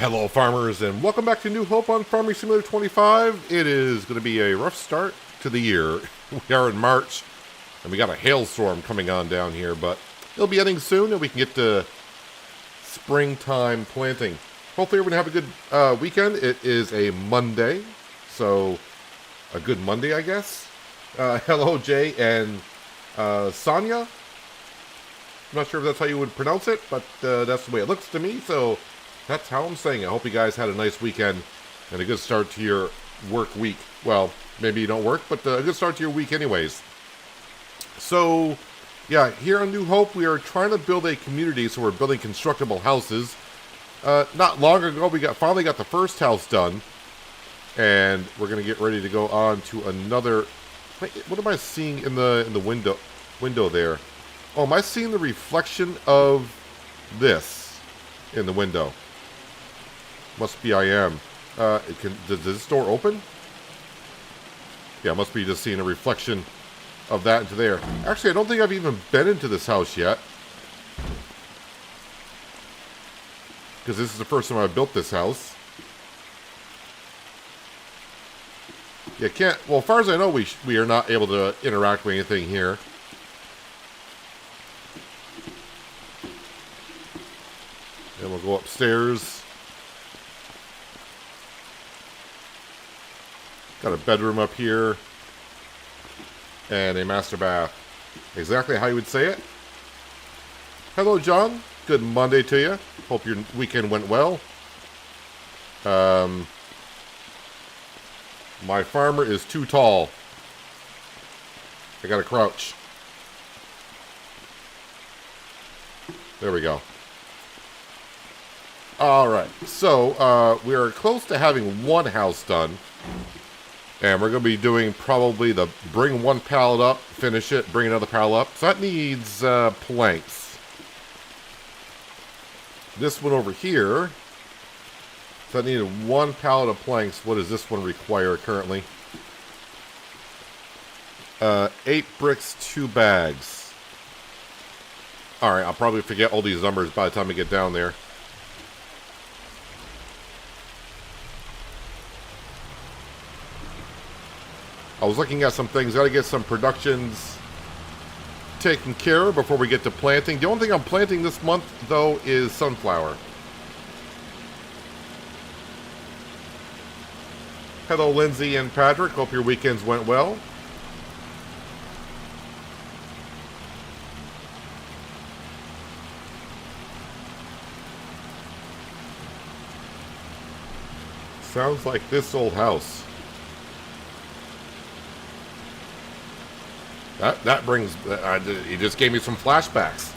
Hello farmers and welcome back to New Hope on Farming Simulator 25. It is going to be a rough start to the year. We are in March and we got a hailstorm coming on down here, but it'll be ending soon and we can get to springtime planting. Hopefully everyone have a good weekend. It is a Monday, so a good Monday I guess. Hello Jay and Sonia. I'm not sure if that's how you would pronounce it, but that's the way it looks to me, so that's how I'm saying it. I hope you guys had a nice weekend and a good start to your work week. Well, maybe you don't work, but a good start to your week anyways. So, yeah, here on New Hope, we are trying to build a community, so we're building constructible houses. Not long ago, we finally got the first house done, and we're going to get ready to go on to another. Wait, what am I seeing in the window there? Oh, am I seeing the reflection of this in the window? Must be I am. Does this door open? Yeah, must be just seeing a reflection of that into there. Actually, I don't think I've even been into this house yet. Because this is the first time I've built this house. Yeah, well, as far as I know, we are not able to interact with anything here. And we'll go upstairs. Got a bedroom up here. And a master bath. Exactly how you would say it. Hello, John. Good Monday to you. Hope your weekend went well. My farmer is too tall. I gotta crouch. There we go. Alright, so we are close to having one house done. And we're going to be doing probably the bring one pallet up, finish it, bring another pallet up. So that needs planks. This one over here, so that needed one pallet of planks. What does this one require currently? 8 bricks, 2 bags. Alright, I'll probably forget all these numbers by the time we get down there. I was looking at some things. Got to get some productions taken care of before we get to planting. The only thing I'm planting this month, though, is sunflower. Hello, Lindsay and Patrick. Hope your weekends went well. Sounds like this old house. That brings, he just gave me some flashbacks.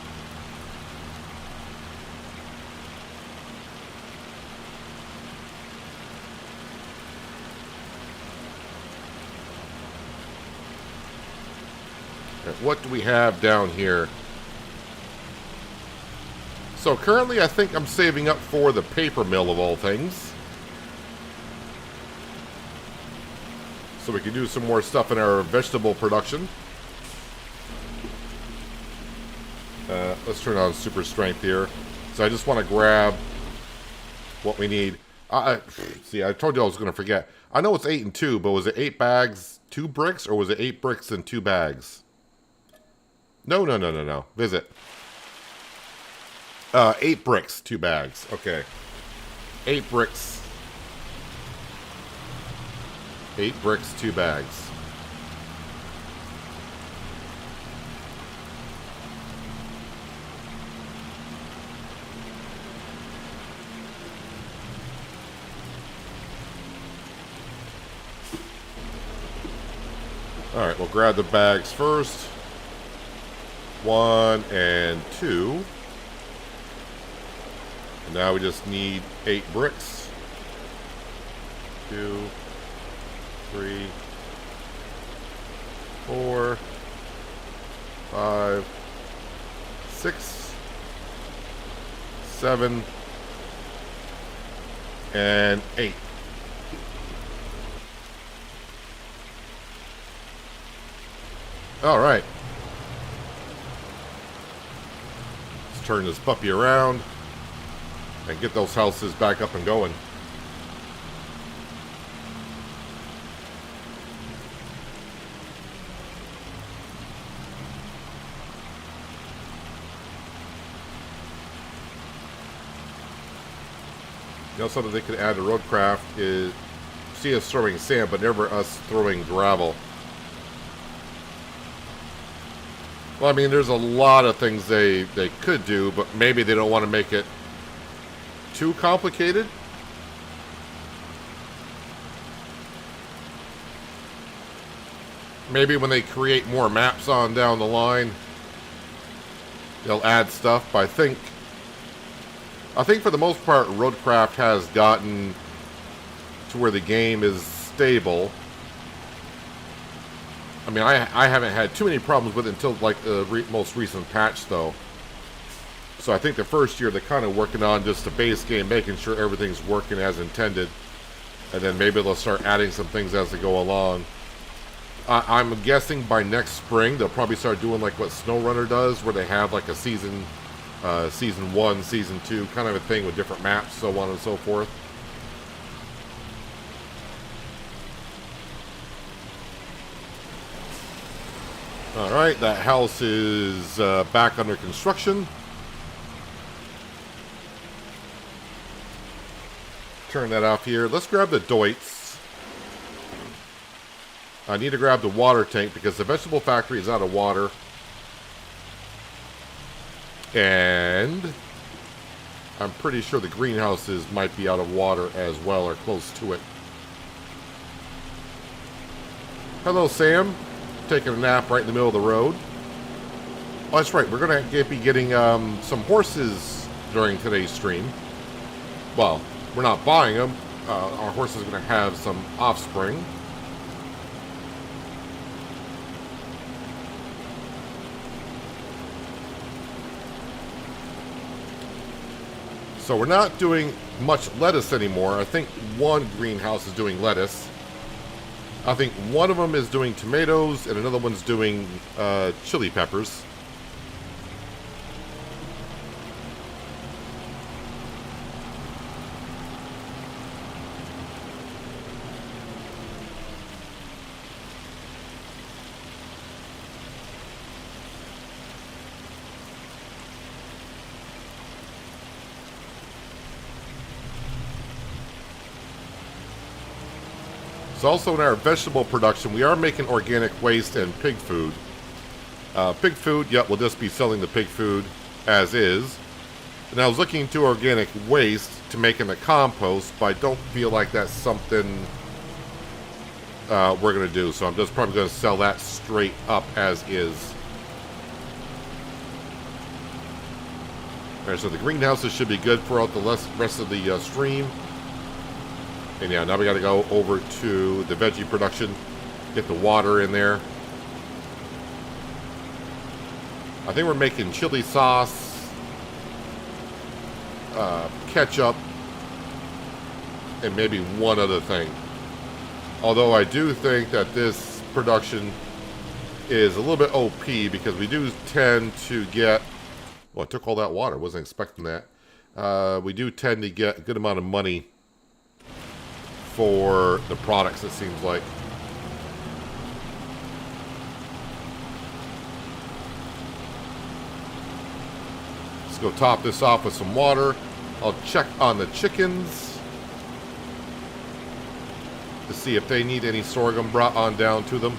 What do we have down here? So currently I think I'm saving up for the paper mill of all things. So we can do some more stuff in our vegetable production. Let's turn on super strength here. So I just want to grab what we need. See, I told you I was going to forget. I know it's 8 and 2, but was it 8 bags, 2 bricks, or was it 8 bricks and 2 bags? No. Visit. 8 bricks, 2 bags. Okay. 8 bricks. 8 bricks, 2 bags. Alright, we'll grab the bags first. 1 and 2. And now we just need 8 bricks. 2, 3, 4, 5, 6, 7, and 8. All right. Let's turn this puppy around. and get those houses back up and going. You know, something they could add to Roadcraft is see us throwing sand, but never us throwing gravel. Well, I mean, there's a lot of things they could do, but maybe they don't want to make it too complicated. Maybe when they create more maps on down the line, they'll add stuff. But I think for the most part, Roadcraft has gotten to where the game is stable. I mean, I haven't had too many problems with it until like the most recent patch, though. So I think the first year they're kind of working on just the base game, making sure everything's working as intended. And then maybe they'll start adding some things as they go along. I'm guessing by next spring they'll probably start doing like what SnowRunner does, where they have like a season 1, season 2 kind of a thing with different maps, so on and so forth. Alright, that house is back under construction. Turn that off here. Let's grab the Deutz. I need to grab the water tank because the vegetable factory is out of water. And I'm pretty sure the greenhouses might be out of water as well, or close to it. Hello, Sam. Taking a nap right in the middle of the road. Oh, that's right. We're going to be getting some horses during today's stream. Well, we're not buying them. Our horse is going to have some offspring. So we're not doing much lettuce anymore. I think one greenhouse is doing lettuce. I think one of them is doing tomatoes and another one's doing chili peppers. So also in our vegetable production, we are making organic waste and pig food. Pig food, yep, we'll just be selling the pig food as is. And I was looking into organic waste to make in the compost, but I don't feel like that's something we're going to do. So I'm just probably going to sell that straight up as is. Alright, so the greenhouses should be good throughout the rest of the stream. And yeah, now we got to go over to the veggie production, get the water in there. I think we're making chili sauce, ketchup, and maybe one other thing. Although I do think that this production is a little bit OP because we do tend to get... Well, it took all that water. Wasn't expecting that. We do tend to get a good amount of money for the products, it seems like. Let's go top this off with some water. I'll check on the chickens to see if they need any sorghum brought on down to them.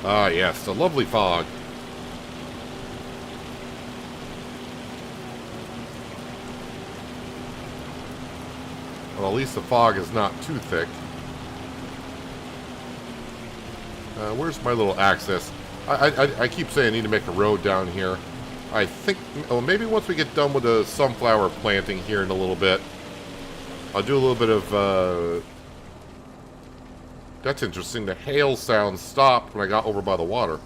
Ah, yes, the lovely fog. Well, at least the fog is not too thick. Where's my little access? I keep saying I need to make a road down here. I think, well, maybe once we get done with the sunflower planting here in a little bit, I'll do a little bit of, that's interesting. The hail sound stopped when I got over by the water.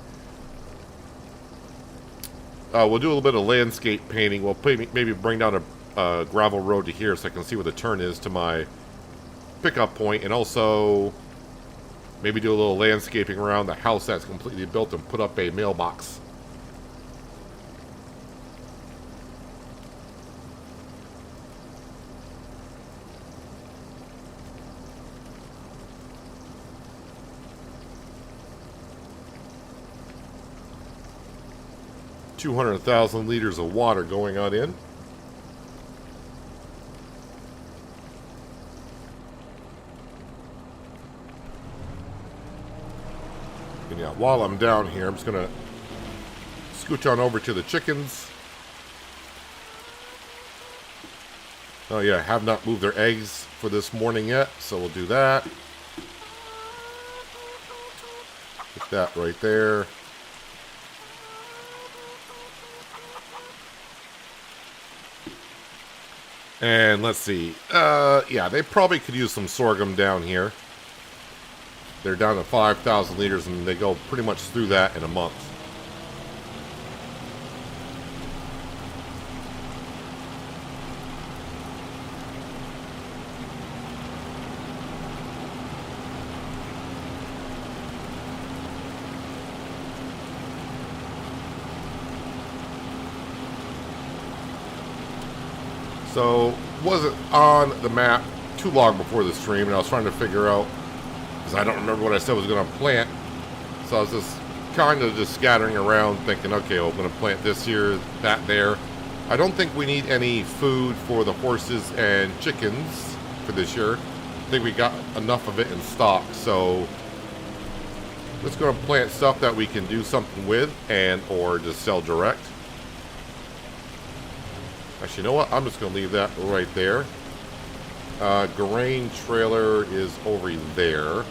We'll do a little bit of landscape painting. We'll maybe bring down a gravel road to here so I can see where the turn is to my pickup point, and also maybe do a little landscaping around the house that's completely built and put up a mailbox. 200,000 liters of water going on in. And yeah, while I'm down here, I'm just going to scooch on over to the chickens. Oh yeah, have not moved their eggs for this morning yet, so we'll do that. Put that right there. And let's see. Yeah, they probably could use some sorghum down here. They're down to 5,000 liters, and they go pretty much through that in a month. So, wasn't on the map too long before the stream, and I was trying to figure out, because I don't remember what I said was going to plant. So I was just kind of just scattering around thinking, okay, well, I'm going to plant this here, that there. I don't think we need any food for the horses and chickens for this year. I think we got enough of it in stock, so let's go and plant stuff that we can do something with and or just sell direct. Actually, you know what? I'm just going to leave that right there. Grain trailer is over there.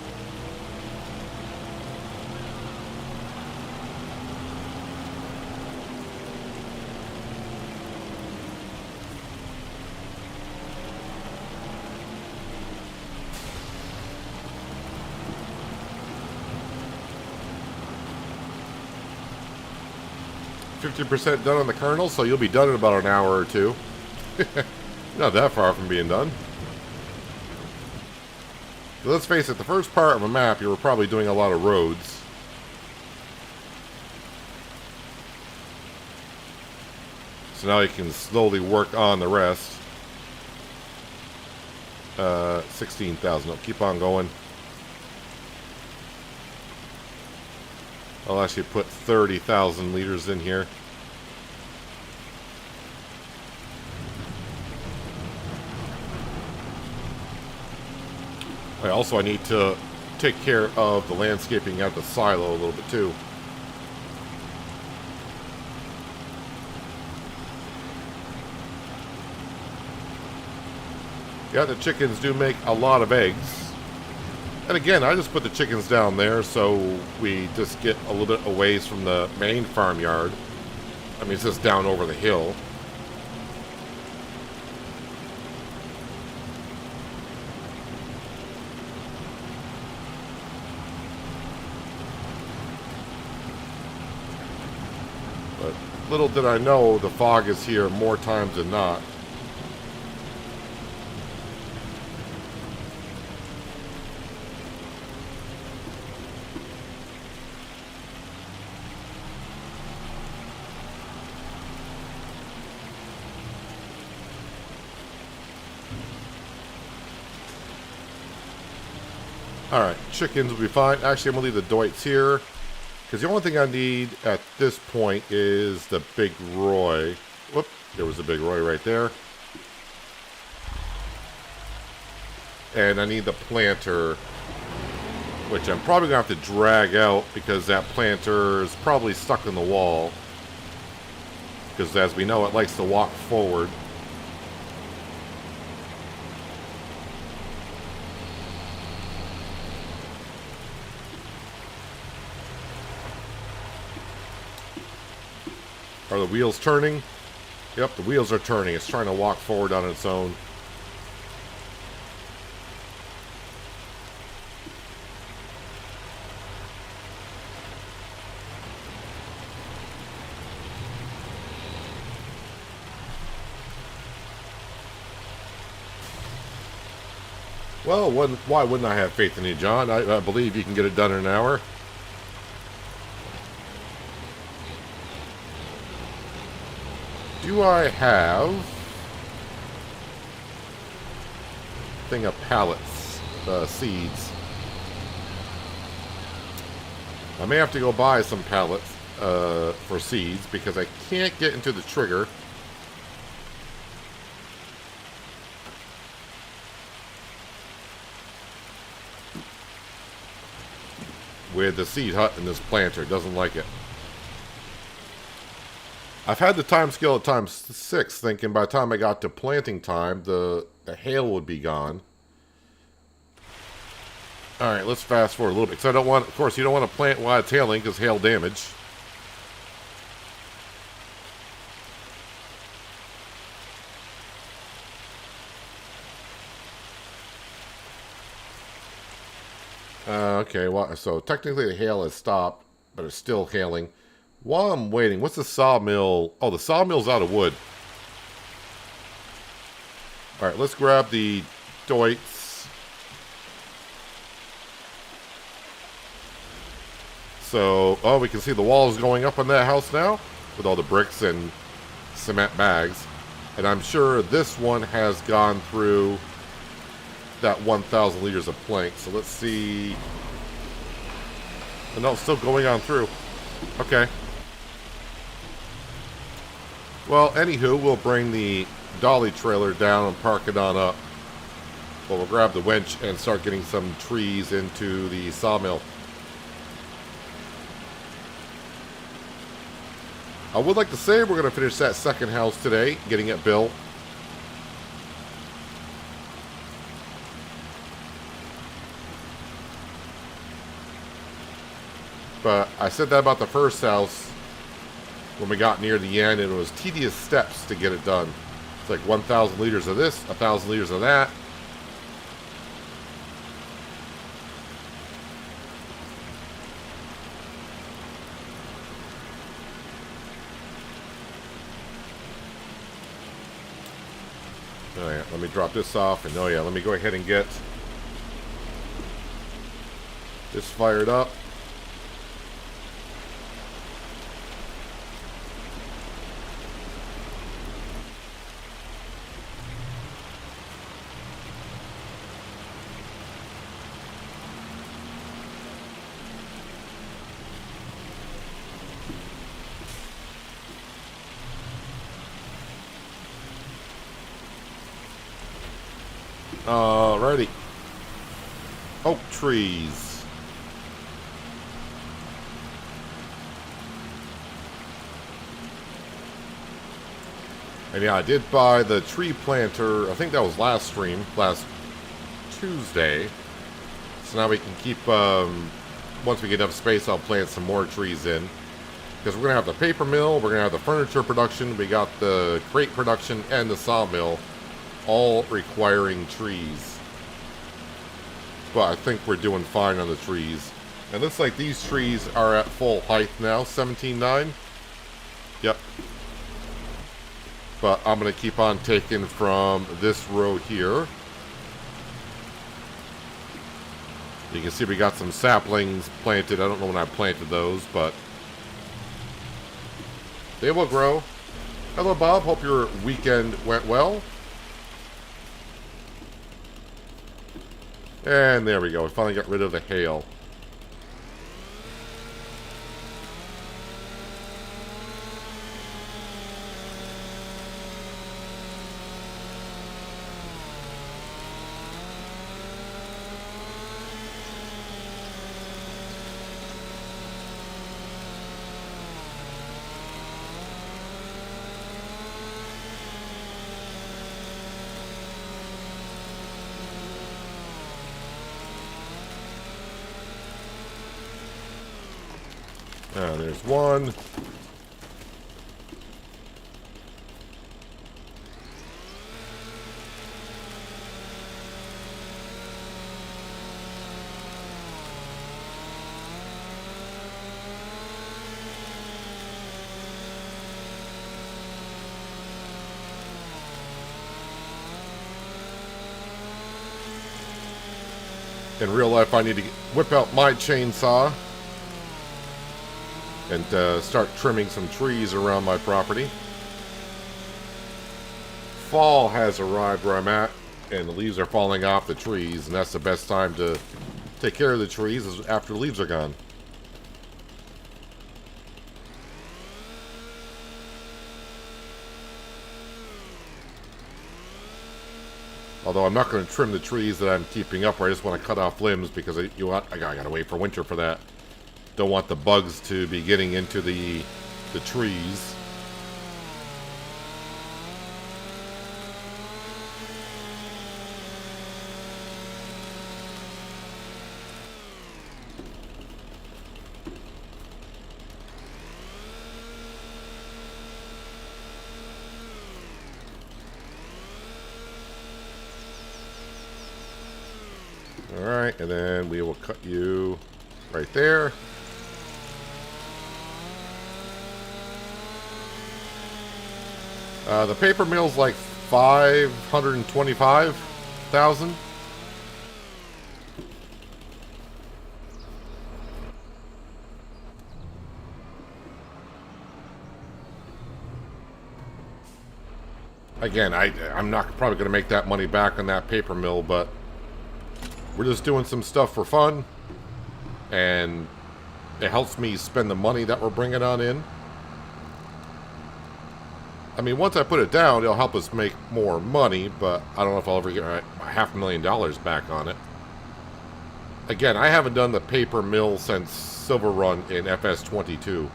%, done on the kernel, so you'll be done in about an hour or two. Not that far from being done. But let's face it, the first part of a map, you were probably doing a lot of roads. So now you can slowly work on the rest. 16,000. Oh, keep on going. I'll actually put 30,000 liters in here. I need to take care of the landscaping at the silo a little bit too. Yeah, the chickens do make a lot of eggs. And again, I just put the chickens down there so we just get a little bit away from the main farmyard. I mean, it's just down over the hill. But little did I know the fog is here more times than not. Alright, chickens will be fine. Actually, I'm going to leave the doits here. Because the only thing I need at this point is the Big Roy. Whoop, there was a Big Roy right there. And I need the planter, which I'm probably going to have to drag out because that planter is probably stuck in the wall. Because as we know, it likes to walk forward. Are the wheels turning? Yep, the wheels are turning. It's trying to walk forward on its own. Well, why wouldn't I have faith in you, John? I believe you can get it done in an hour. Do I have thing of pallets, seeds? I may have to go buy some pallets. for seeds because I can't get into the trigger. With the seed hut in this planter. It doesn't like it. I've had the time scale at times 6, thinking by the time I got to planting time, the hail would be gone. Alright, let's fast forward a little bit. Because I don't want, of course, you don't want to plant while it's hailing because hail damage. Okay, well, so technically the hail has stopped, but it's still hailing. While I'm waiting, what's the sawmill? Oh, the sawmill's out of wood. Alright, let's grab the doits. So, oh, we can see the walls going up on that house now with all the bricks and cement bags. And I'm sure this one has gone through that 1,000 liters of plank. So let's see. No, it's still going on through. Okay. Well, anywho, we'll bring the dolly trailer down and park it on up. Well, we'll grab the winch and start getting some trees into the sawmill. I would like to say we're going to finish that second house today, getting it built. But I said that about the first house when we got near the end, and it was tedious steps to get it done. It's like 1,000 liters of this, 1,000 liters of that. Oh yeah, let me drop this off, and oh yeah, let me go ahead and get this fired up. Alrighty. Oak trees. And yeah, I did buy the tree planter. I think that was last Tuesday. So now we can keep, once we get enough space, I'll plant some more trees in. Because we're going to have the paper mill, we're going to have the furniture production, we got the crate production, and the sawmill. All requiring trees. But I think we're doing fine on the trees. And it looks like these trees are at full height now, 17.9. Yep. But I'm going to keep on taking from this road here. You can see we got some saplings planted. I don't know when I planted those, but they will grow. Hello, Bob. Hope your weekend went well. And there we go. We finally got rid of the hail. There's one. In real life, I need to whip out my chainsaw and start trimming some trees around my property. Fall has arrived where I'm at, and the leaves are falling off the trees, and that's the best time to take care of the trees is after the leaves are gone. Although I'm not going to trim the trees that I'm keeping up, where I just want to cut off limbs because I gotta wait for winter for that. Don't want the bugs to be getting into the trees. Alright, and then we will cut you right there. The paper mill's like 525,000. Again, I'm not probably going to make that money back on that paper mill, but we're just doing some stuff for fun, and it helps me spend the money that we're bringing on in. I mean, once I put it down, it'll help us make more money, but I don't know if I'll ever get $500,000 back on it. Again, I haven't done the paper mill since Silver Run in FS22.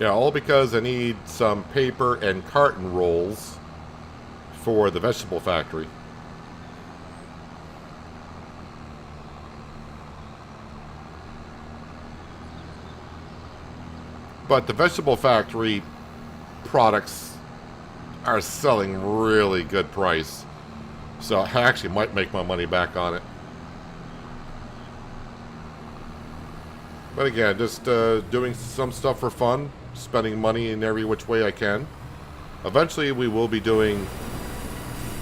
Yeah, all because I need some paper and carton rolls for the vegetable factory. But the vegetable factory products are selling really good price. So I actually might make my money back on it. But again, just doing some stuff for fun. Spending money in every which way I can. Eventually we will be doing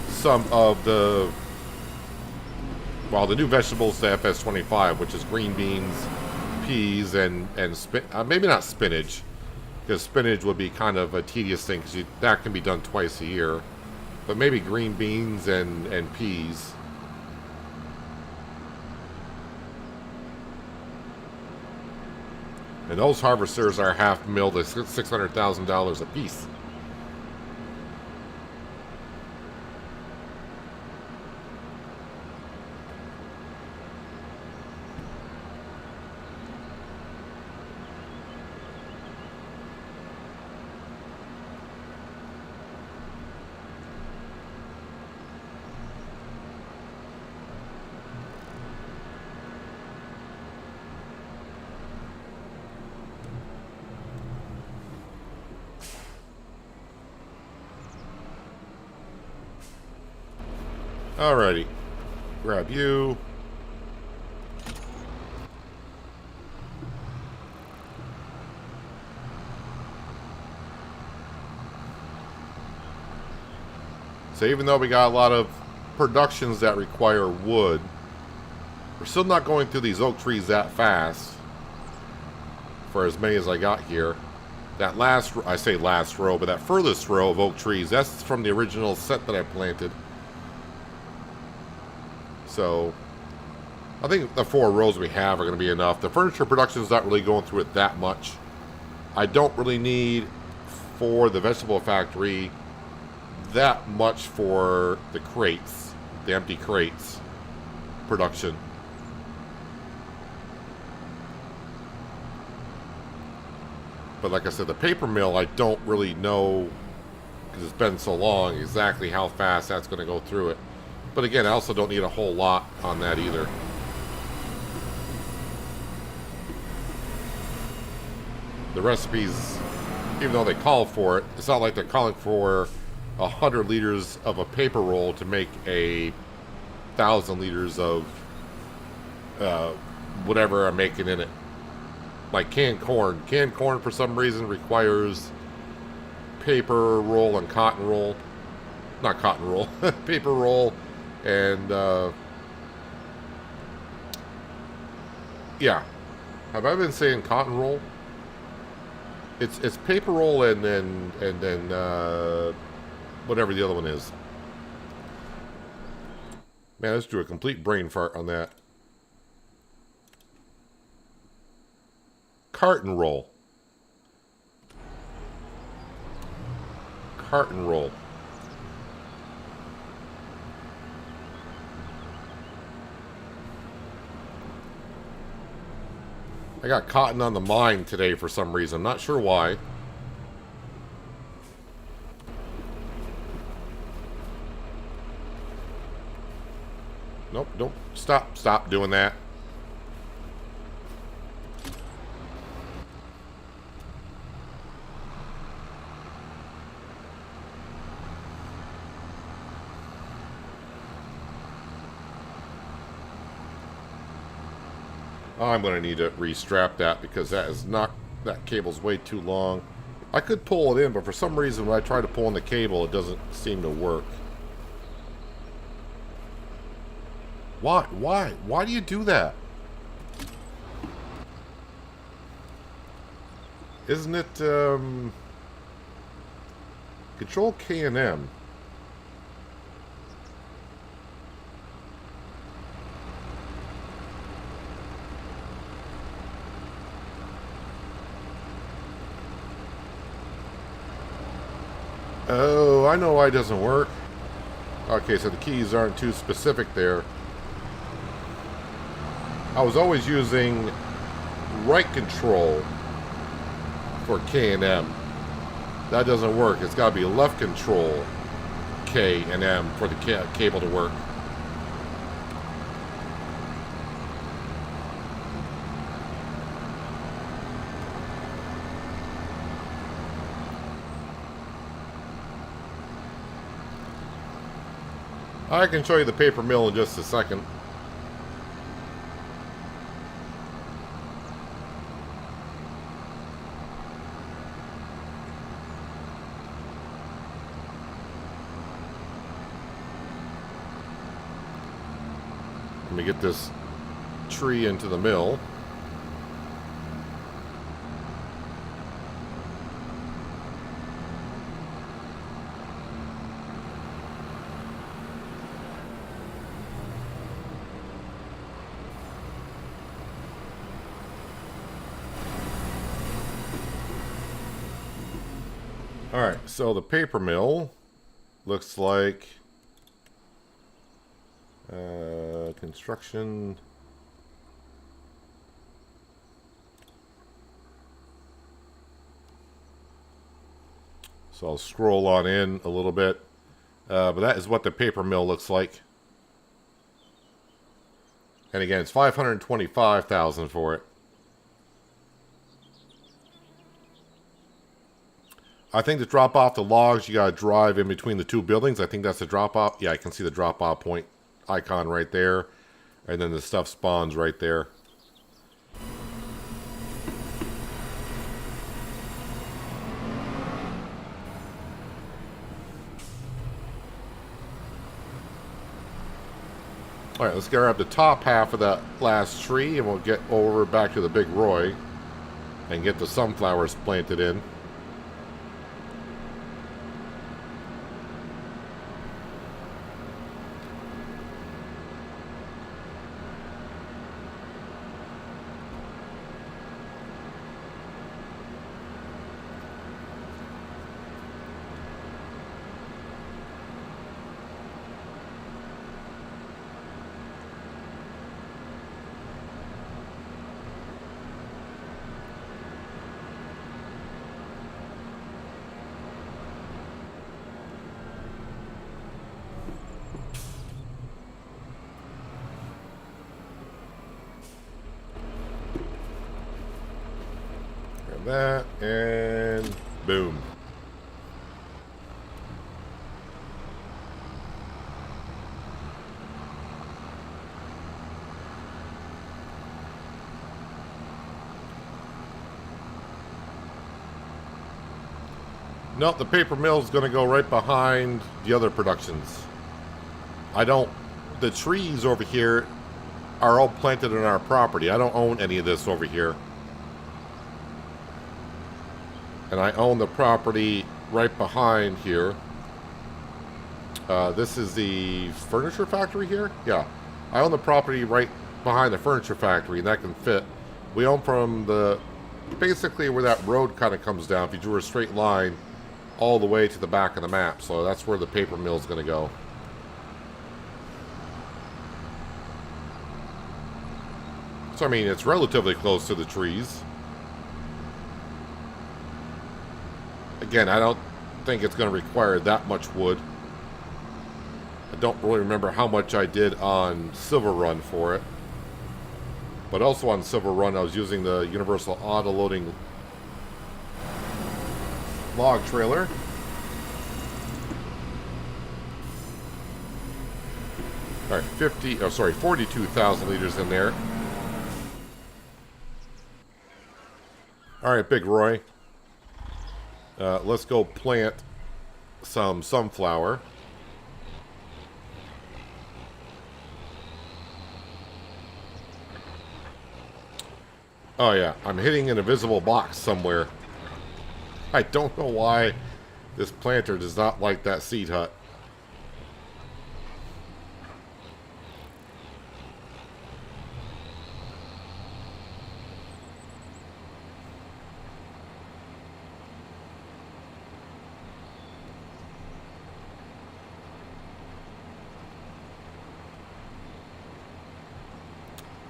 some of the new vegetables to FS25, which is green beans, peas, and maybe not spinach, because spinach would be kind of a tedious thing, because that can be done twice a year. But maybe green beans and peas. And those harvesters are half milled at $600,000 a piece. Alrighty. Grab you. So even though we got a lot of productions that require wood, we're still not going through these oak trees that fast for as many as I got here. That last, I say last row, but that furthest row of oak trees, that's from the original set that I planted. So I think the 4 rows we have are going to be enough. The furniture production is not really going through it that much. I don't really need for the vegetable factory that much for the crates, the empty crates production. But like I said, the paper mill, I don't really know, because it's been so long, exactly how fast that's going to go through it. But again, I also don't need a whole lot on that either. The recipes, even though they call for it, it's not like they're calling for 100 liters of a paper roll to make 1,000 liters of whatever I'm making in it. Like canned corn. Canned corn, for some reason, requires paper roll and cotton roll. Not cotton roll. Paper roll. And, yeah. Have I been saying cotton roll? It's paper roll and then whatever the other one is. Man, let's do a complete brain fart on that. Carton roll. Carton roll. I got cotton on the mind today for some reason. I'm not sure why. Nope, don't. Stop doing that. I'm going to need to restrap that because that cable's way too long. I could pull it in, but for some reason when I try to pull in the cable, it doesn't seem to work. Why do you do that? Isn't it, Control K and M? Oh, I know why it doesn't work. Okay, so the keys aren't too specific there. I was always using right control for K and M. That doesn't work. It's got to be left control K and M for the cable to work. I can show you the paper mill in just a second. Let me get this tree into the mill. Alright, so the paper mill looks like construction. So I'll scroll on in a little bit. But that is what the paper mill looks like. And again, it's $525,000 for it. I think to drop off the logs, you got to drive in between the two buildings. I think that's the drop off. Yeah, I can see the drop off point icon right there. And then the stuff spawns right there. Alright, let's grab the top half of that last tree and we'll get over back to the Big Roy and get the sunflowers planted in. That and boom. Nope, the paper mill is going to go right behind the other productions. The trees over here are all planted on our property. I don't own any of this over here. And I own the property right behind here. This is the furniture factory here? Yeah. I own the property right behind the furniture factory, and that can fit. We own from the... basically where that road kind of comes down. If you drew a straight line all the way to the back of the map. So that's where the paper mill is going to go. So, I mean, it's relatively close to the trees. Again, I don't think it's going to require that much wood. I don't really remember how much I did on Silver Run for it. But also on Silver Run, I was using the Universal Auto-Loading log trailer. All right, 42,000 liters in there. All right, Big Roy. Let's go plant some sunflower. Oh yeah, I'm hitting an invisible box somewhere. I don't know why this planter does not like that seed hut.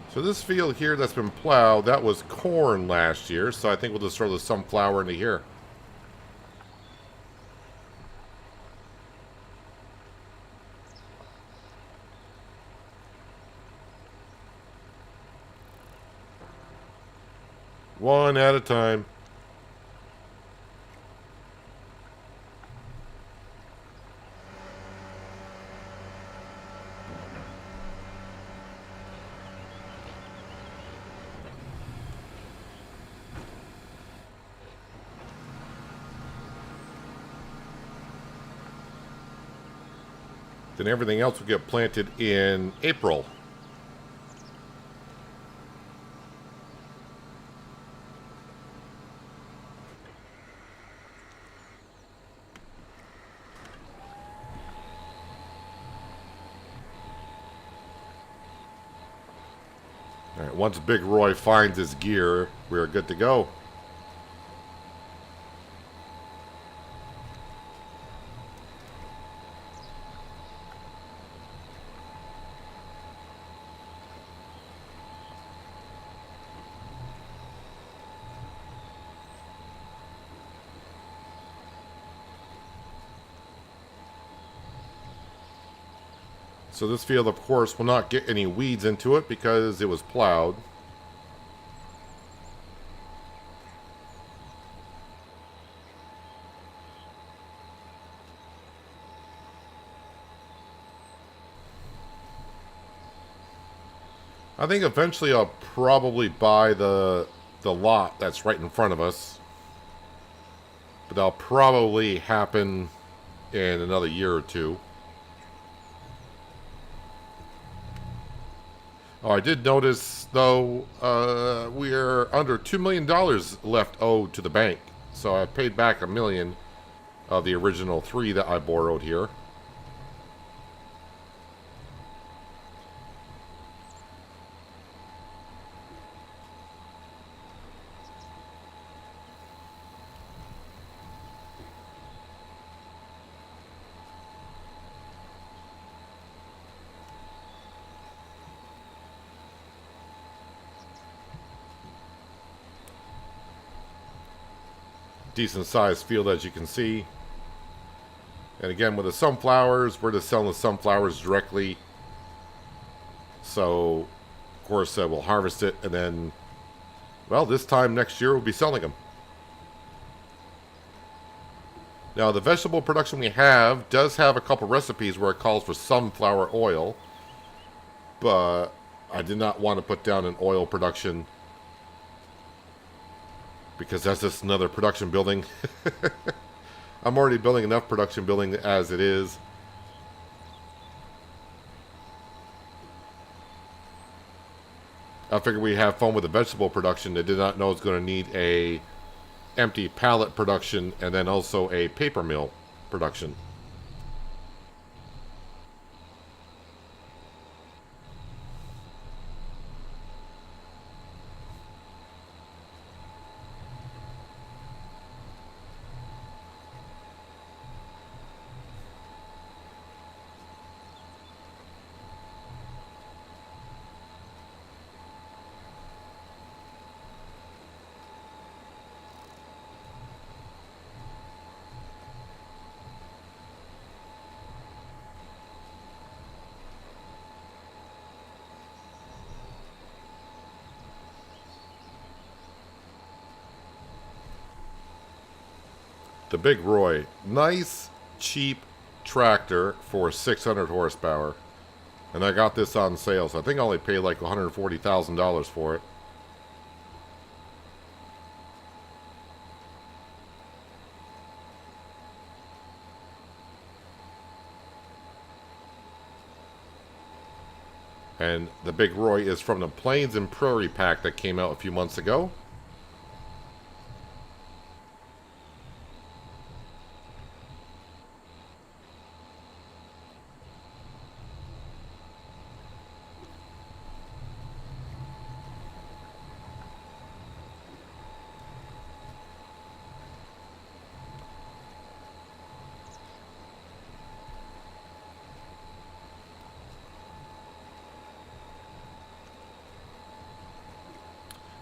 So this field here that's been plowed, that was corn last year, so I think we'll just throw the sunflower into here. One at a time. Then everything else will get planted in April. All right, once Big Roy finds his gear, we're good to go. So this field, of course, will not get any weeds into it because it was plowed. I think eventually I'll probably buy the lot that's right in front of us. But that'll probably happen in another year or two. Oh, I did notice, though, we're under $2 million left owed to the bank. So I paid back $1 million of the original $3 million that I borrowed here. Decent sized field, as you can see. And again, with the sunflowers, we're just selling the sunflowers directly. So, of course, we'll harvest it, and then, well, this time next year we'll be selling them. Now, the vegetable production we have does have a couple recipes where it calls for sunflower oil, but I did not want to put down an oil production because that's just another production building. I'm already building enough production building as it is. I figured we'd have fun with the vegetable production. I did not know it's going to need a empty pallet production and then also a paper mill production. The Big Roy. Nice, cheap tractor for 600 horsepower. And I got this on sale, so I think I only paid like $140,000 for it. And the Big Roy is from the Plains and Prairie pack that came out a few months ago.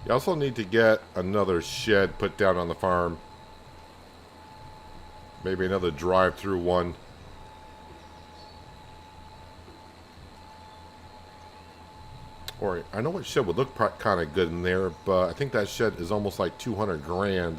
You also need to get another shed put down on the farm. Maybe another drive-through one. Or, I know what shed would look kind of good in there, but I think that shed is almost like 200 grand.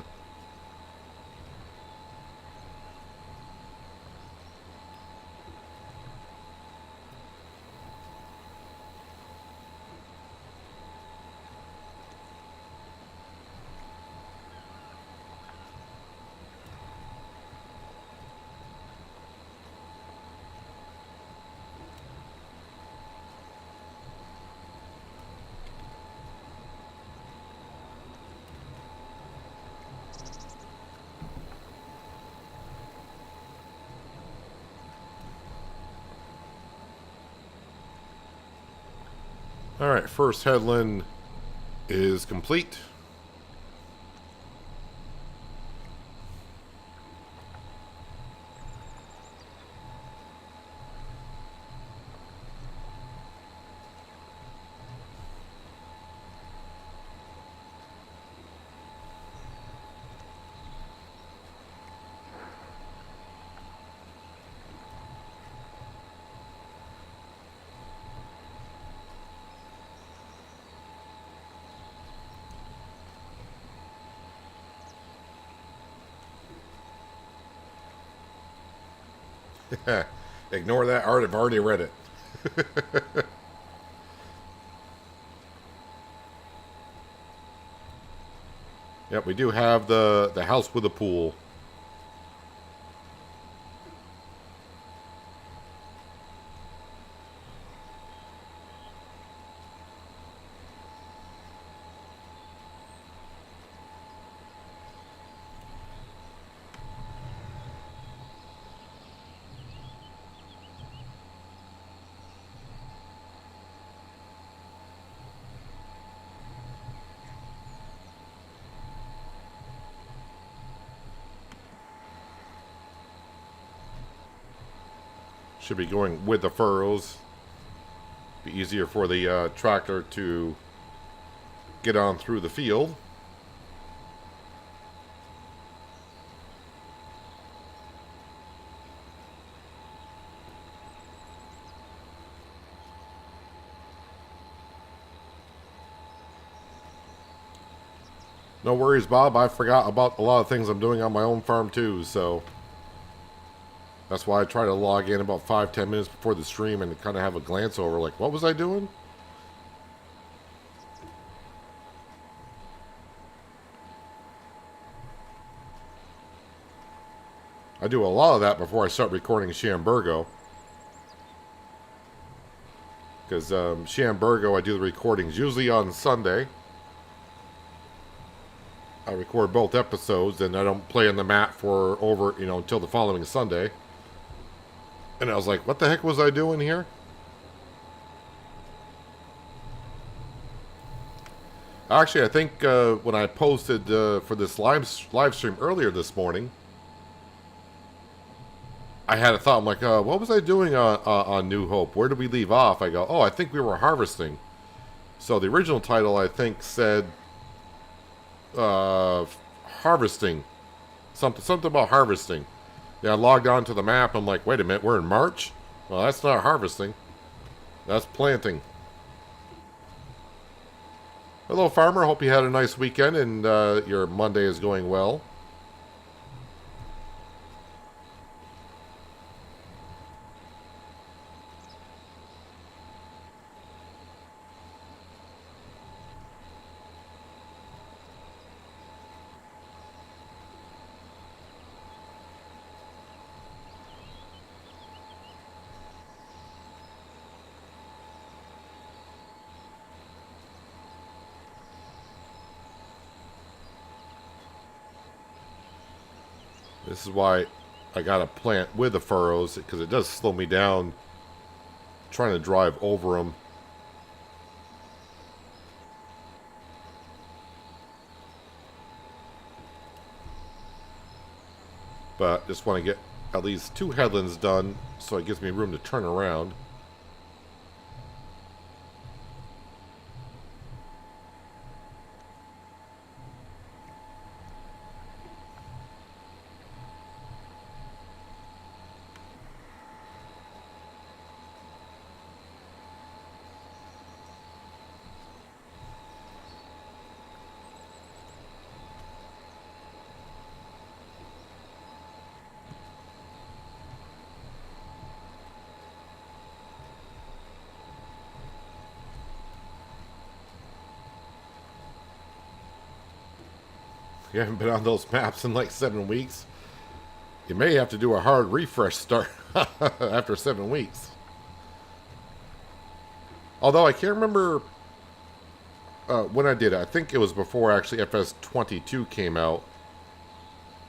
Alright, first headland is complete. Ignore that art, I've already read it. Yep, we do have the house with a pool. Should be going with the furrows. Be easier for the tractor to get on through the field. No worries, Bob. I forgot about a lot of things I'm doing on my own farm too, so that's why I try to log in about 5-10 minutes before the stream and kind of have a glance over, like, what was I doing? I do a lot of that before I start recording Shamburgo. Because Shamburgo, I do the recordings usually on Sunday. I record both episodes and I don't play on the mat for over, until the following Sunday. And I was like, what the heck was I doing here? Actually, I think when I posted for this live stream earlier this morning, I had a thought. I'm like, what was I doing on New Hope? Where did we leave off? I go, oh, I think we were harvesting. So the original title, I think, said harvesting. Something about harvesting. Yeah, I logged on to the map. I'm like, wait a minute, we're in March? Well, that's not harvesting. That's planting. Hello, farmer. Hope you had a nice weekend and your Monday is going well. This is why I got to plant with the furrows, because it does slow me down trying to drive over them. But just want to get at least 2 headlands done so it gives me room to turn around. You haven't been on those maps in like 7 weeks. You may have to do a hard refresh start after 7 weeks. Although I can't remember when I did it. I think it was before actually FS22 came out,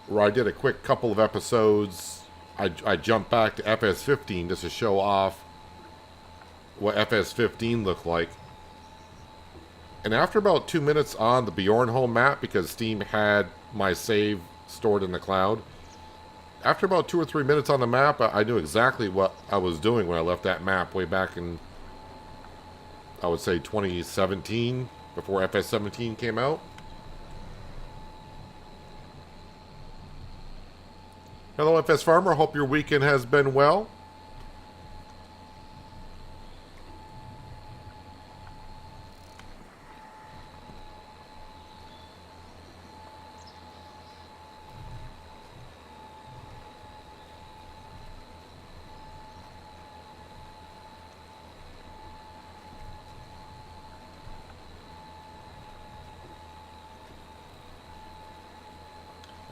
where I did a quick couple of episodes. I jumped back to FS15 just to show off what FS15 looked like. And after about 2 minutes on the Bjornholm map, because Steam had my save stored in the cloud, after about 2 or 3 minutes on the map, I knew exactly what I was doing when I left that map way back in, I would say, 2017, before FS17 came out. Hello, FS Farmer. Hope your weekend has been well.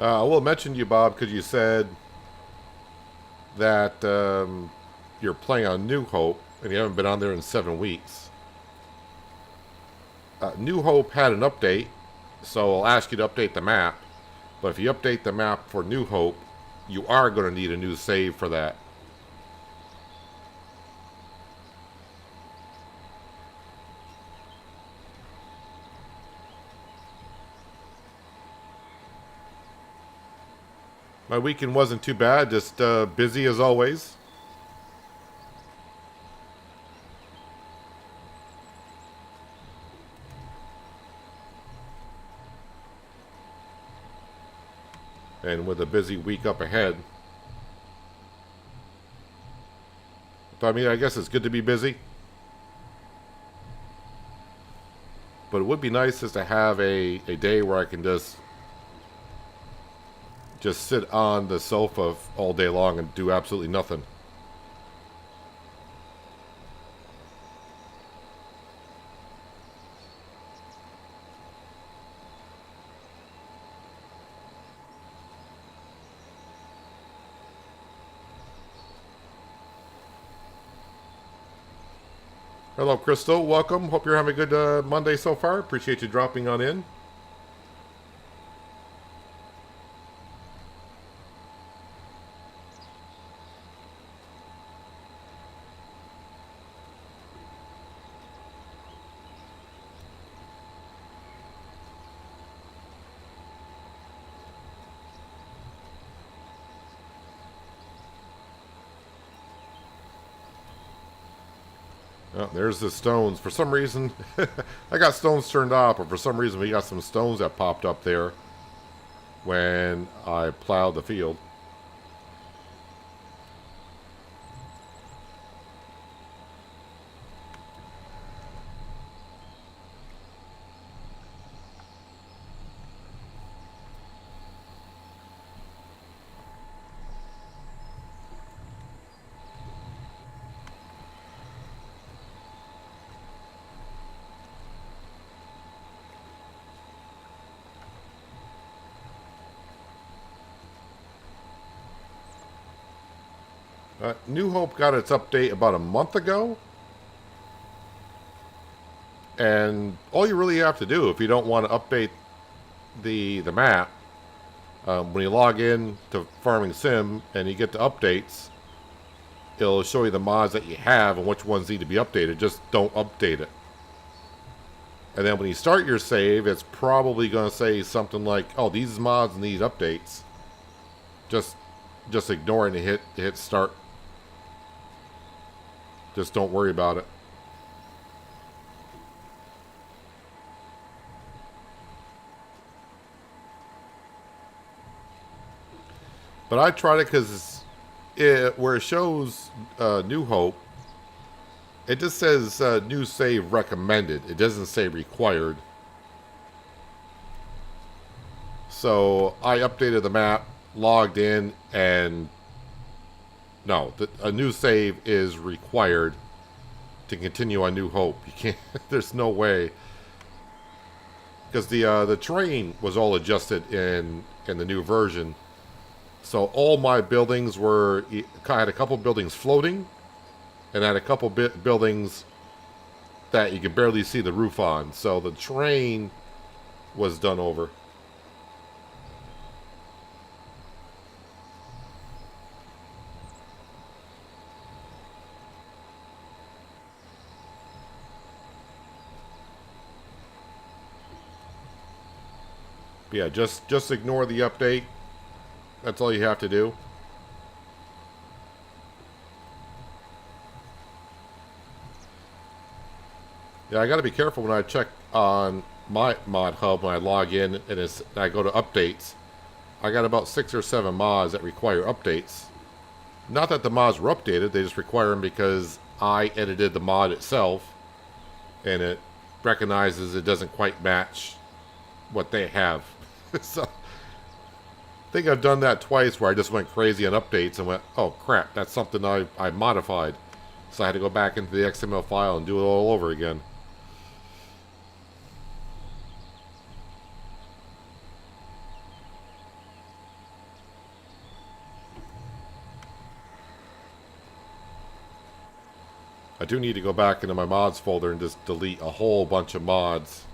I will mention you, Bob, because you said that you're playing on New Hope and you haven't been on there in 7 weeks. New Hope had an update, so I'll ask you to update the map. But if you update the map for New Hope, you are going to need a new save for that. My weekend wasn't too bad, just busy as always. And with a busy week up ahead. But I mean, I guess it's good to be busy. But it would be nice just to have a day where I can just sit on the sofa all day long and do absolutely nothing. Hello, Crystal. Welcome. Hope you're having a good Monday so far. Appreciate you dropping on in. Oh, there's the stones. For some reason, I got stones turned off, but for some reason we got some stones that popped up there when I plowed the field. New Hope got its update about a month ago. And all you really have to do, if you don't want to update the map, When you log in to Farming Sim and you get the updates, it'll show you the mods that you have and which ones need to be updated. Just don't update it. And then when you start your save, it's probably going to say something like, "Oh, these mods need updates." Just ignore it and hit start. Just don't worry about it. But I tried it because where it shows New Hope, it just says new save recommended. It doesn't say required. So I updated the map, logged in, and no, a new save is required to continue on New Hope. You can't. There's no way, because the terrain was all adjusted in the new version. So all my buildings were. I had a couple buildings floating, and I had a couple buildings that you could barely see the roof on. So the terrain was done over. But yeah, just ignore the update. That's all you have to do. Yeah, I got to be careful when I check on my mod hub when I log in and I go to updates. I got about 6 or 7 mods that require updates. Not that the mods were updated, they just require them because I edited the mod itself and it recognizes it doesn't quite match what they have. So I think I've done that twice where I just went crazy on updates and went, oh crap, that's something I modified. So I had to go back into the XML file and do it all over again. I do need to go back into my mods folder and just delete a whole bunch of mods.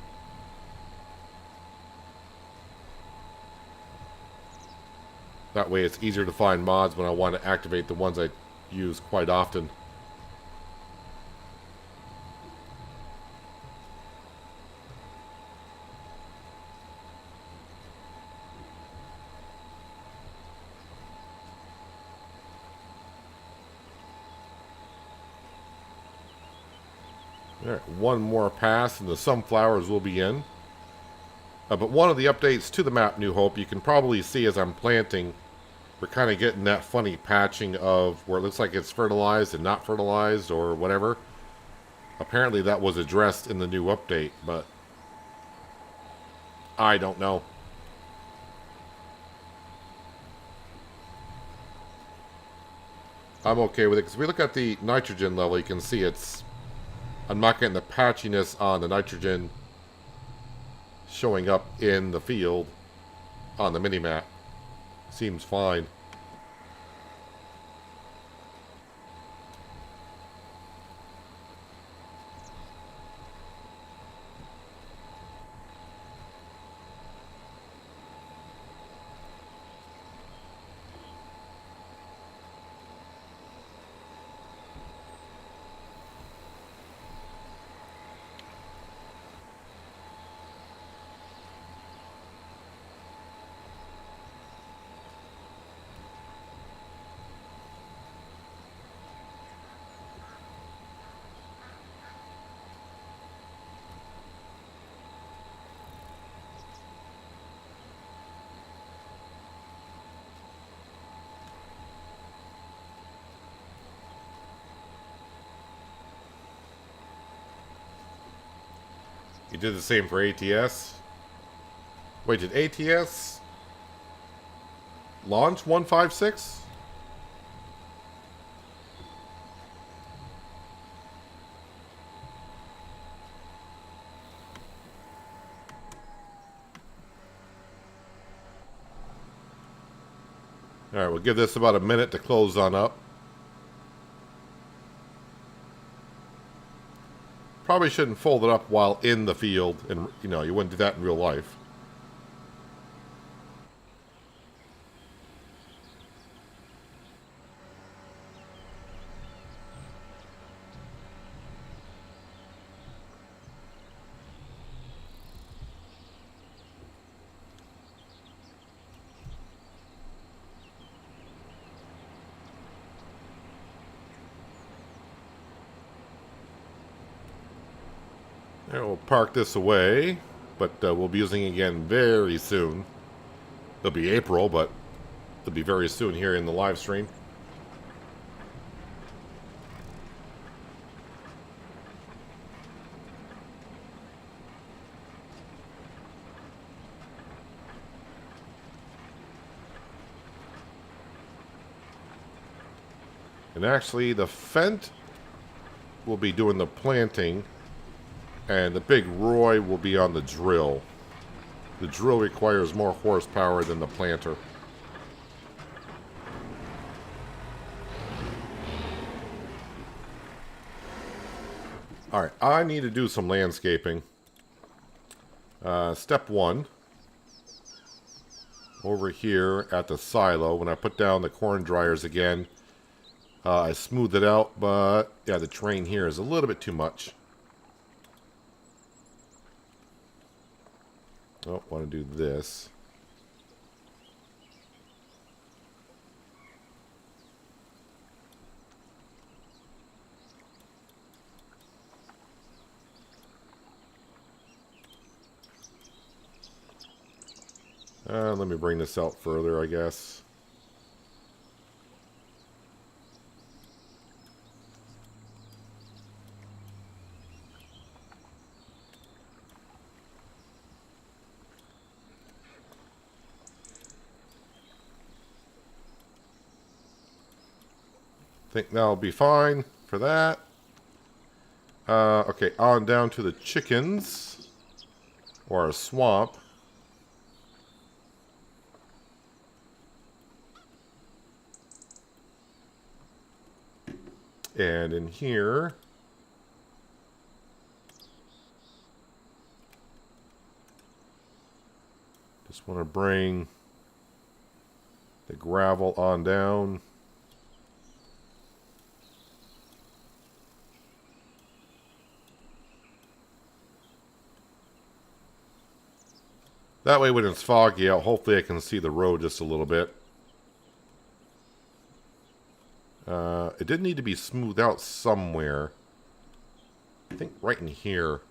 That way it's easier to find mods when I want to activate the ones I use quite often. Alright, one more pass and the sunflowers will be in. But one of the updates to the map, New Hope, you can probably see as I'm planting, we're kind of getting that funny patching of where it looks like it's fertilized and not fertilized or whatever. Apparently that was addressed in the new update, but I don't know. I'm okay with it because we look at the nitrogen level, you can see I'm not getting the patchiness on the nitrogen showing up in the field on the mini-map. Seems fine. You did the same for ATS? Wait, did ATS launch 156? Alright, we'll give this about a minute to close on up. Probably shouldn't fold it up while in the field, and you wouldn't do that in real life. And we'll park this away, but we'll be using it again very soon. It'll be April, but it'll be very soon here in the live stream. And actually, the Fent will be doing the planting, and the big Roy will be on the drill. The drill requires more horsepower than the planter. Alright, I need to do some landscaping. Step 1. Over here at the silo, when I put down the corn dryers again, I smoothed it out, but yeah, the terrain here is a little bit too much. Oh, want to do this. Let me bring this out further, I guess. Think that'll be fine for that. Okay, on down to the chickens, or a swamp. And in here, just want to bring the gravel on down. That way when it's foggy out, hopefully I can see the road just a little bit. It did need to be smoothed out somewhere. I think right in here.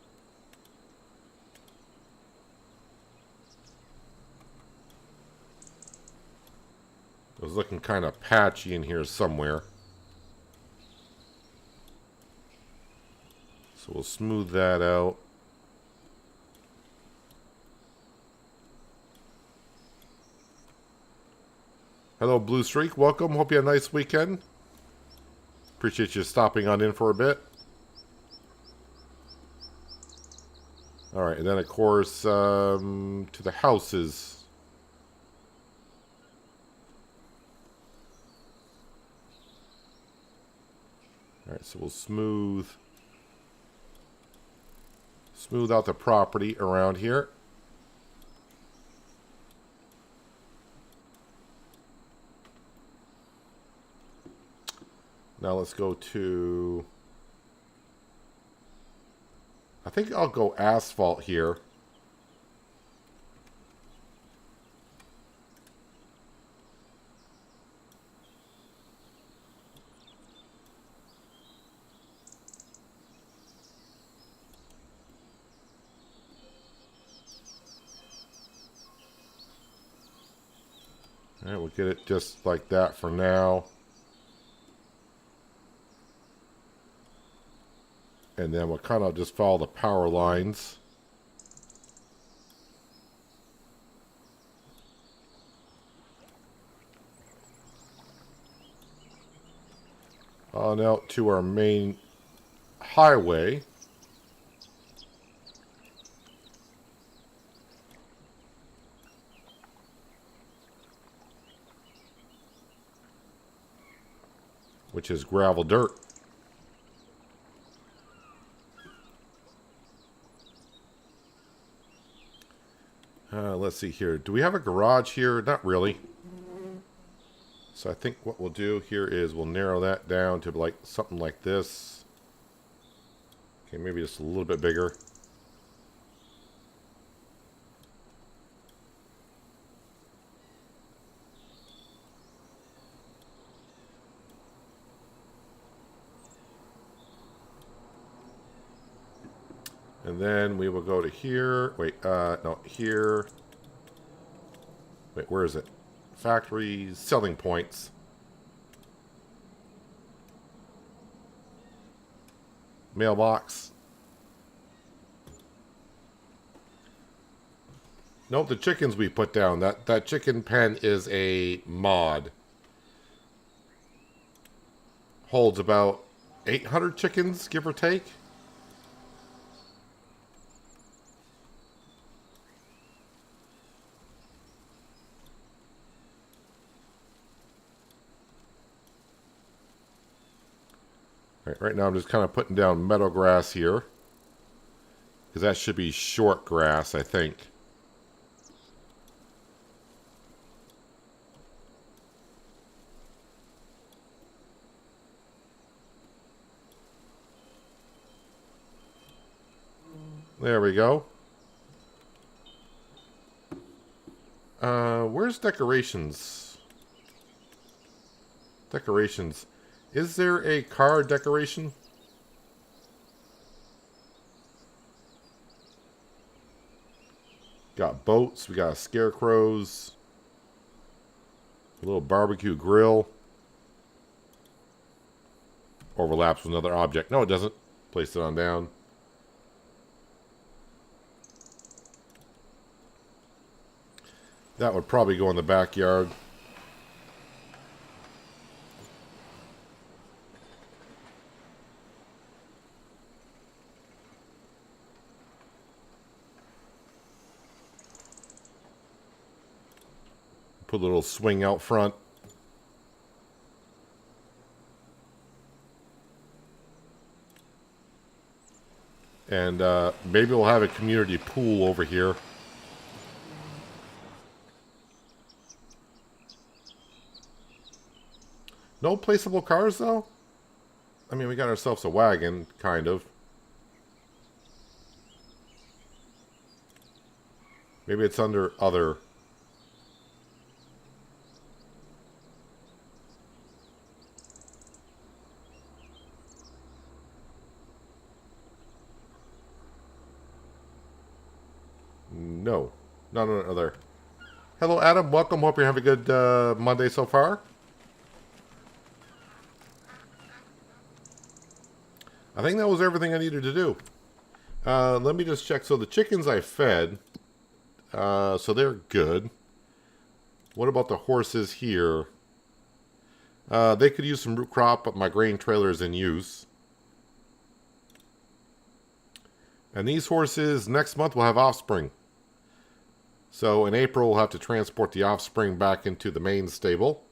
It was looking kind of patchy in here somewhere. So we'll smooth that out. Hello, Blue Streak. Welcome. Hope you had a nice weekend. Appreciate you stopping on in for a bit. Alright, and then, of course, to the houses. Alright, so we'll smooth out the property around here. Now let's go to... I think I'll go asphalt here. All right, we'll get it just like that for now. And then we'll kind of just follow the power lines. On out to our main highway. Which is gravel dirt. Let's see here. Do we have a garage here? Not really. So I think what we'll do here is we'll narrow that down to like something like this. Okay, maybe just a little bit bigger. And then we will go to here. Wait, no, here. Wait, where is it? Factories, selling points. Mailbox. Nope, the chickens we put down. That chicken pen is a mod. Holds about 800 chickens, give or take. Right now I'm just kind of putting down meadow grass here. Because that should be short grass, I think. There we go. Where's decorations? Decorations. Is there a car decoration? Got boats. We got scarecrows. A little barbecue grill. Overlaps with another object. No, it doesn't. Place it on down. That would probably go in the backyard. Put a little swing out front. And maybe we'll have a community pool over here. No placeable cars, though? I mean, we got ourselves a wagon, kind of. Maybe it's under other. No. Not under other. Hello, Adam. Welcome. Hope you're having a good Monday so far. I think that was everything I needed to do. Let me just check. So the chickens I fed, so they're good. What about the horses here? They could use some root crop, but my grain trailer is in use. And these horses, next month, will have offspring. So in April, we'll have to transport the offspring back into the main stable.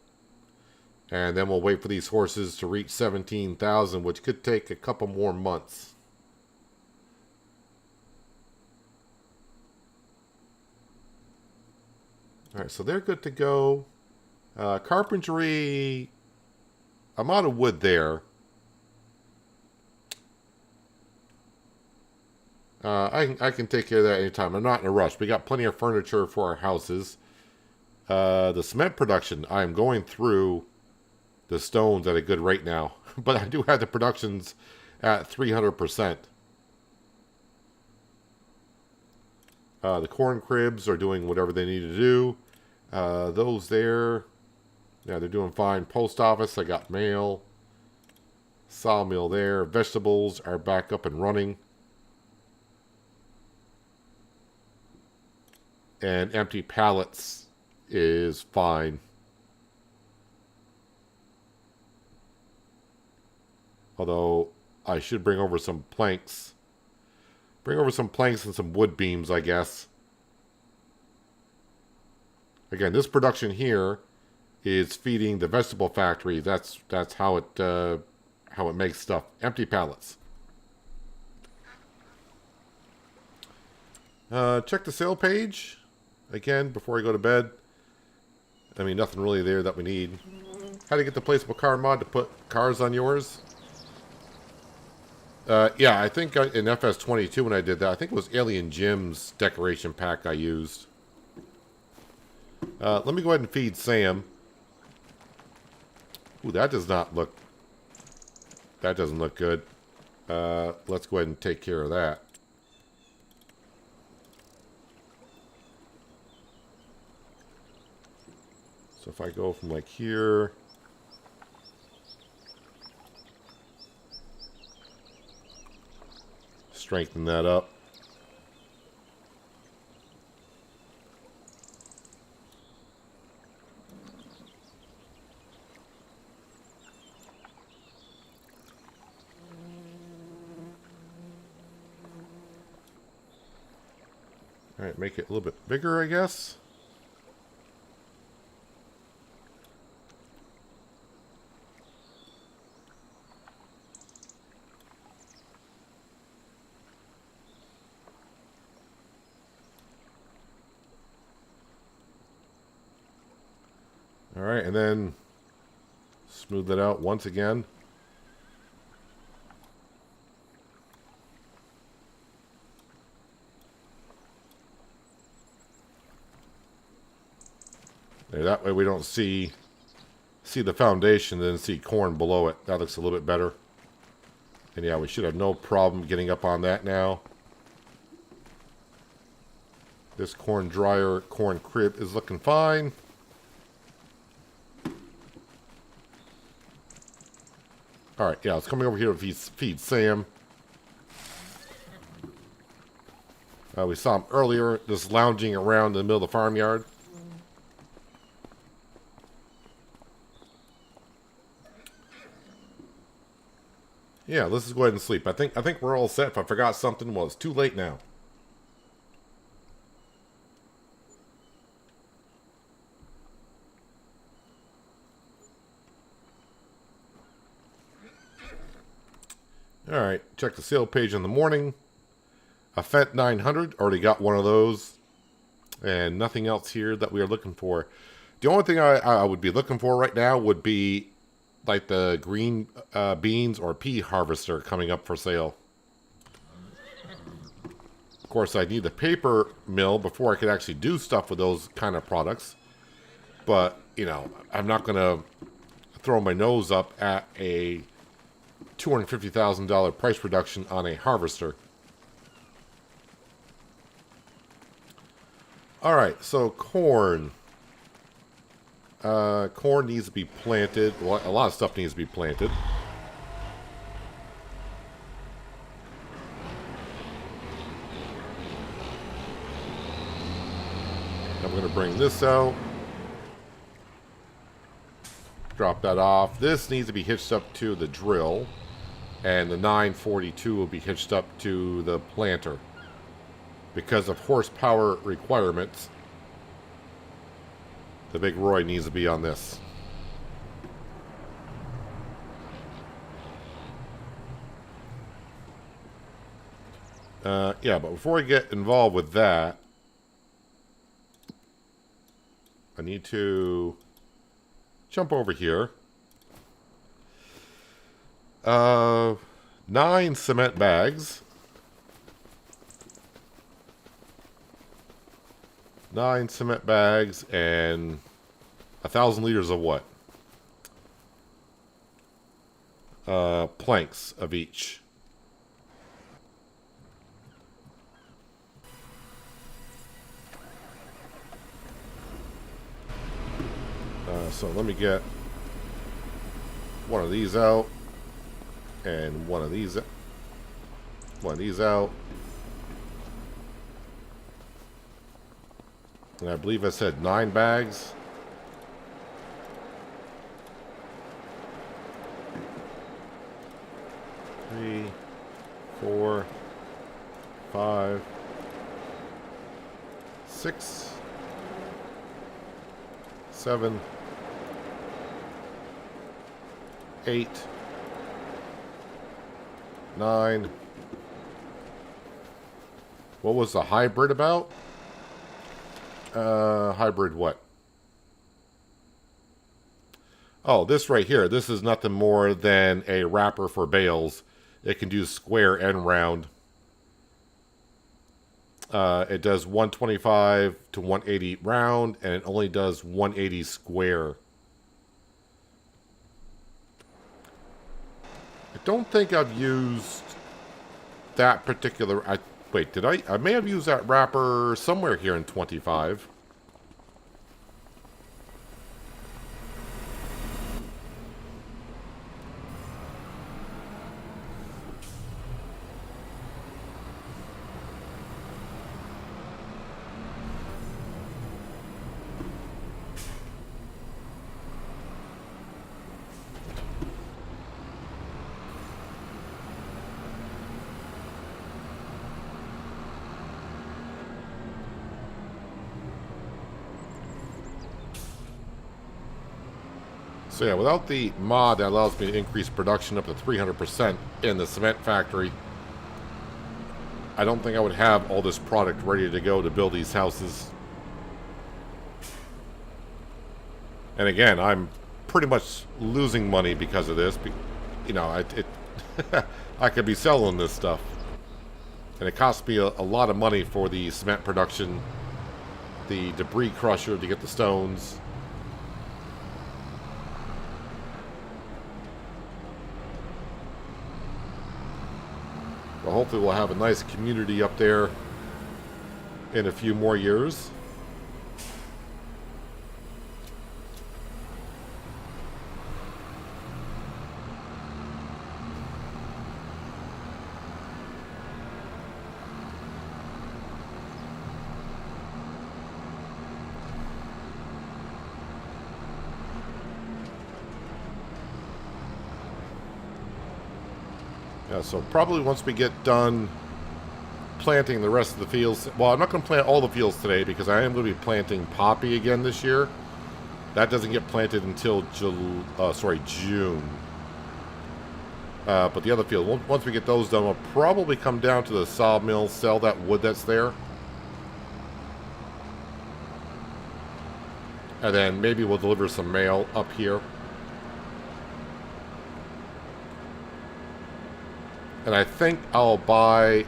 And then we'll wait for these horses to reach 17,000, which could take a couple more months. Alright, so they're good to go. Carpentry, I'm out of wood there. I can take care of that anytime. I'm not in a rush. We got plenty of furniture for our houses. The cement production, I'm going through the stones at a good rate now. But I do have the productions at 300%. The corn cribs are doing whatever they need to do. Those there, yeah, they're doing fine. Post office, I got mail. Sawmill there. Vegetables are back up and running. And empty pallets is fine. Although, I should bring over some planks. Bring over some planks and some wood beams, I guess. Again, this production here is feeding the vegetable factory. That's how it makes stuff. Empty pallets. Check the sale page. Again, before I go to bed. I mean, nothing really there that we need. How to get the placeable car mod to put cars on yours? Yeah, I think in FS22 when I did that, I think it was Alien Jim's decoration pack I used. Let me go ahead and feed Sam. Ooh, that does not look... That doesn't look good. Let's go ahead and take care of that. So if I go from like here, strengthen that up. All right, make it a little bit bigger, I guess. All right, and then smooth it out once again. There, that way we don't see the foundation, then see corn below it. That looks a little bit better. And yeah, we should have no problem getting up on that now. This corn dryer, corn crib is looking fine. All right, yeah, let's come over here to feed Sam. We saw him earlier, just lounging around in the middle of the farmyard. Yeah, let's just go ahead and sleep. I think we're all set. If I forgot something, well, it's too late now. All right, check the sale page in the morning. A Fendt 900, already got one of those. And nothing else here that we are looking for. The only thing I would be looking for right now would be like the green beans or pea harvester coming up for sale. Of course, I need the paper mill before I could actually do stuff with those kind of products. But, you know, I'm not going to throw my nose up at a $250,000 price reduction on a harvester. All right, so corn. Corn needs to be planted. Well, a lot of stuff needs to be planted. I'm going to bring this out. Drop that off. This needs to be hitched up to the drill. And the 942 will be hitched up to the planter. Because of horsepower requirements, the big Roy needs to be on this. Yeah, but before I get involved with that, I need to jump over here. 9 cement bags. 9 cement bags and 1,000 liters of what? Planks of each. So let me get one of these out and one of these out. And I believe I said 9 bags. Three, 4, 5, 6, 7, 8, 9. What was the hybrid about? Hybrid what? Oh, this right here. This is nothing more than a wrapper for bales. It can do square and round. It does 125 to 180 round, and it only does 180 square. I don't think I've used that particular... Wait, did I? I may have used that wrapper somewhere here in 25. So yeah, without the mod that allows me to increase production up to 300% in the cement factory, I don't think I would have all this product ready to go to build these houses. And again, I'm pretty much losing money because of this. You know, I could be selling this stuff. And it costs me a lot of money for the cement production, the debris crusher to get the stones. But hopefully we'll have a nice community up there in a few more years. Yeah, so probably once we get done planting the rest of the fields, well, I'm not going to plant all the fields today because I am going to be planting poppy again this year. That doesn't get planted until June. But the other field, once we get those done, we'll probably come down to the sawmill, sell that wood that's there. And then maybe we'll deliver some mail up here. And I think I'll buy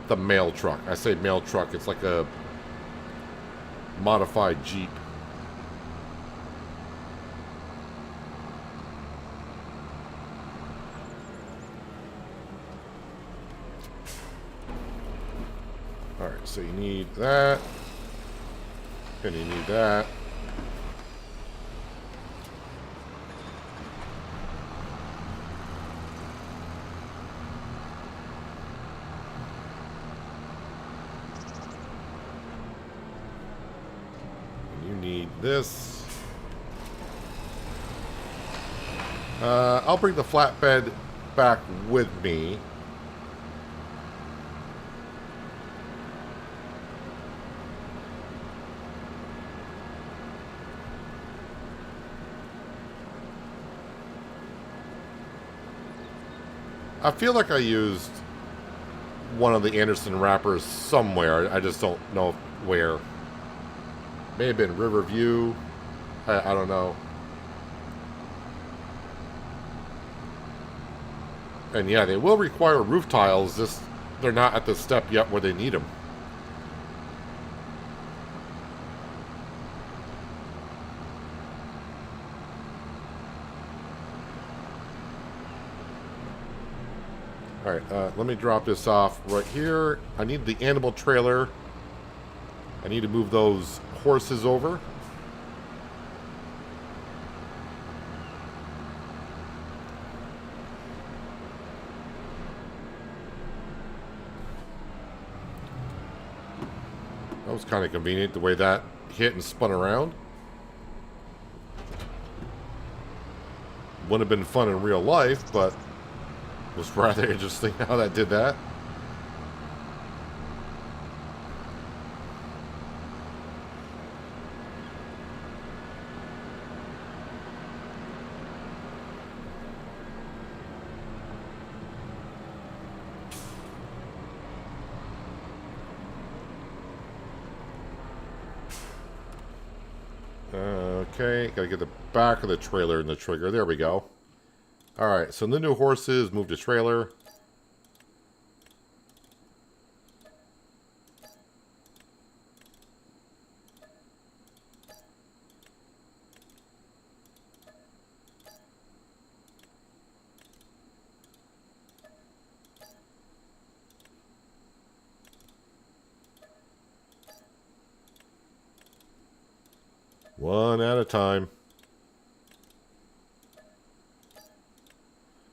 the mail truck. I say mail truck. It's like a modified Jeep. Alright, so you need that. And you need that. This. I'll bring the flatbed back with me. I feel like I used one of the Anderson wrappers somewhere. I just don't know where. May have been Riverview. I don't know. And yeah, they will require roof tiles. Just they're not at the step yet where they need them. Alright, let me drop this off right here. I need the animal trailer. I need to move those horses over. That was kind of convenient the way that hit and spun around. Wouldn't have been fun in real life, but it was rather interesting how that did that. Okay, gotta get the back of the trailer in the trigger. There we go. Alright, so the new horses, move to trailer. One at a time.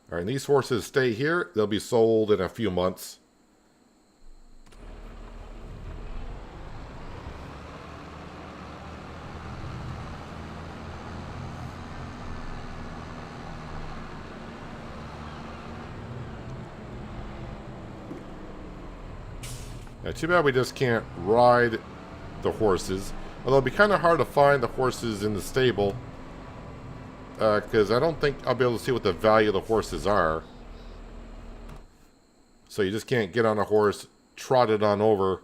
Alright, and these horses stay here. They'll be sold in a few months. Now, too bad we just can't ride the horses. Although it'd be kind of hard to find the horses in the stable. because I don't think I'll be able to see what the value of the horses are. So you just can't get on a horse, trot it on over,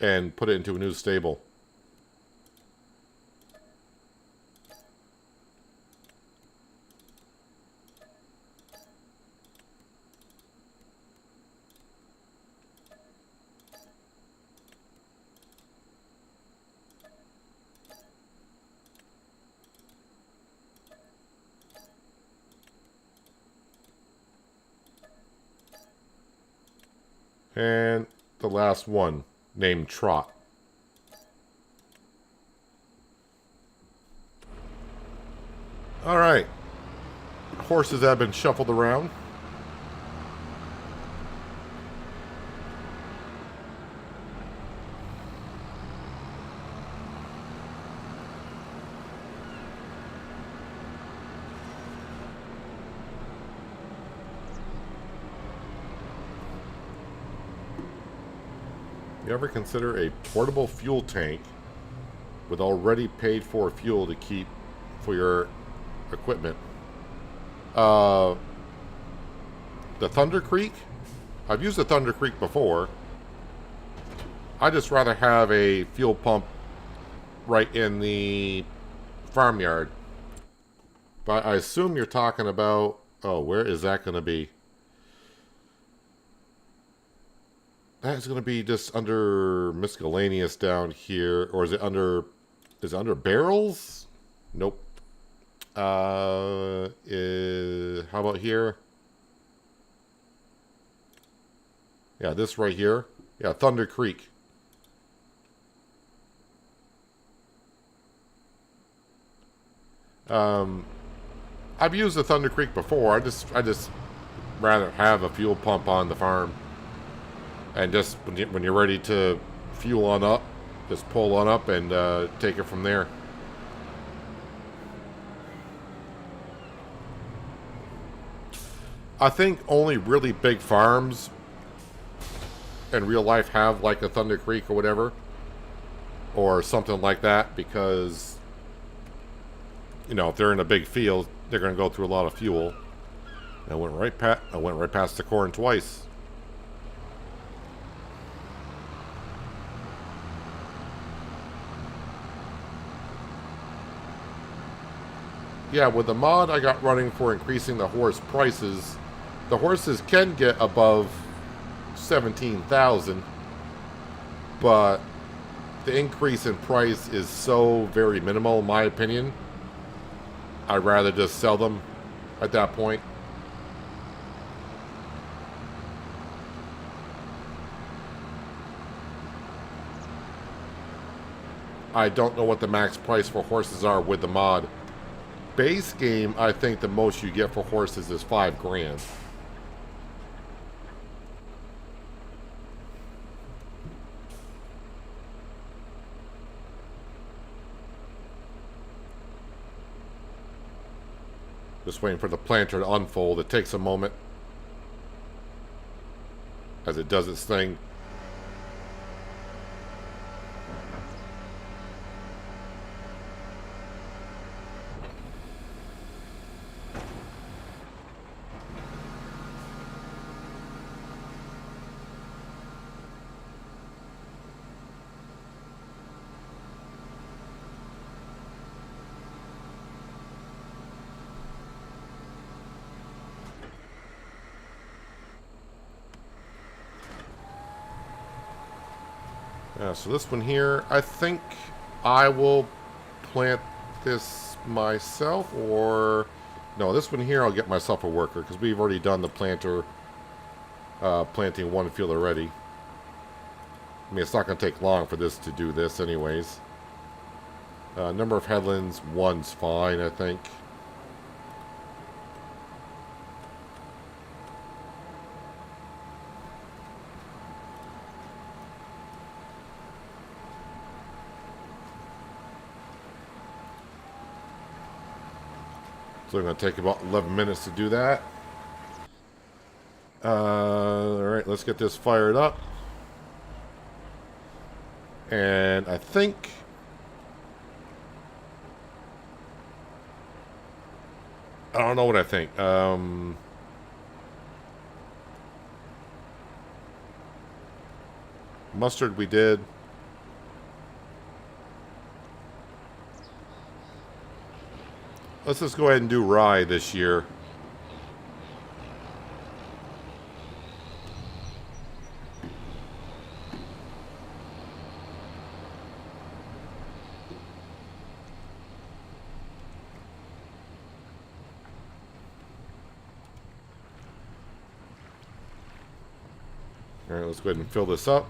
and put it into a new stable. And the last one, named Trot. Alright. Horses have been shuffled around. You ever consider a portable fuel tank with already paid for fuel to keep for your equipment? The Thunder Creek? I've used the Thunder Creek before. I just rather have a fuel pump right in the farmyard. But I assume you're talking about... Oh, where is that going to be? That's going to be just under miscellaneous down here. Or is it under... Is it under barrels? Nope. How about here? Yeah, this right here. Yeah, Thunder Creek. I've used the Thunder Creek before. I just rather have a fuel pump on the farm. And just when you're ready to fuel on up, just pull on up and take it from there. I think only really big farms in real life have like a Thunder Creek or whatever. Or something like that, because, you know, if they're in a big field, they're going to go through a lot of fuel. I went right past the corn twice. Yeah, with the mod I got running for increasing the horse prices, the horses can get above 17,000, but the increase in price is so very minimal, in my opinion. I'd rather just sell them at that point. I don't know what the max price for horses are with the mod. Base game, I think the most you get for horses is $5 grand. Just waiting for the planter to unfold. It takes a moment as it does its thing. So this one here, I think I will plant this myself, or no, this one here I'll get myself a worker, because we've already done the planting one field already. I mean, it's not going to take long for this to do this anyways. Number of headlands, 1's fine, I think. So I'm going to take about 11 minutes to do that. Alright, let's get this fired up. And I think I don't know what I think. Mustard we did. Let's just go ahead and do rye this year. All right, let's go ahead and fill this up.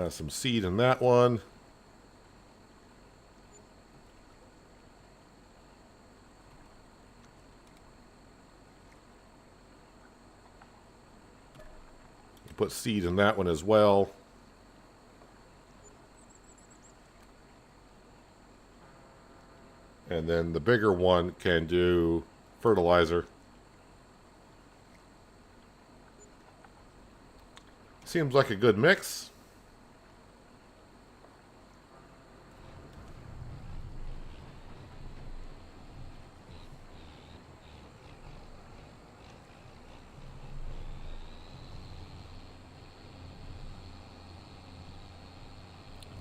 Some seed in that one. Put seed in that one as well. And then the bigger one can do fertilizer. Seems like a good mix.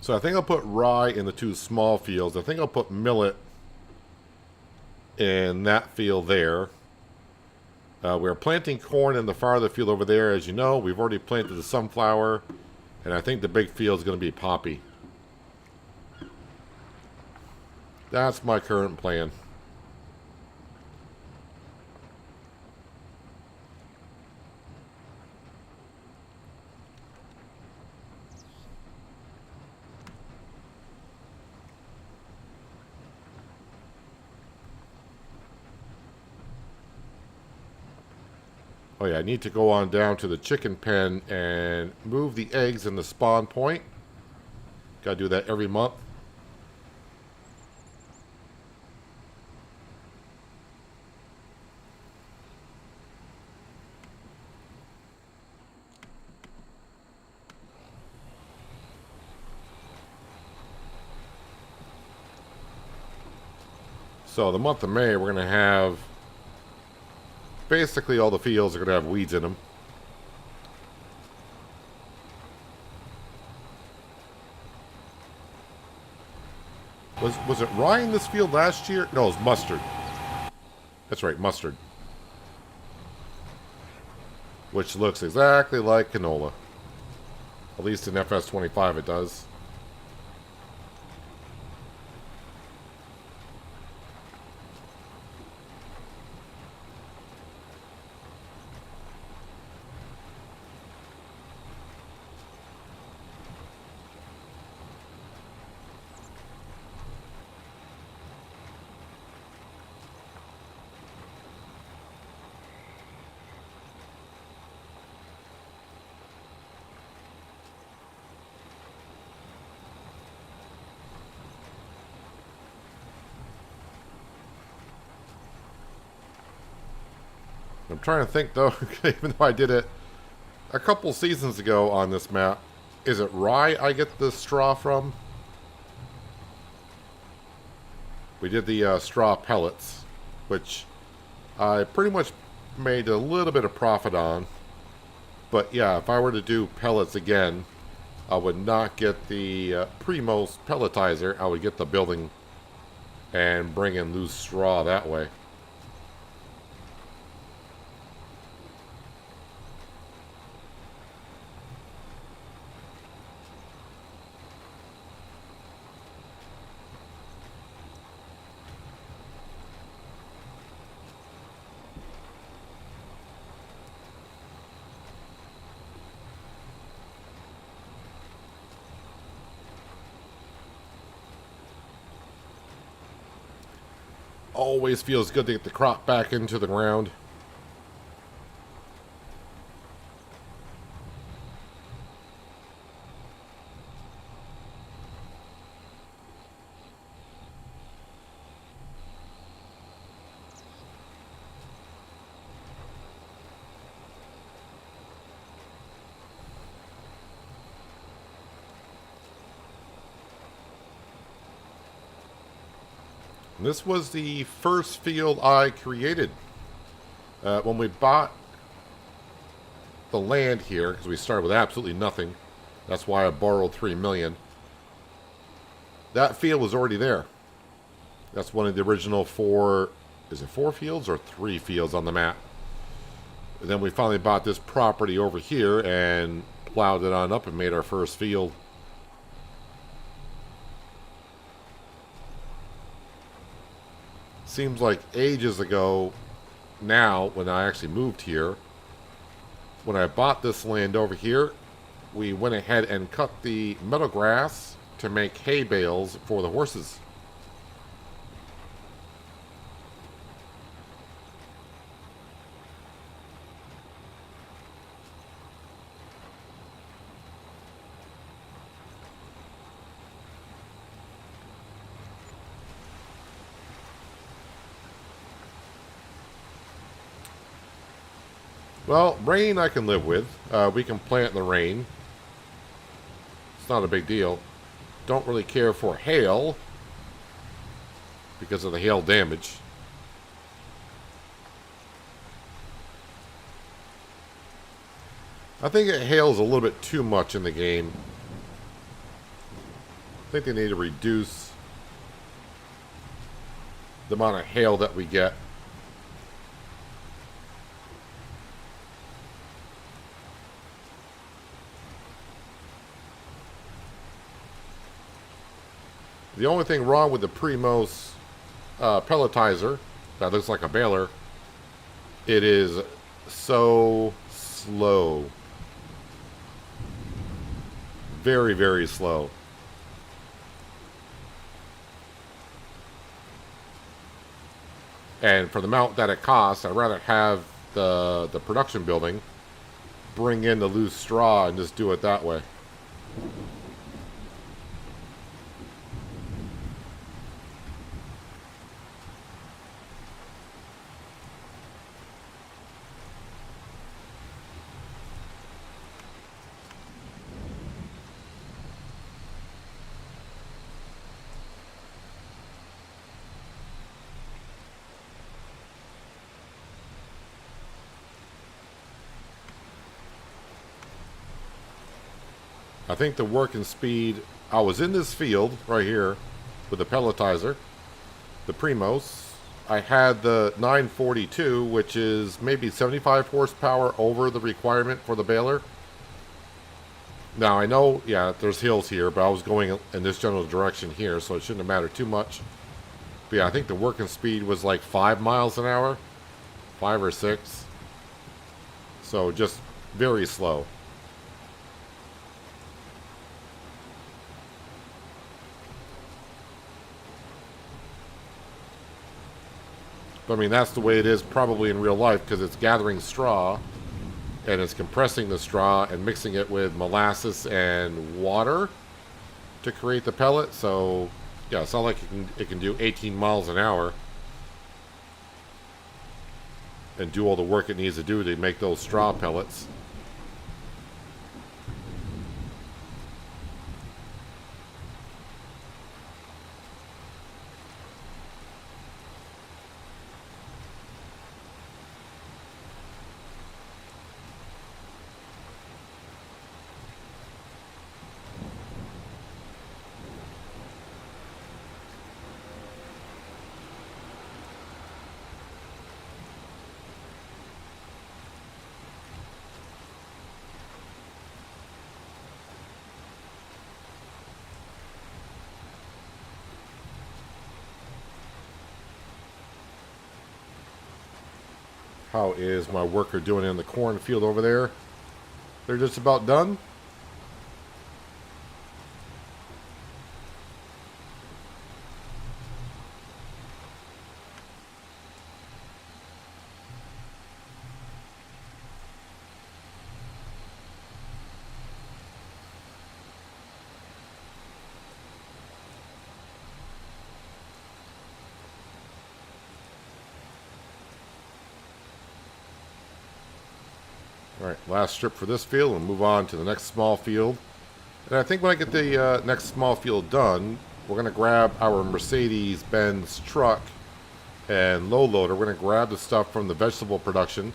So I think I'll put rye in the two small fields. I think I'll put millet in that field there. We're planting corn in the farther field over there. As you know, we've already planted the sunflower. And I think the big field is going to be poppy. That's my current plan. Oh yeah, I need to go on down to the chicken pen and move the eggs in the spawn point. Gotta do that every month. So the month of May, we're gonna have basically all the fields are gonna have weeds in them. Was it rye in this field last year? No, it was mustard. That's right, mustard. Which looks exactly like canola. At least in FS25 it does. I'm trying to think though, even though I did it a couple seasons ago on this map, is it rye I get the straw from? We did the straw pellets, which I pretty much made a little bit of profit on. But yeah, if I were to do pellets again, I would not get the Primos pelletizer. I would get the building and bring in loose straw that way. Always feels good to get the crop back into the ground. And this was the first field I created. When we bought the land here, because we started with absolutely nothing. That's why I borrowed $3 million. That field was already there. That's one of the original four, is it 4 fields or 3 fields on the map? And then we finally bought this property over here and plowed it on up and made our first field. Seems like ages ago now when I actually moved here. When I bought this land over here, we went ahead and cut the meadow grass to make hay bales for the horses. Well, rain I can live with. We can plant in the rain. It's not a big deal. Don't really care for hail because of the hail damage. I think it hails a little bit too much in the game. I think they need to reduce the amount of hail that we get. The only thing wrong with the Primos pelletizer, that looks like a baler, it is so slow. Very, very slow. And for the amount that it costs, I'd rather have the production building bring in the loose straw and just do it that way. I think the working speed, I was in this field right here with the pelletizer, the Primos. I had the 942, which is maybe 75 horsepower over the requirement for the baler. Now I know, yeah, there's hills here, but I was going in this general direction here, so it shouldn't have mattered too much. But yeah, I think the working speed was like 5 miles an hour, 5 or 6. So just very slow. But I mean, that's the way it is probably in real life, because it's gathering straw and it's compressing the straw and mixing it with molasses and water to create the pellet. So yeah, it's not like it can do 18 miles an hour and do all the work it needs to do to make those straw pellets. How is my worker doing in the cornfield over there? They're just about done. Alright, last strip for this field, and move on to the next small field. And I think when I get the next small field done, we're going to grab our Mercedes-Benz truck and low loader. We're going to grab the stuff from the vegetable production.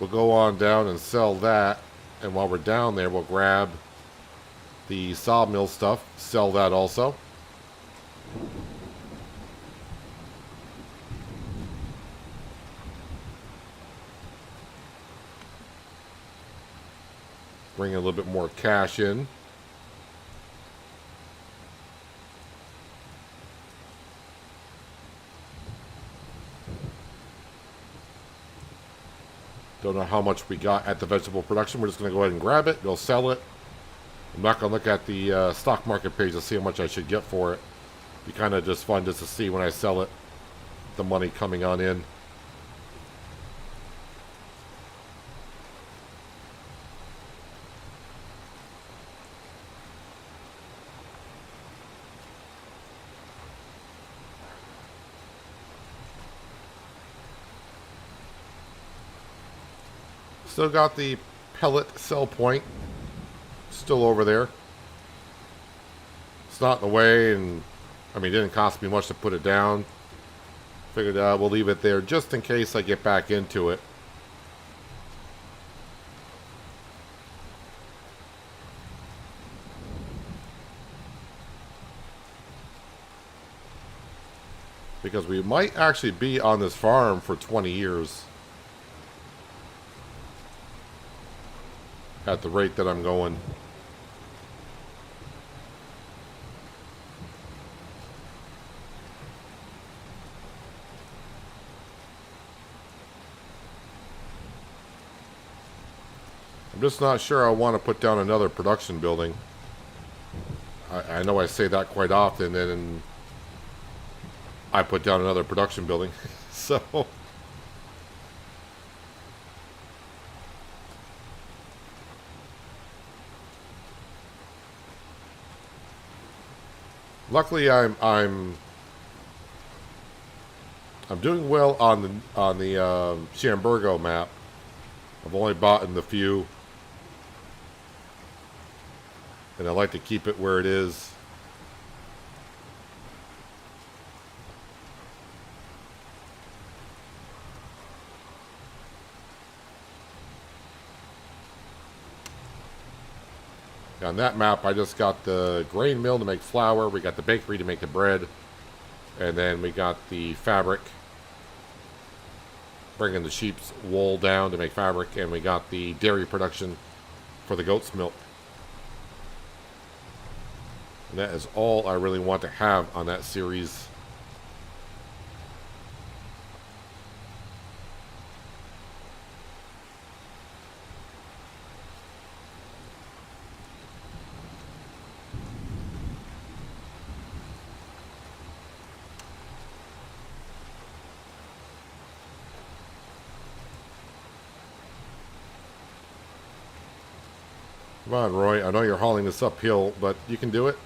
We'll go on down and sell that. And while we're down there, we'll grab the sawmill stuff, sell that also. Bring a little bit more cash in. Don't know how much we got at the vegetable production. We're just going to go ahead and grab it. Go sell it. I'm not going to look at the stock market page to see how much I should get for it. It'd be kind of just fun just to see when I sell it, the money coming on in. Still got the pellet sell point still over there. It's not in the way, and I mean, it didn't cost me much to put it down. Figured we'll leave it there just in case I get back into it. Because we might actually be on this farm for 20 years. At the rate that I'm going. I'm just not sure I want to put down another production building. I know I say that quite often, and I put down another production building. So... Luckily, I'm doing well on the Shamburgo map. I've only bought in the few, and I like to keep it where it is. On that map, I just got the grain mill to make flour. We got the bakery to make the bread. And then we got the fabric. Bringing the sheep's wool down to make fabric. And we got the dairy production for the goat's milk. And that is all I really want to have on that series. Come on, Roy. I know you're hauling this uphill, but you can do it.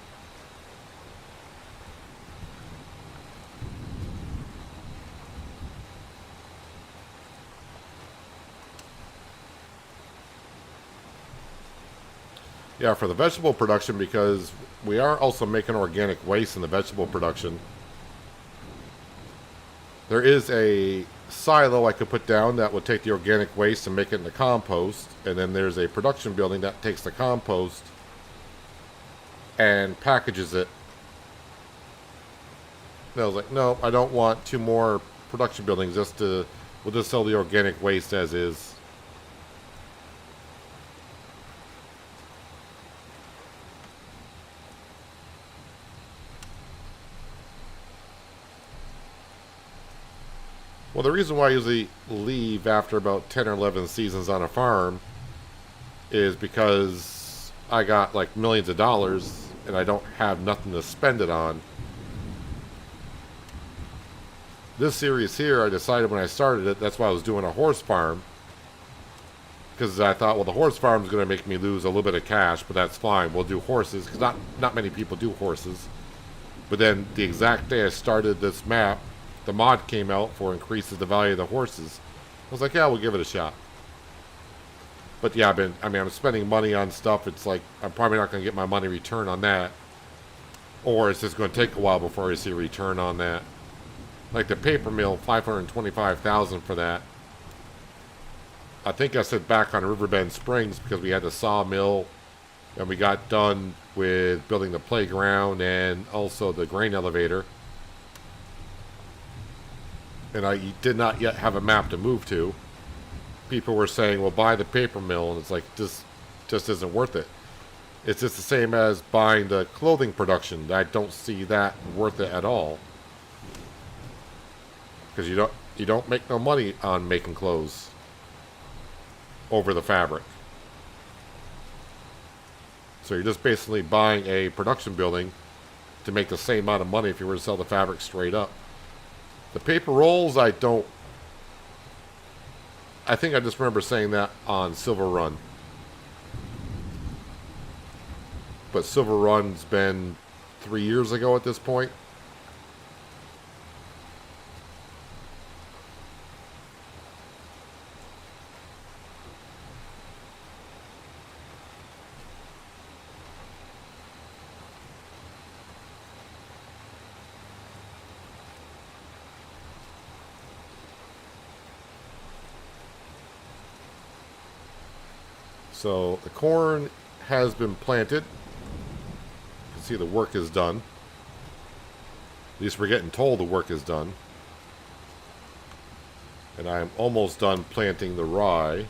Yeah, for the vegetable production, because we are also making organic waste in the vegetable production. There is a silo I could put down that would take the organic waste and make it into compost. And then there's a production building that takes the compost and packages it. And I was like, no, I don't want two more production buildings. We'll just sell the organic waste as is. Well, the reason why I usually leave after about 10 or 11 seasons on a farm is because I got like millions of dollars and I don't have nothing to spend it on. This series here, I decided when I started it, that's why I was doing a horse farm. Because I thought, well, the horse farm is going to make me lose a little bit of cash, but that's fine. We'll do horses, because not many people do horses. But then the exact day I started this map, the mod came out for increases the value of the horses. I was like, yeah, we'll give it a shot. But yeah, I'm spending money on stuff. It's like, I'm probably not going to get my money return on that. or it's just going to take a while before I see a return on that. Like the paper mill, $525,000 for that. I think I said back on Riverbend Springs because we had the sawmill and we got done with building the playground and also the grain elevator. And I did not yet have a map to move to. People were saying, well, buy the paper mill. And it's like, this just isn't worth it. It's just the same as buying the clothing production. I don't see that worth it at all. Because you don't make no money on making clothes over the fabric. So you're just basically buying a production building to make the same amount of money if you were to sell the fabric straight up. The paper rolls, I think I just remember saying that on Silver Run. But Silver Run's been 3 years ago at this point. So the corn has been planted. You can see the work is done. At least we're getting told the work is done. And I am almost done planting the rye.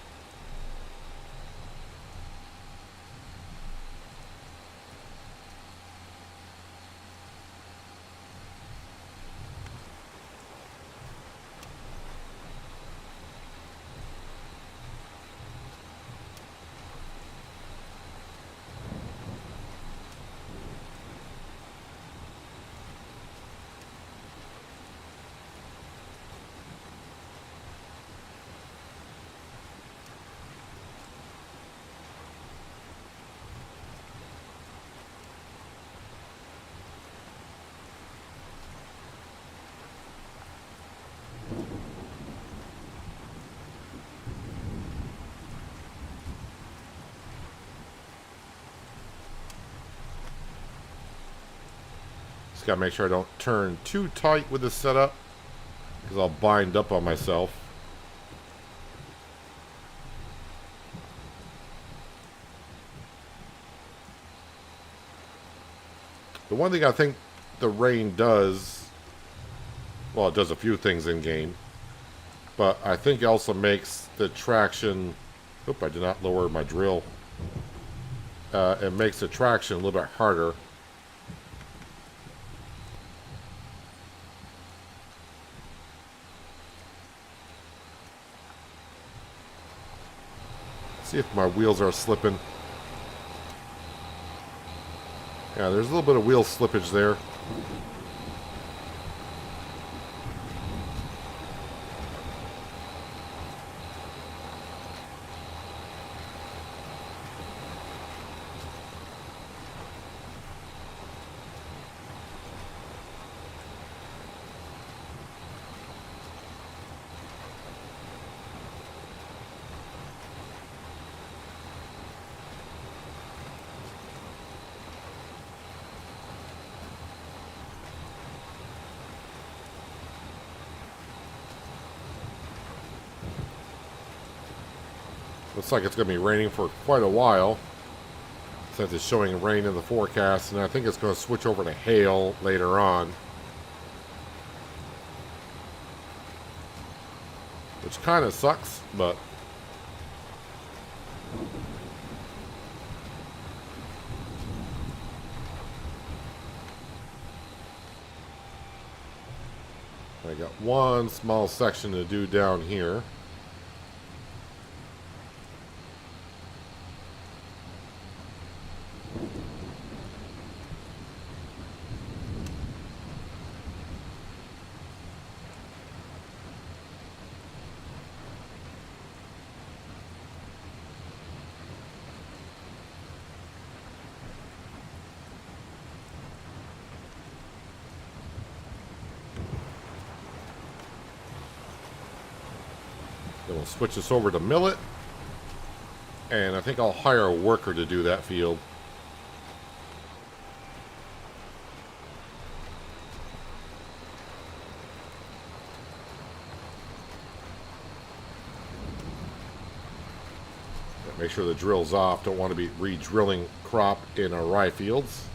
Just gotta make sure I don't turn too tight with the setup, because I'll bind up on myself. The one thing I think the rain does, well, it does a few things in game, but I think it also makes the traction, oop, I did not lower my drill. It makes the traction a little bit harder. See if my wheels are slipping. Yeah, there's a little bit of wheel slippage there. Looks like it's going to be raining for quite a while, since it's showing rain in the forecast, and I think it's going to switch over to hail later on. Which kind of sucks, but I got one small section to do down here. Then we'll switch this over to millet. And I think I'll hire a worker to do that field. Make sure the drill's off. Don't want to be re-drilling crop in our rye fields.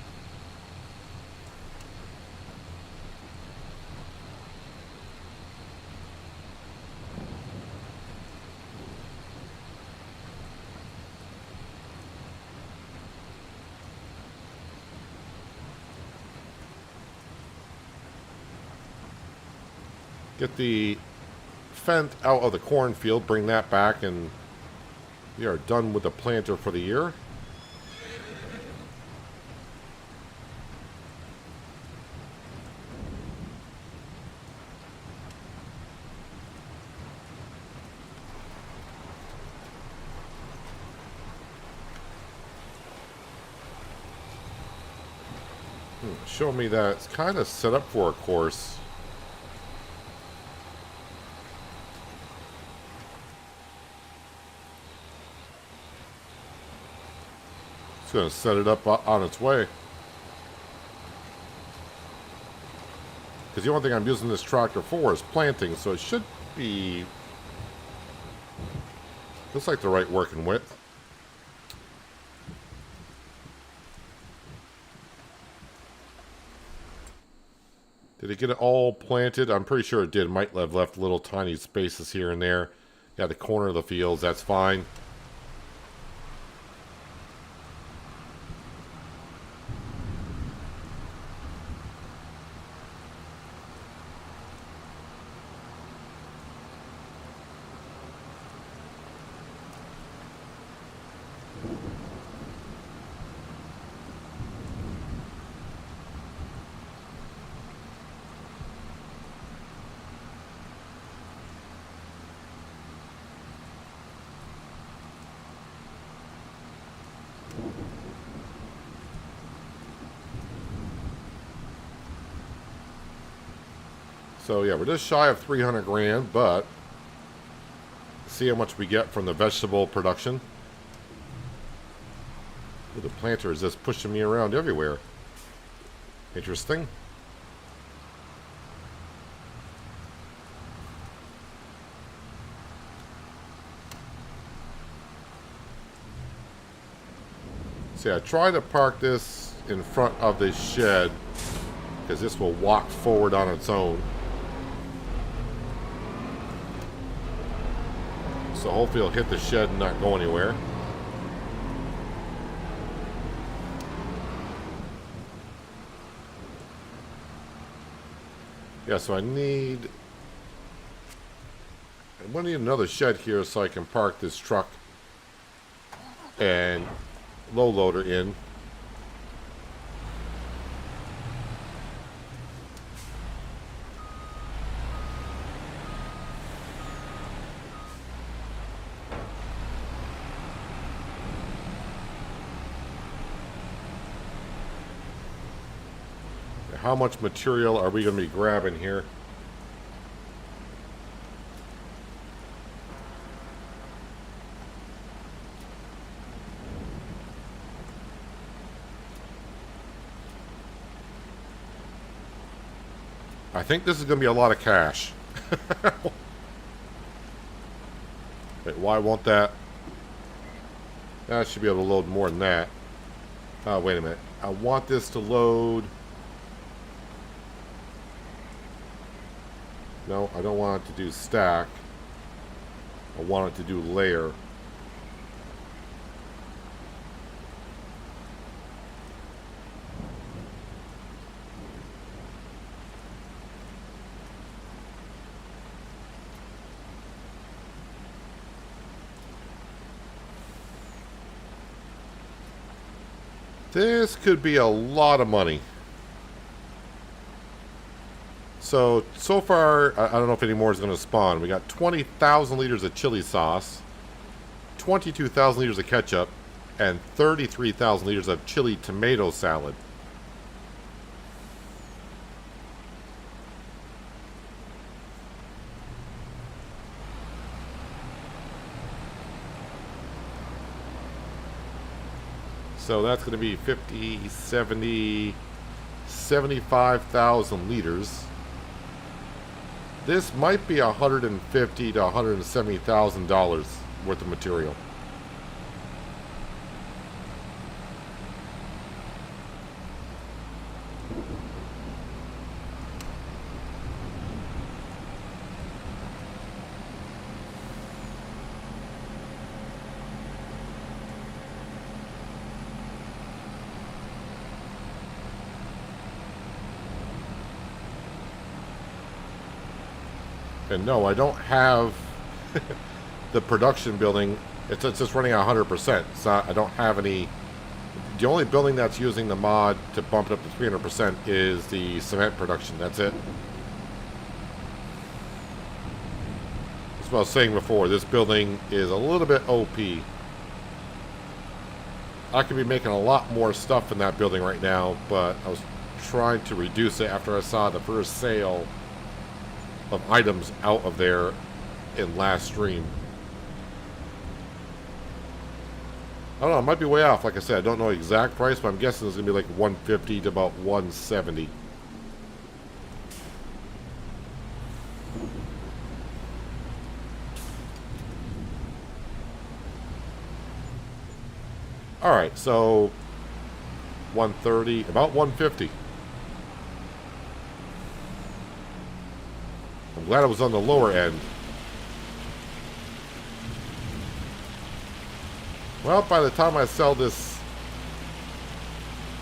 Get the fent out of the cornfield, bring that back, and we are done with the planter for the year. Show me that it's kind of set up for a course. It's going to set it up on its way. Because the only thing I'm using this tractor for is planting, so it should be... looks like the right working width. Did it get it all planted? I'm pretty sure it did. Might have left little tiny spaces here and there. Yeah, the corner of the fields, that's fine. So yeah, we're just shy of 300 grand, but see how much we get from the vegetable production. Ooh, the planter is just pushing me around everywhere. Interesting. See, I try to park this in front of this shed because this will walk forward on its own. So hopefully it'll hit the shed and not go anywhere. Yeah, so I'm going to need another shed here so I can park this truck and low loader in. How much material are we going to be grabbing here? I think this is going to be a lot of cash. Wait, why won't that? I should be able to load more than that. Wait a minute. I want this to load... No, I don't want it to do stack. I want it to do layer. This could be a lot of money. So far, I don't know if any more is going to spawn. We got 20,000 liters of chili sauce, 22,000 liters of ketchup, and 33,000 liters of chili tomato salad. So that's going to be 50, 70, 75,000 liters. This might be $150,000 to $170,000 worth of material. And no, I don't have the production building. It's just running at 100%. So I don't have any. The only building that's using the mod to bump it up to 300% is the cement production. That's it. That's what I was saying before. This building is a little bit OP. I could be making a lot more stuff in that building right now, but I was trying to reduce it after I saw the first sale of items out of there in last stream. I don't know, it might be way off. Like I said, I don't know the exact price, but I'm guessing it's going to be like 150 to about 170. Alright, so 130, about 150. I'm glad it was on the lower end. Well, by the time I sell this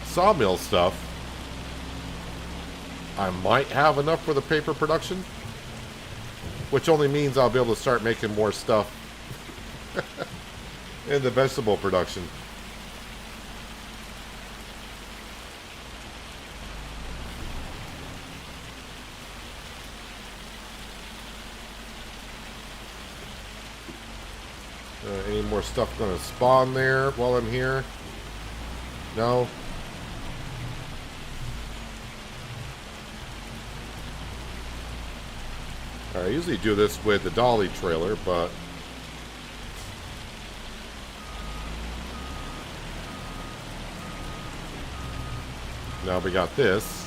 sawmill stuff, I might have enough for the paper production, which only means I'll be able to start making more stuff in the vegetable production. Any more stuff going to spawn there while I'm here? No? I usually do this with the dolly trailer, but now we got this.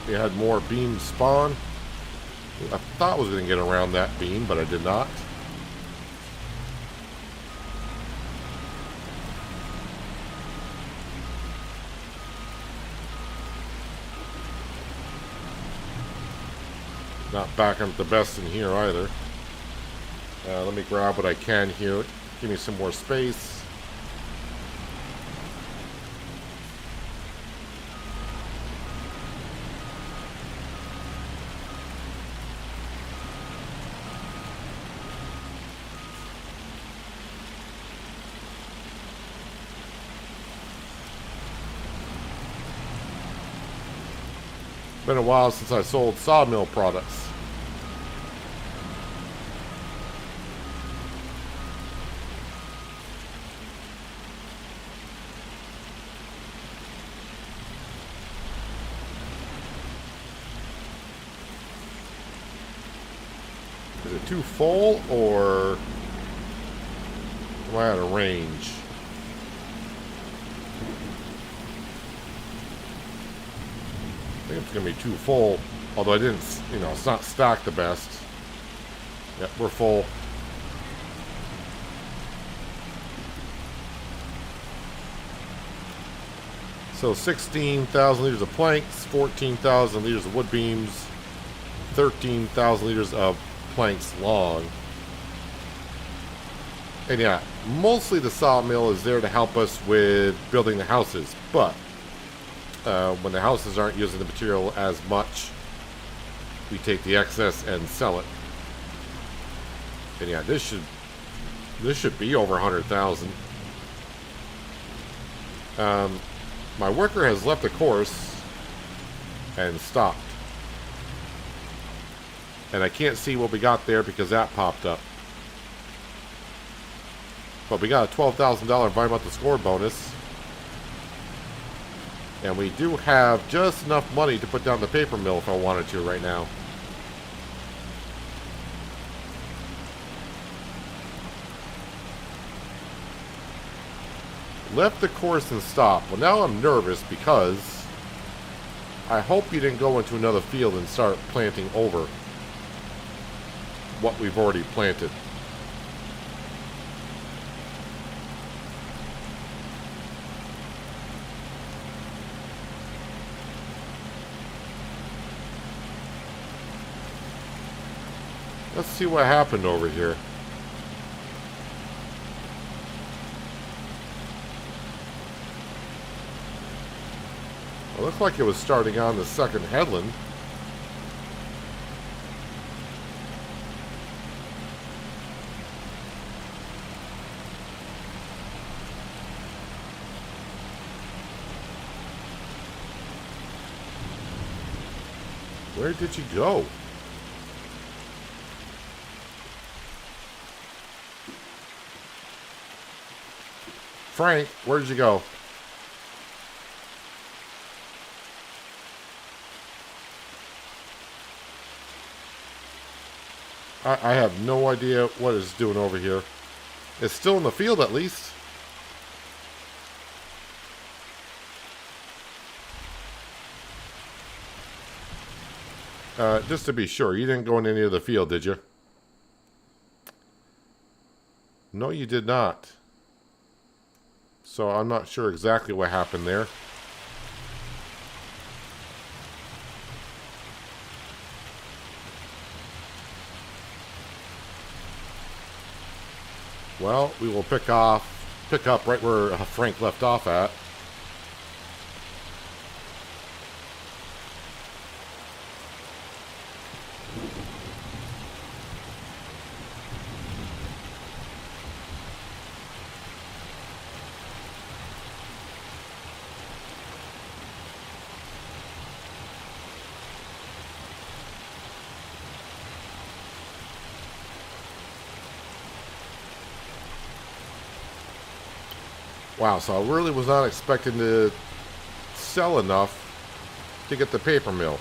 We had more beams spawn. I thought I was going to get around that beam, but I did not. Not backing up the best in here either. Let me grab what I can here. Give me some more space. Been a while since I sold sawmill products. Is it too full or am I out of range? I think it's going to be too full, although I didn't, it's not stacked the best. Yep, we're full. So 16,000 liters of planks, 14,000 liters of wood beams, 13,000 liters of planks long. And yeah, mostly the sawmill is there to help us with building the houses, but when the houses aren't using the material as much, we take the excess and sell it. And yeah, this should be over 100,000. My worker has left the course and stopped, and I can't see what we got there because that popped up. But we got a $12,000 environmental score bonus. And we do have just enough money to put down the paper mill if I wanted to right now. Left the course and stopped. Well, now I'm nervous because I hope you didn't go into another field and start planting over. what we've already planted. Let's see what happened over here. It looked like it was starting on the second headland. Where did you go? Frank, where did you go? I have no idea what it's doing over here. It's still in the field at least. Just to be sure, you didn't go in any of the field, did you? No, you did not. So I'm not sure exactly what happened there. Well, we will pick up right where Frank left off at. Wow, so I really was not expecting to sell enough to get the paper mill.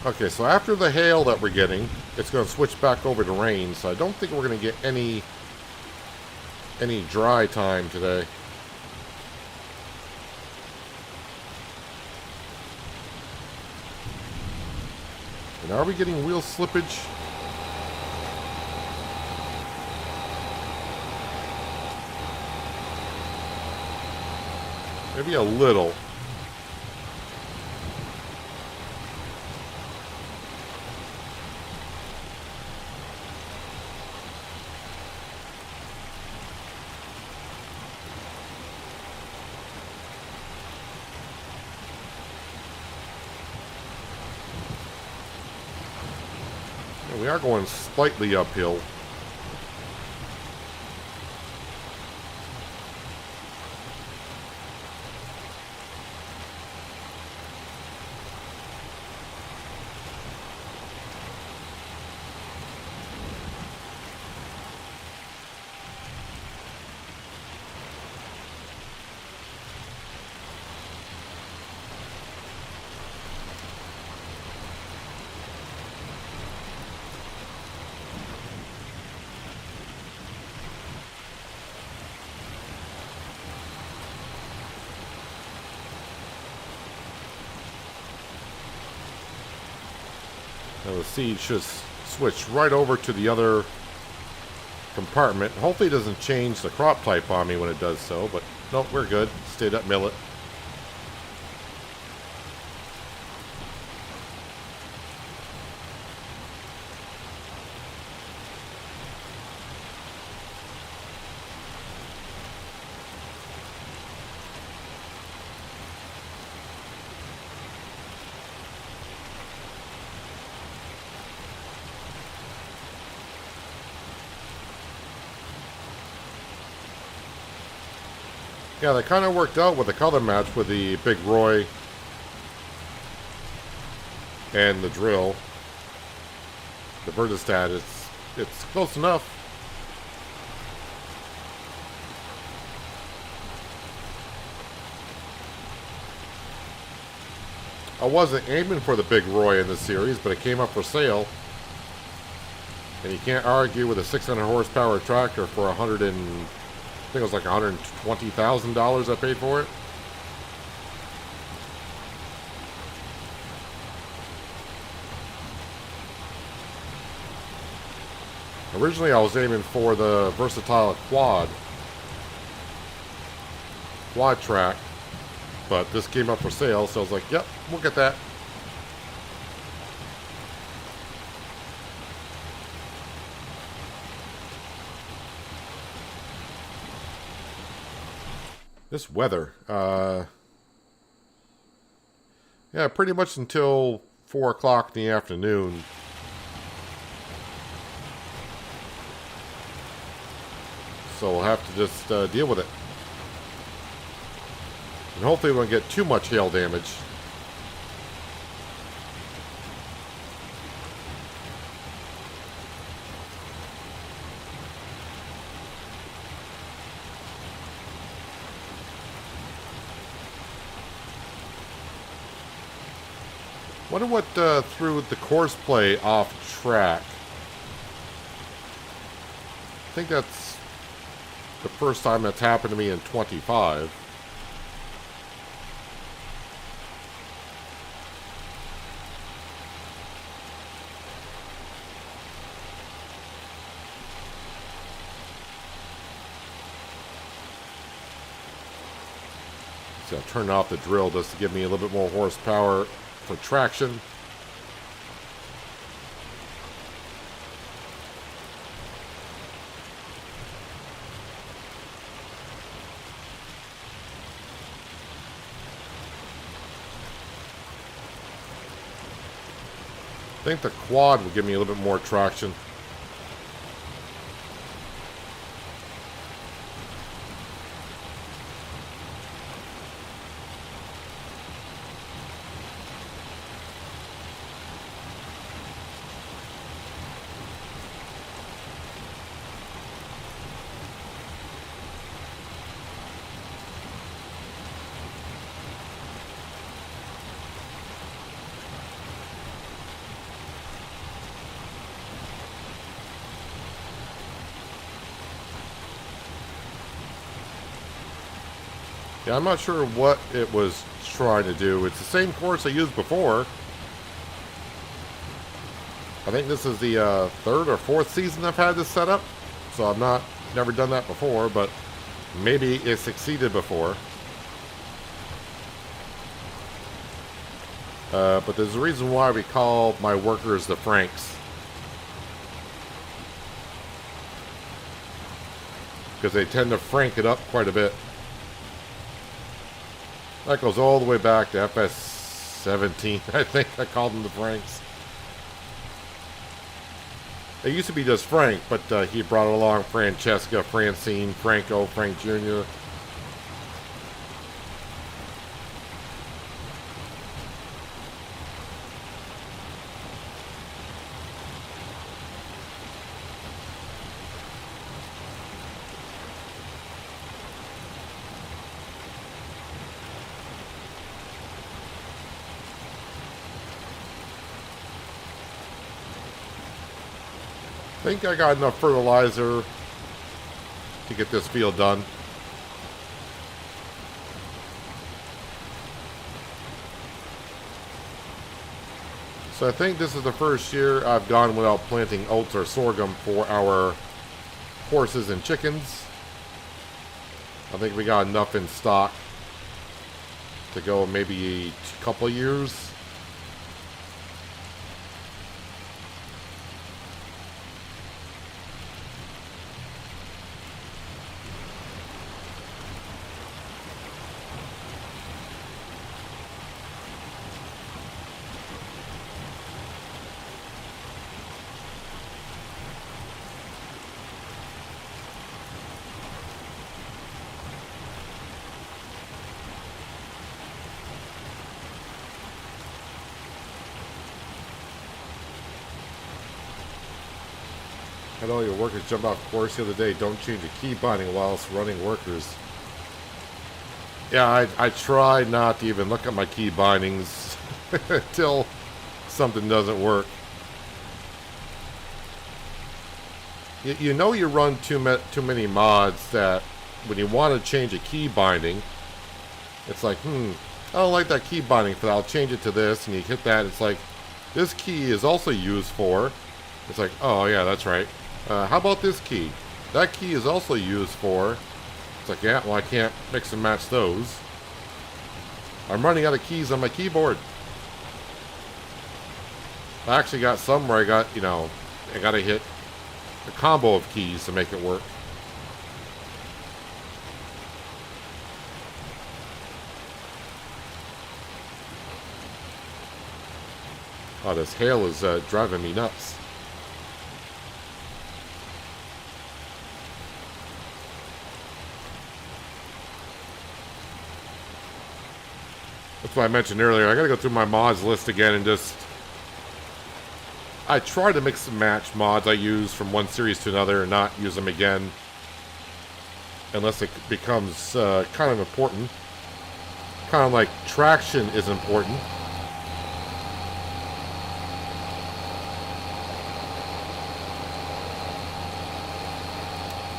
Okay, so after the hail that we're getting, it's going to switch back over to rain, so I don't think we're going to get any dry time today. And are we getting wheel slippage? Maybe a little. We are going slightly uphill. Now the seed should switch right over to the other compartment. Hopefully it doesn't change the crop type on me when it does so, but no, we're good. Stayed up millet. Yeah, that kind of worked out with the color match with the Big Roy and the drill. The Vertistat, it's close enough. I wasn't aiming for the Big Roy in this series, but it came up for sale. And you can't argue with a 600 horsepower tractor for 100 and think it was like $120,000 I paid for it. Originally, I was aiming for the versatile quad track, but this came up for sale, so I was like, yep, we'll get that. This weather, yeah, pretty much until 4 o'clock in the afternoon. So we'll have to just deal with it. And hopefully we won't get too much hail damage. Wonder what threw the course play off track. I think that's the first time that's happened to me in 25. So I'll turn off the drill just to give me a little bit more horsepower for traction. I think the quad will give me a little bit more traction. Yeah, I'm not sure what it was trying to do. It's the same course I used before. I think this is the third or fourth season I've had this set up. So I've never done that before, but maybe it succeeded before. But there's a reason why we call my workers the Franks. Because they tend to frank it up quite a bit. That goes all the way back to FS17. I think I called them the Franks. They used to be just Frank, but he brought along Francesca, Francine, Franco, Frank Jr. I think I got enough fertilizer to get this field done. So I think this is the first year I've gone without planting oats or sorghum for our horses and chickens. I think we got enough in stock to go maybe a couple of years. Had all your workers jump off course the other day. Don't change the key binding whilst running workers. Yeah, I try not to even look at my key bindings until something doesn't work. You know you run too many mods that when you want to change a key binding, it's like, I don't like that key binding, but I'll change it to this, and you hit that, it's like, this key is also used for, it's like, oh yeah, that's right. How about this key? That key is also used for, it's like, yeah, well, I can't mix and match those. I'm running out of keys on my keyboard. I actually got some where I got, I got to hit a combo of keys to make it work. Oh, this hail is driving me nuts. That's why I mentioned earlier, I gotta go through my mods list again and just... I try to mix and match mods I use from one series to another and not use them again. Unless it becomes kind of important. Kind of like traction is important.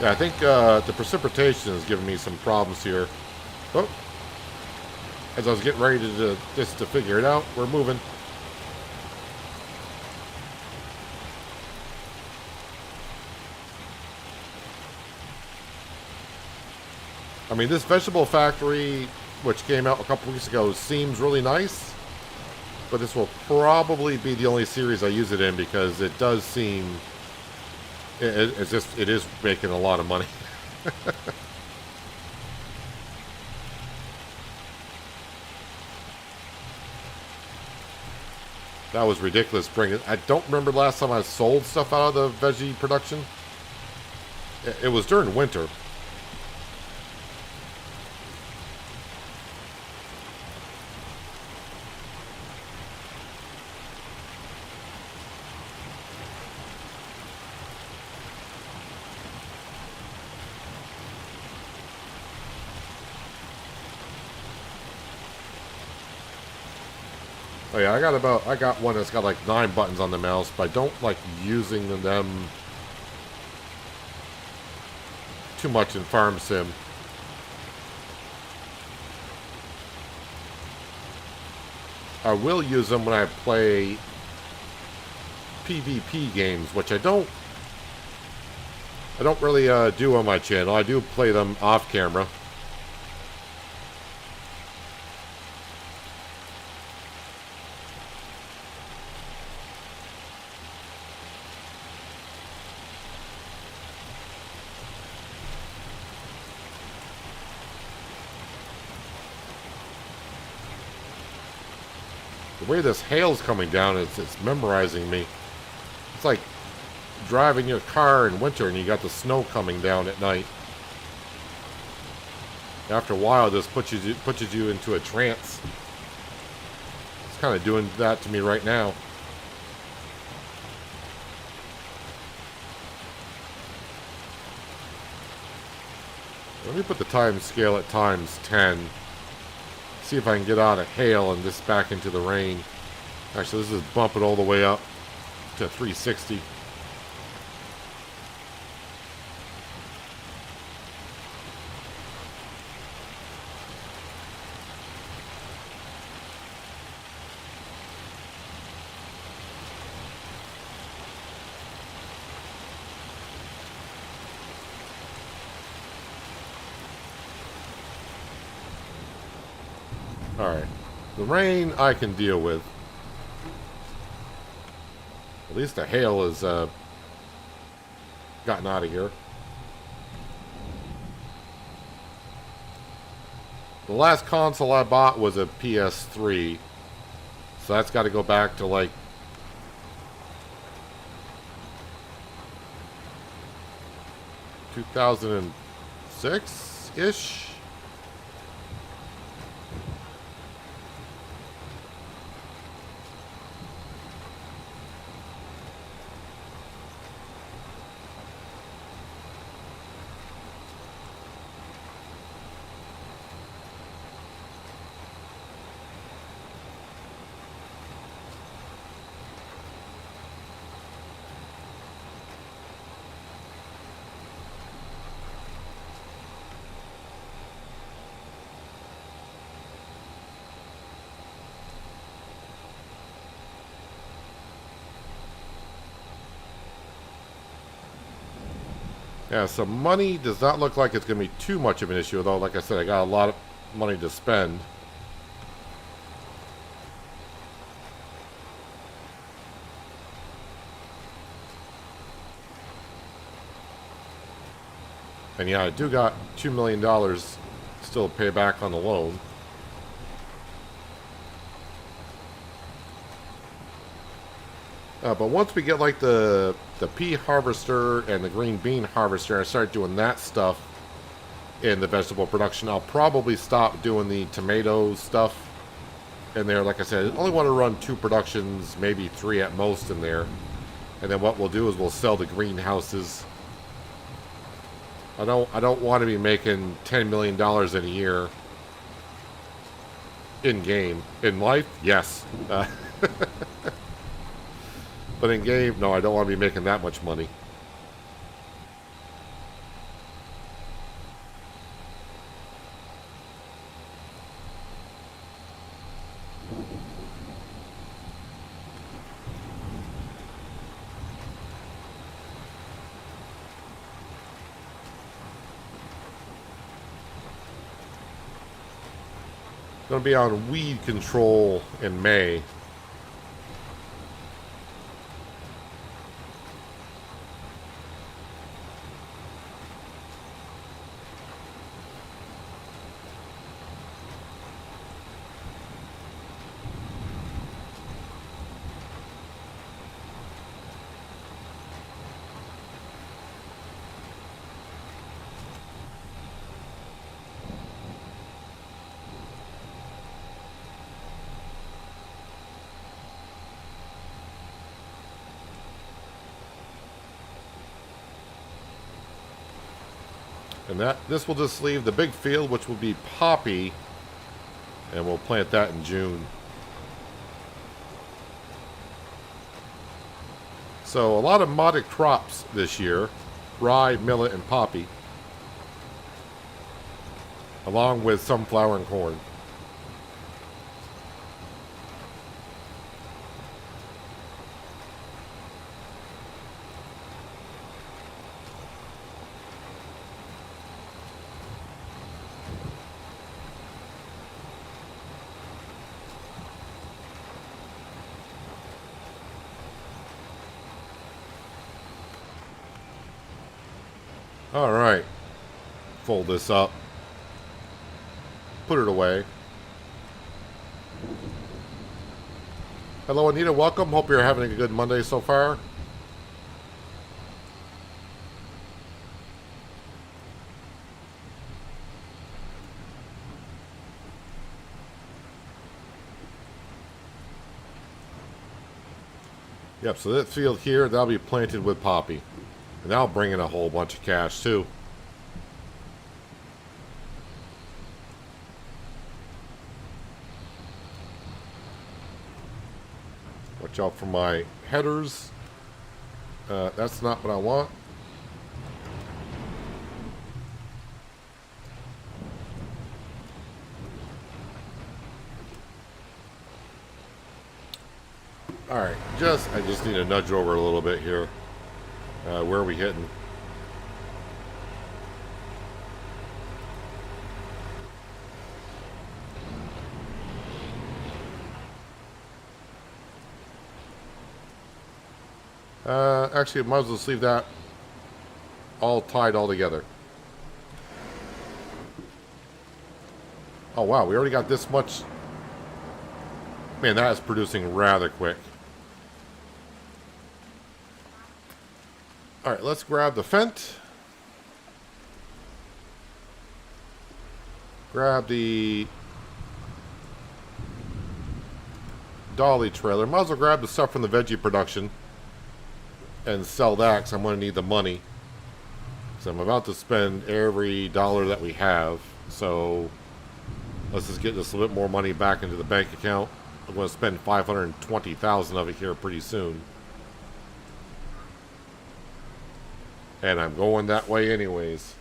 Yeah, I think the precipitation is giving me some problems here. Oh. As I was getting ready to just to figure it out, we're moving. I mean, this vegetable factory, which came out a couple weeks ago, seems really nice. But this will probably be the only series I use it in because it does seem... It is making a lot of money. That was ridiculous bringing... I don't remember the last time I sold stuff out of the veggie production. It was during winter. Oh yeah, I got one that's got like 9 buttons on the mouse, but I don't like using them too much in Farm Sim. I will use them when I play PvP games, which I don't really do on my channel. I do play them off camera. The way this hail's coming down, it's memorizing me. It's like driving your car in winter and you got the snow coming down at night. After a while, this pushes you into a trance. It's kind of doing that to me right now. Let me put the time scale at ×10. See if I can get out of hail and just back into the rain. Actually, this is bump it all the way up to 360. Alright. The rain I can deal with. At least the hail has gotten out of here. The last console I bought was a PS3. So that's got to go back to like 2006-ish. Yeah, so money does not look like it's going to be too much of an issue, though. Like I said, I got a lot of money to spend. And yeah, I do got $2 million still to pay back on the loan. But once we get like the pea harvester and the green bean harvester, and I start doing that stuff in the vegetable production, I'll probably stop doing the tomato stuff in there. Like I said, I only want to run 2 productions, maybe 3 at most in there. And then what we'll do is we'll sell the greenhouses. I don't want to be making $10 million in a year in game. In life, yes. But in game, no, I don't want to be making that much money. Going to be on weed control in May. And this will just leave the big field, which will be poppy, and we'll plant that in June. So a lot of modded crops this year: rye, millet, and poppy, along with sunflower and corn. All right, fold this up, put it away. Hello, Anita. Welcome. Hope you're having a good Monday so far. Yep, so that field here, that'll be planted with poppy. And that'll bring in a whole bunch of cash, too. Watch out for my headers. That's not what I want. Alright, I just need to nudge over a little bit here. Where are we hitting? Actually, I might as well just leave that all tied all together. Oh wow, we already got this much. Man, that is producing rather quick. Alright, let's grab the Fent. Grab the dolly trailer. Might as well grab the stuff from the veggie production and sell that, because I'm going to need the money. So I'm about to spend every dollar that we have. So let's just get this a little bit more money back into the bank account. I'm going to spend 520,000 of it here pretty soon. And I'm going that way anyways.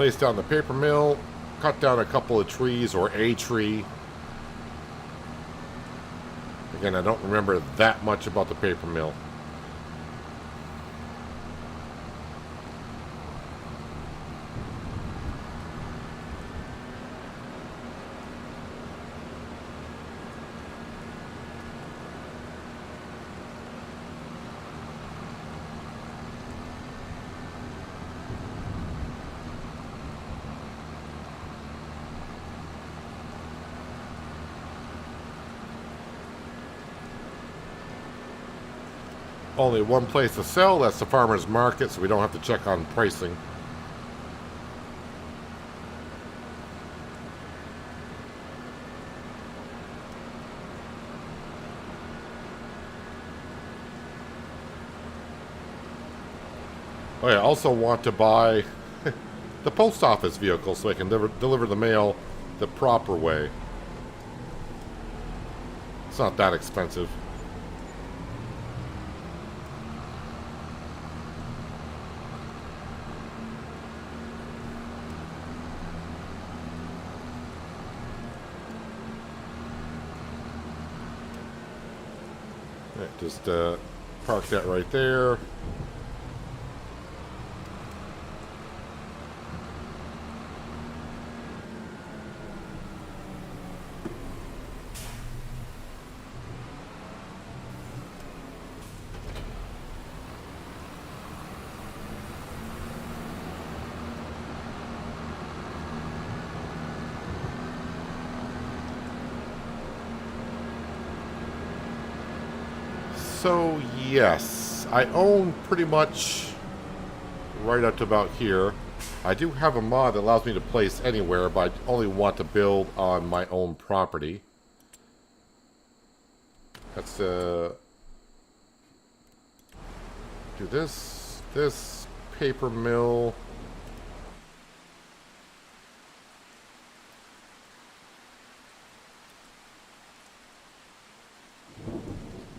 place down the paper mill, cut down a couple of trees or a tree. Again, I don't remember that much about the paper mill. Only one place to sell, that's the farmer's market, so we don't have to check on pricing. Oh yeah, I also want to buy the post office vehicle so I can deliver the mail the proper way. It's not that expensive. Just park that right there. So, yes, I own pretty much right up to about here. I do have a mod that allows me to place anywhere, but I only want to build on my own property. Let's do this paper mill.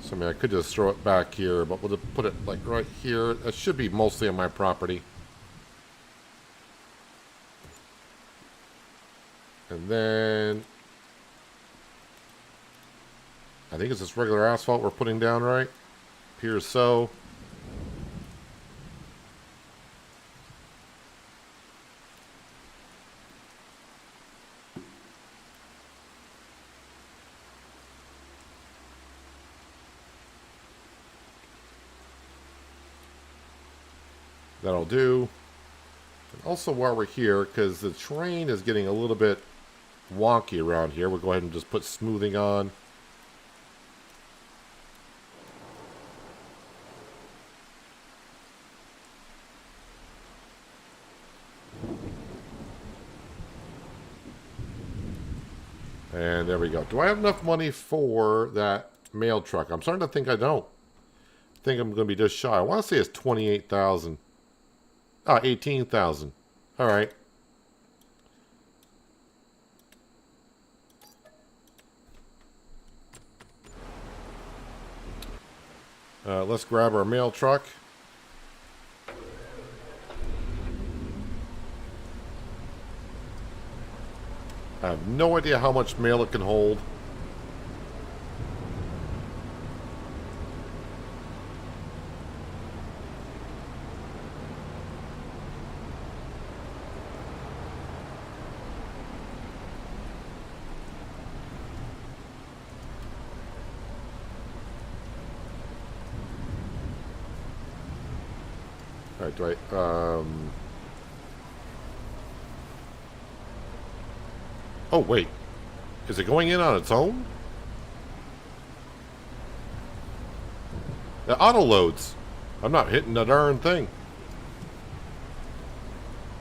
I mean, I could just throw it back here, but we'll just put it like right here. It should be mostly on my property. And then I think it's just regular asphalt we're putting down, right? Appears so. That'll do. And also while we're here, because the terrain is getting a little bit wonky around here, we'll go ahead and just put smoothing on. And there we go. Do I have enough money for that mail truck? I'm starting to think I don't. I think I'm going to be just shy. I want to say it's 28,000. 18,000. All right. Let's grab our mail truck. I have no idea how much mail it can hold. All right, do I, oh, wait. Is it going in on its own? The auto loads. I'm not hitting the darn thing.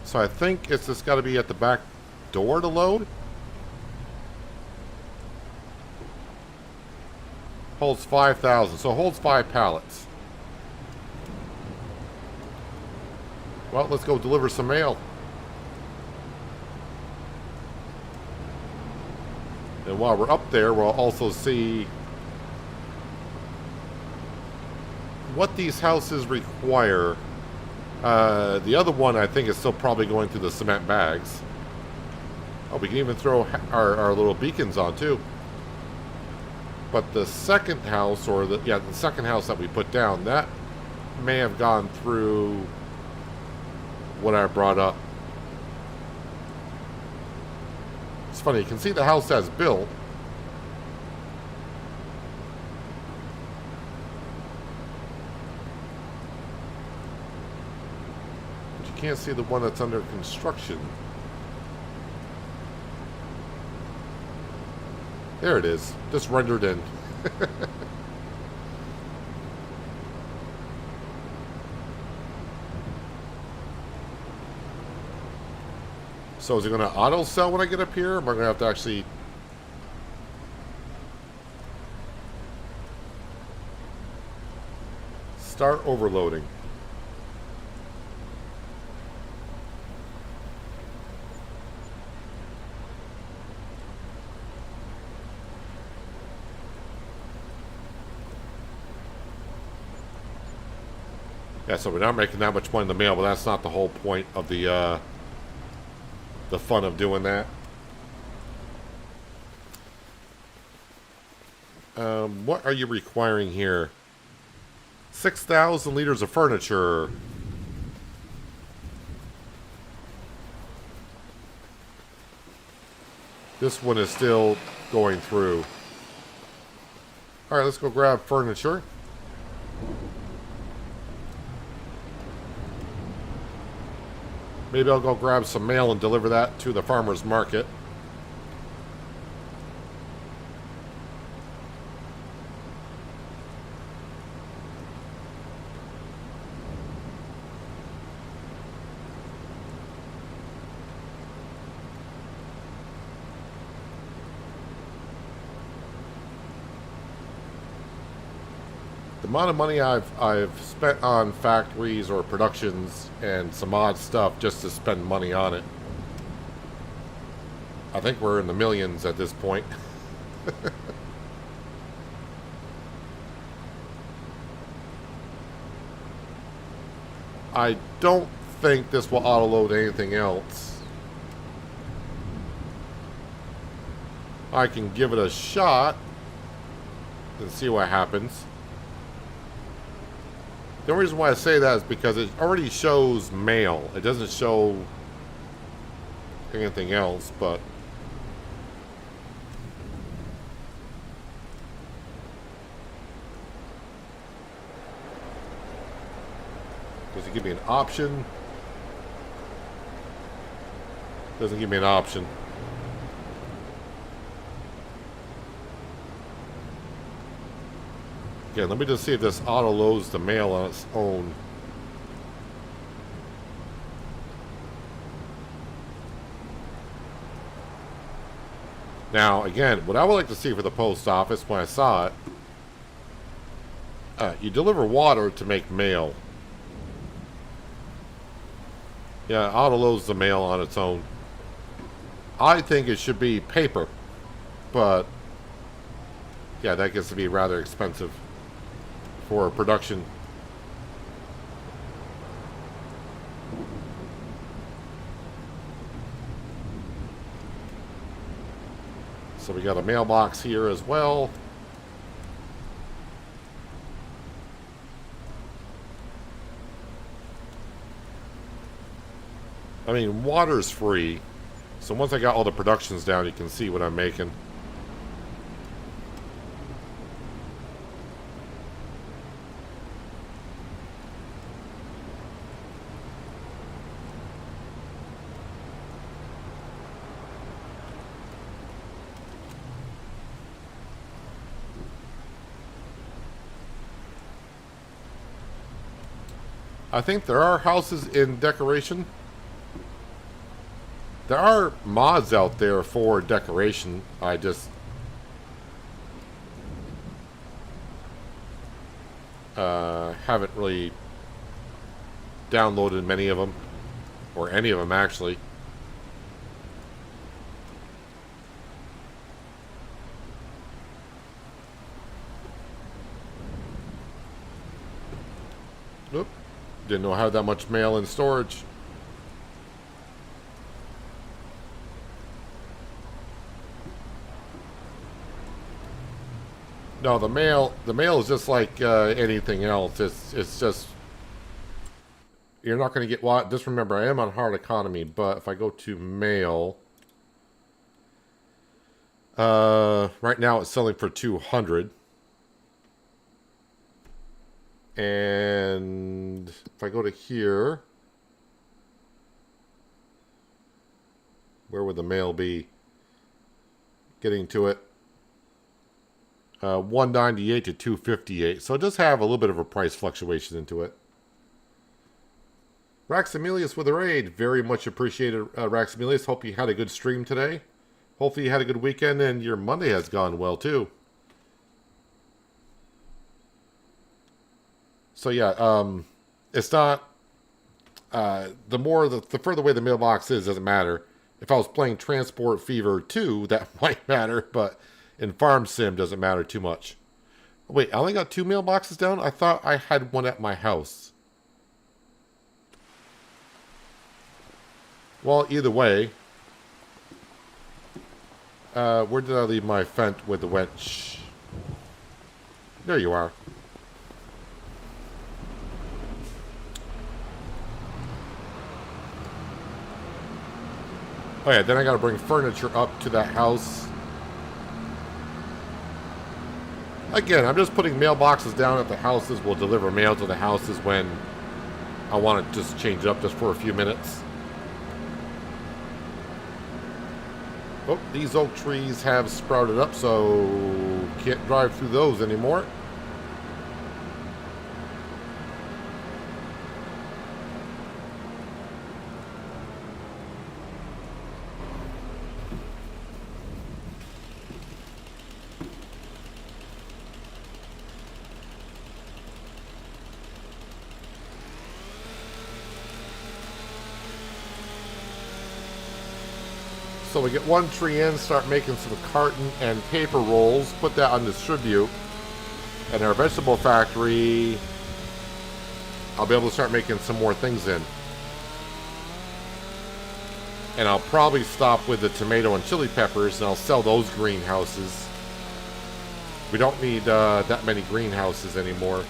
So I think it's just got to be at the back door to load. Holds 5,000, so it holds 5 pallets. Well, let's go deliver some mail. And while we're up there, we'll also see what these houses require The other one, I think, is still probably going through the cement bags. Oh, we can even throw our little beacons on, too. But the second house, or the second house that we put down, that may have gone through what I brought up. It's funny, you can see the house that's built. But you can't see the one that's under construction. There it is, just rendered in. So is it going to auto sell when I get up here? Or am I going to have to actually... start overloading? Yeah, so we're not making that much money in the mail, but that's not the whole point of the fun of doing that. What are you requiring here? 6,000 liters of furniture. This one is still going through. Alright, let's go grab furniture. Maybe I'll go grab some mail and deliver that to the farmer's market. The amount of money I've spent on factories or productions and some odd stuff just to spend money on it. I think we're in the millions at this point. I don't think this will auto-load anything else. I can give it a shot and see what happens. The only reason why I say that is because it already shows mail. It doesn't show anything else, but... does it give me an option? Doesn't give me an option. Again, let me just see if this auto loads the mail on its own. Now, again, what I would like to see for the post office when I saw it, you deliver water to make mail. Yeah, it auto loads the mail on its own. I think it should be paper, but yeah, that gets to be rather expensive for production. So we got a mailbox here as well. I mean, water's free. So once I got all the productions down, you can see what I'm making. I think there are houses in decoration. There are mods out there for decoration. I just haven't really downloaded many of them, or any of them actually. Oop. Didn't know I had that much mail in storage. No, the mail is just like anything else. It's just, you're not going to get, well, just remember, I am on hard economy, but if I go to mail, right now it's selling for 200. And if I go to here, where would the mail be? Getting to it. 198 to 258. So it does have a little bit of a price fluctuation into it. Raximilius with a raid. Very much appreciated, Raximilius. Hope you had a good stream today. Hopefully you had a good weekend and your Monday has gone well too. So yeah, it's not, the further away the mailbox is, doesn't matter. If I was playing Transport Fever 2, that might matter, but in Farm Sim doesn't matter too much. Wait, I only got 2 mailboxes down? I thought I had one at my house. Well, either way, where did I leave my fent with the wench? There you are. Oh yeah, then I gotta bring furniture up to that house. Again, I'm just putting mailboxes down at the houses. We'll deliver mail to the houses when I want to just change it up just for a few minutes. Oh, these oak trees have sprouted up, so can't drive through those anymore. So we get one tree in, start making some carton and paper rolls, put that on distribute. And our vegetable factory, I'll be able to start making some more things in. And I'll probably stop with the tomato and chili peppers, and I'll sell those greenhouses. We don't need that many greenhouses anymore.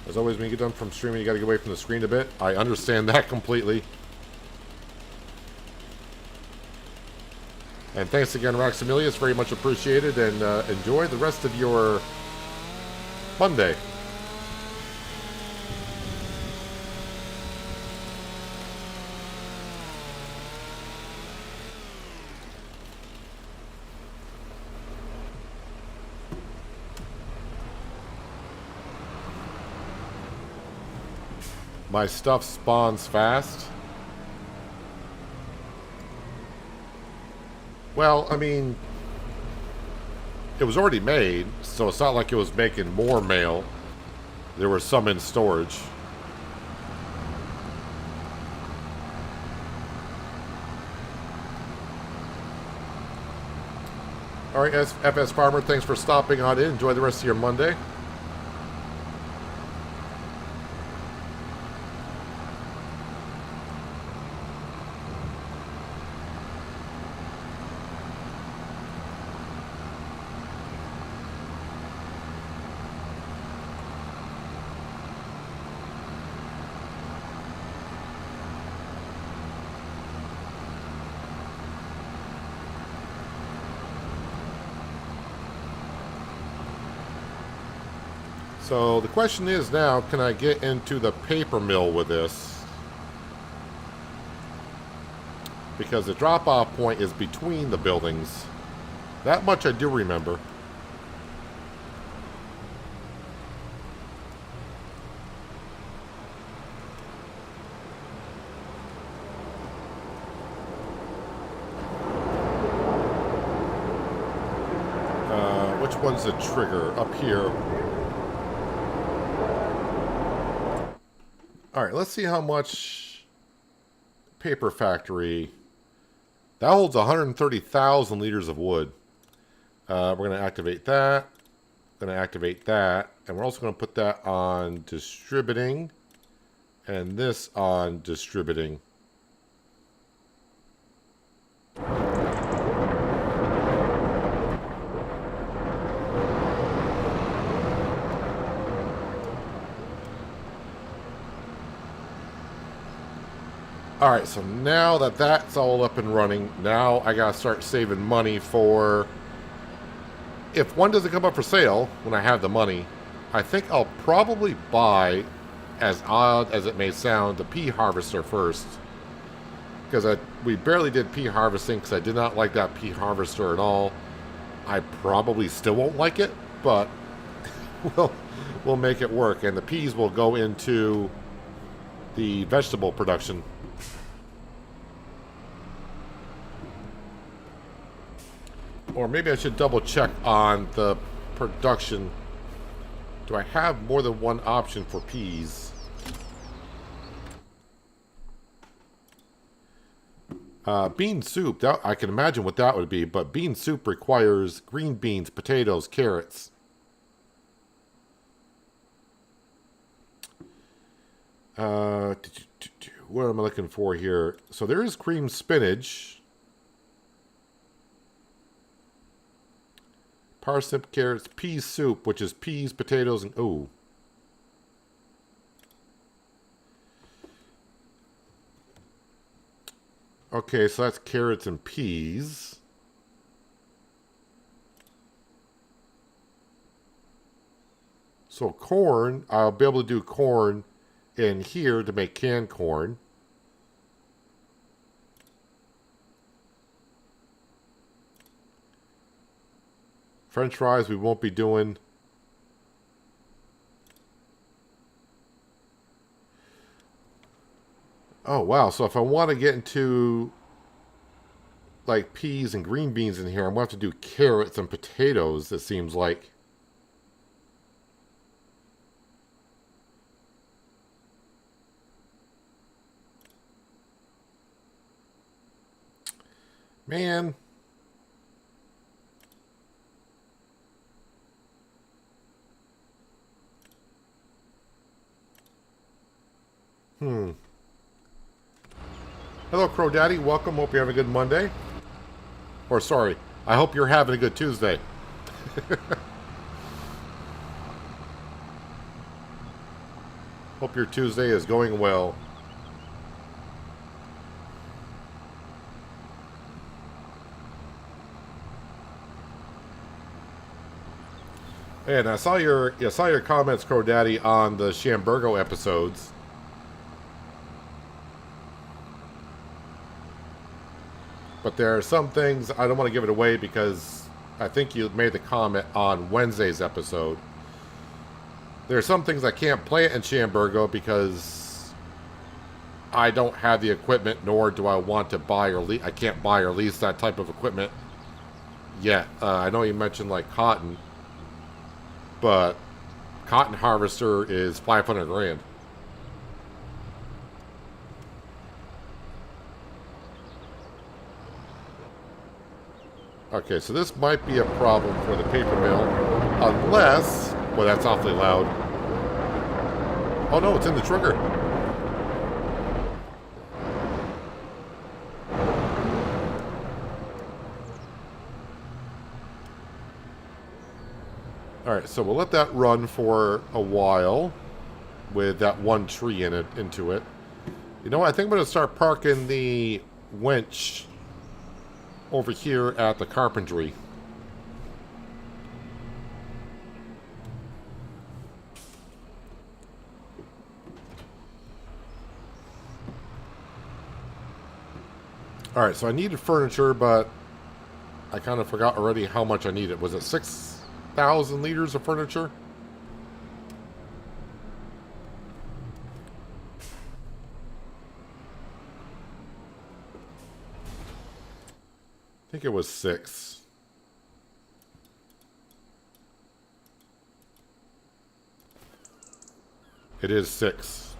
As always, when you get done from streaming, you got to get away from the screen a bit. I understand that completely. And thanks again, Raximilius. Very much appreciated. And enjoy the rest of your Monday. My stuff spawns fast. Well, I mean, it was already made, so it's not like it was making more mail. There were some in storage. All right, FS Farmer, thanks for stopping on in. Enjoy the rest of your Monday. So the question is now, can I get into the paper mill with this? Because the drop-off point is between the buildings. That much I do remember. which one's the trigger? Up here. Alright, let's see how much paper factory. That holds 130,000 liters of wood. We're going to activate that. Going to activate that. And we're also going to put that on distributing. And this on distributing. Alright, so now that that's all up and running, now I gotta start saving money for... If one doesn't come up for sale, when I have the money, I think I'll probably buy, as odd as it may sound, the pea harvester first. Because we barely did pea harvesting because I did not like that pea harvester at all. I probably still won't like it, but we'll make it work. And the peas will go into the vegetable production. Or maybe I should double check on the production. Do I have more than one option for peas? Bean soup, that, I can imagine what that would be, but bean soup requires green beans, potatoes, carrots. What am I looking for here? So there is cream spinach. Parsnip, carrots, pea soup, which is peas, potatoes, and... Ooh. Okay, so that's carrots and peas. So corn, I'll be able to do corn in here to make canned corn. French fries we won't be doing. Oh, wow. So if I want to get into like peas and green beans in here, I'm going to have to do carrots and potatoes, it seems like. Man. Hello, Crow Daddy. Welcome. Hope you're having a good Monday. Or, sorry, I hope you're having a good Tuesday. Hope your Tuesday is going well. And I saw your comments, Crow Daddy, on the Shamburgo episodes. But there are some things, I don't want to give it away because I think you made the comment on Wednesday's episode. There are some things I can't play it in Shamburgo because I don't have the equipment, nor do I want to buy or lease. I can't buy or lease that type of equipment yet. I know you mentioned like cotton, but cotton harvester is 500 grand. Okay, so this might be a problem for the paper mill, unless... Well, that's awfully loud. Oh no, it's in the trigger. Alright, so we'll let that run for a while with that one tree into it. You know what, I think I'm going to start parking the winch over here at the carpentry. Alright, so I needed furniture, but I kind of forgot already how much I needed. Was it 6,000 liters of furniture? I think it was 6. It is 6.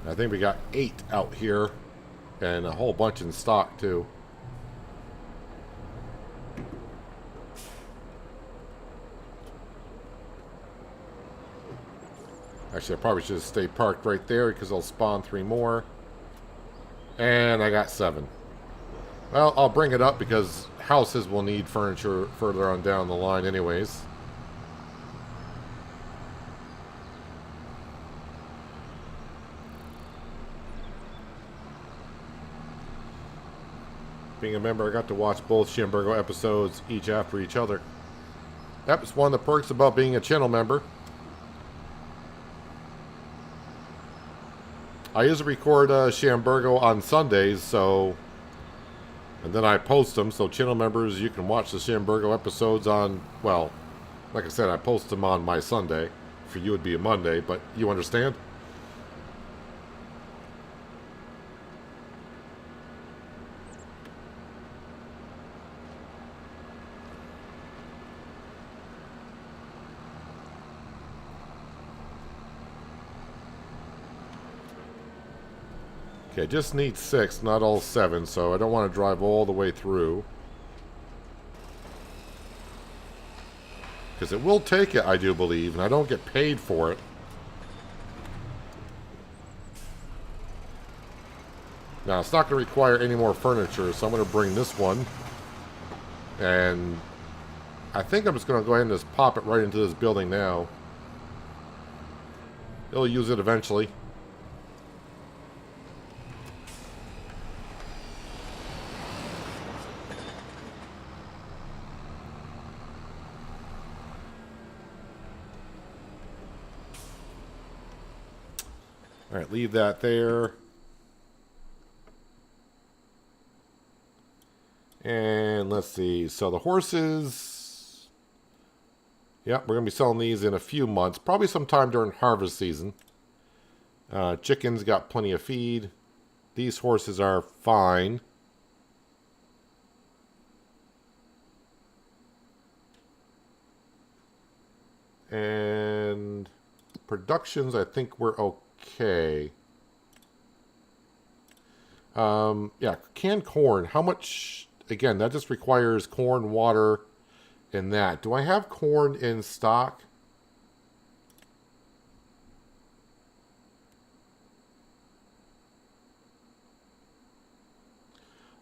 I think we got 8 out here, and a whole bunch in stock too. Actually, I probably should have stayed parked right there because I'll spawn 3 more. And I got 7. Well, I'll bring it up because houses will need furniture further on down the line anyways. Being a member, I got to watch both Shamburgo episodes each after each other. That's one of the perks about being a channel member. I usually record Shamburgo on Sundays, so... And then I post them, so channel members, you can watch the Shamburgo episodes on... Well, like I said, I post them on my Sunday. For you, it'd be a Monday, but you understand? Okay, I just need 6, not all 7, so I don't want to drive all the way through. Because it will take it, I do believe, and I don't get paid for it. Now, it's not going to require any more furniture, so I'm going to bring this one. And I think I'm just going to go ahead and just pop it right into this building now. It'll use it eventually. Alright, leave that there. And let's see. So the horses... Yep, we're going to be selling these in a few months. Probably sometime during harvest season. Chickens got plenty of feed. These horses are fine. And productions, I think we're okay. Yeah, canned corn. How much... Again, that just requires corn, water, and that. Do I have corn in stock?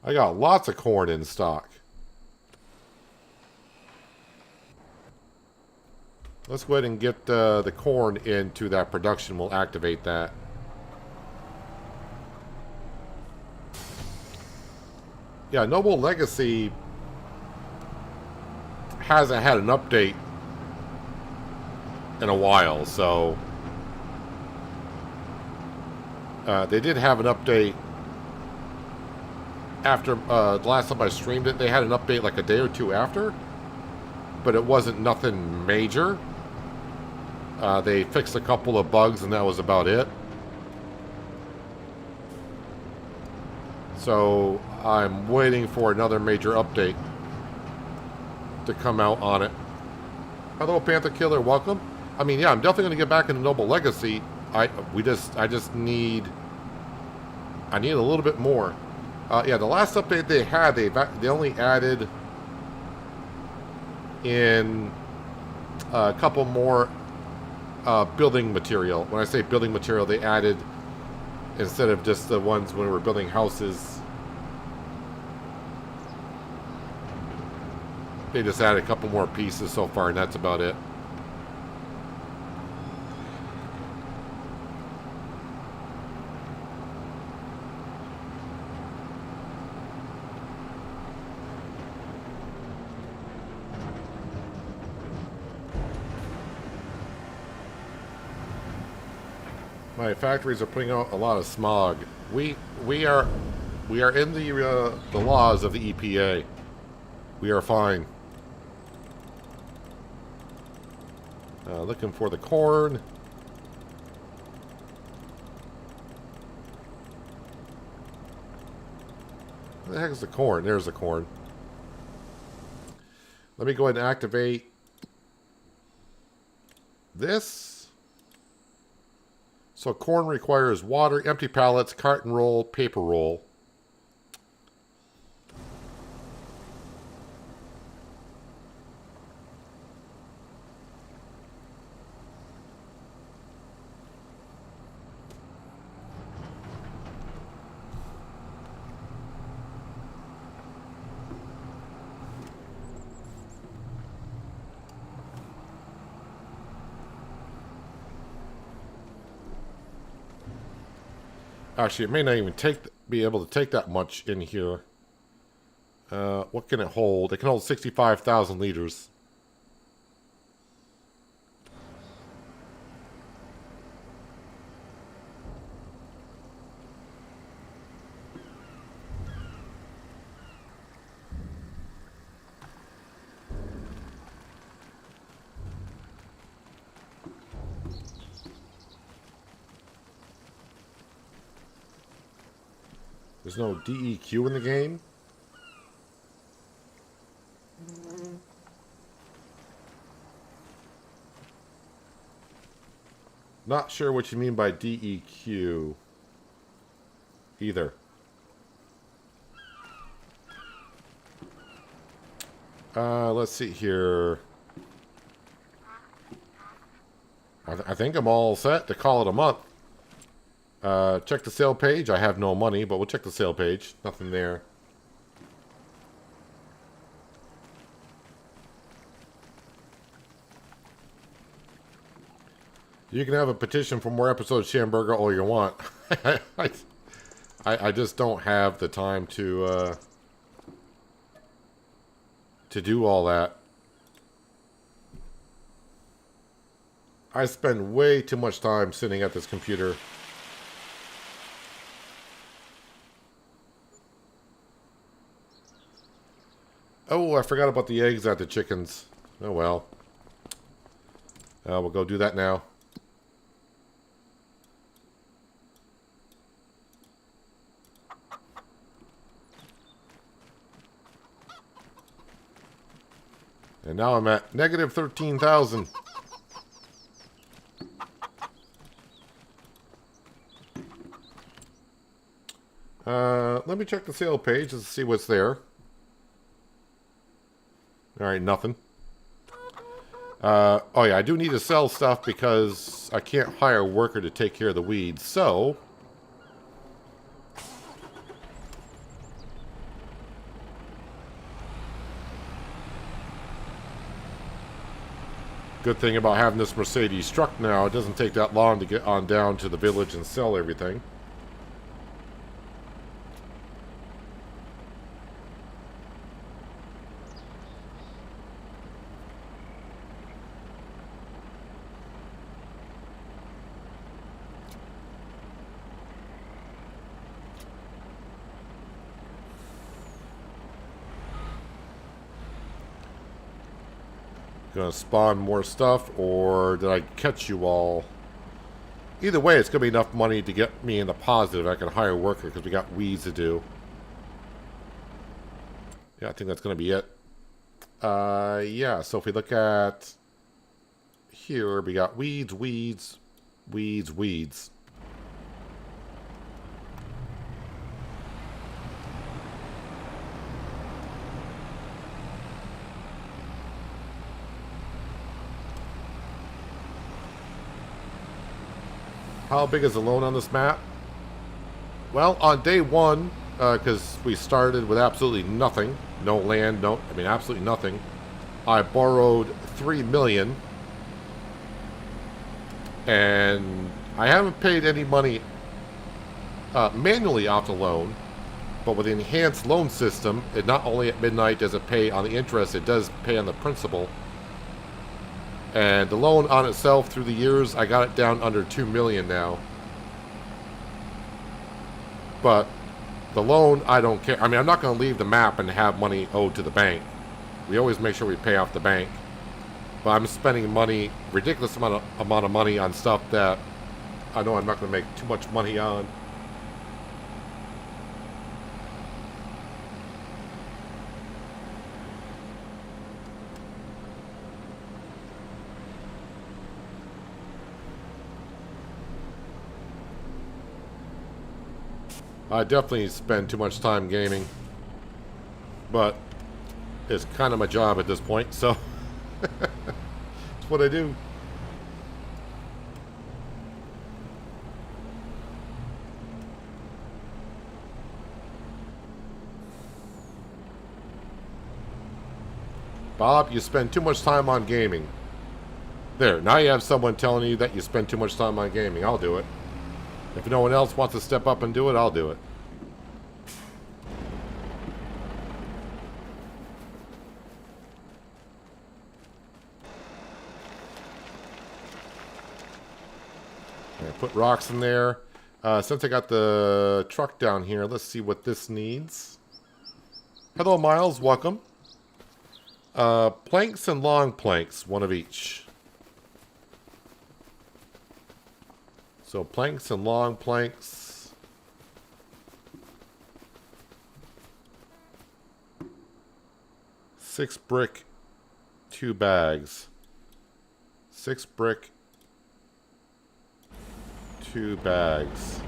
I got lots of corn in stock. Let's go ahead and get the corn into that production. We'll activate that. Yeah, Noble Legacy hasn't had an update in a while, so they did have an update after the last time I streamed it. They had an update like a day or two after, but it wasn't nothing major. They fixed a couple of bugs and that was about it. So I'm waiting for another major update to come out on it. Hello, Panther Killer, welcome. I mean, yeah, I'm definitely going to get back into Noble Legacy. I just need a little bit more. Yeah, the last update they had, they only added in a couple more building material. When I say building material, they added, instead of just the ones when we were building houses, they just added a couple more pieces so far, and that's about it. My factories are putting out a lot of smog. We are in the laws of the EPA. We are fine. Looking for the corn. Where the heck is the corn? There's the corn. Let me go ahead and activate this. So corn requires water, empty pallets, carton roll, paper roll. Actually, it may not even be able to take that much in here. What can it hold? It can hold 65,000 liters. There's no DEQ in the game. Not sure what you mean by DEQ either. Let's see here. I think I'm all set to call it a month. Check the sale page. I have no money, but we'll check the sale page. Nothing there. You can have a petition for more episodes of Schamberger all you want. I just don't have the time to do all that. I spend way too much time sitting at this computer. Oh, I forgot about the eggs at the chickens. Oh well. We'll go do that now. And now I'm at negative 13,000. Let me check the sale page to see what's there. Alright, nothing. Oh yeah, I do need to sell stuff because I can't hire a worker to take care of the weeds, so... Good thing about having this Mercedes truck now, it doesn't take that long to get on down to the village and sell everything. Gonna spawn more stuff, or did I catch you all? Either way, it's gonna be enough money to get me in the positive. I can hire a worker because we got weeds to do. Yeah, I think that's gonna be it. Yeah, so if we look at here, we got weeds, weeds, weeds, weeds. How big is the loan on this map? Well, on day one, because we started with absolutely nothing, no land, absolutely nothing, I borrowed $3 million, and I haven't paid any money manually off the loan, but with the enhanced loan system, it not only at midnight does it pay on the interest, it does pay on the principal. And the loan on itself through the years, I got it down under $2 million now. But the loan, I don't care. I mean, I'm not going to leave the map and have money owed to the bank. We always make sure we pay off the bank. But I'm spending money, ridiculous amount of money on stuff that I know I'm not going to make too much money on. I definitely spend too much time gaming. But it's kind of my job at this point, so it's what I do. Bob, you spend too much time on gaming. There, now you have someone telling you that you spend too much time on gaming. I'll do it. If no one else wants to step up and do it, I'll do it. Put rocks in there. Since I got the truck down here, let's see what this needs. Hello, Miles. Welcome. Planks and long planks, one of each. So planks and long planks. Six brick, 2 bags. 6 brick, 2 bags.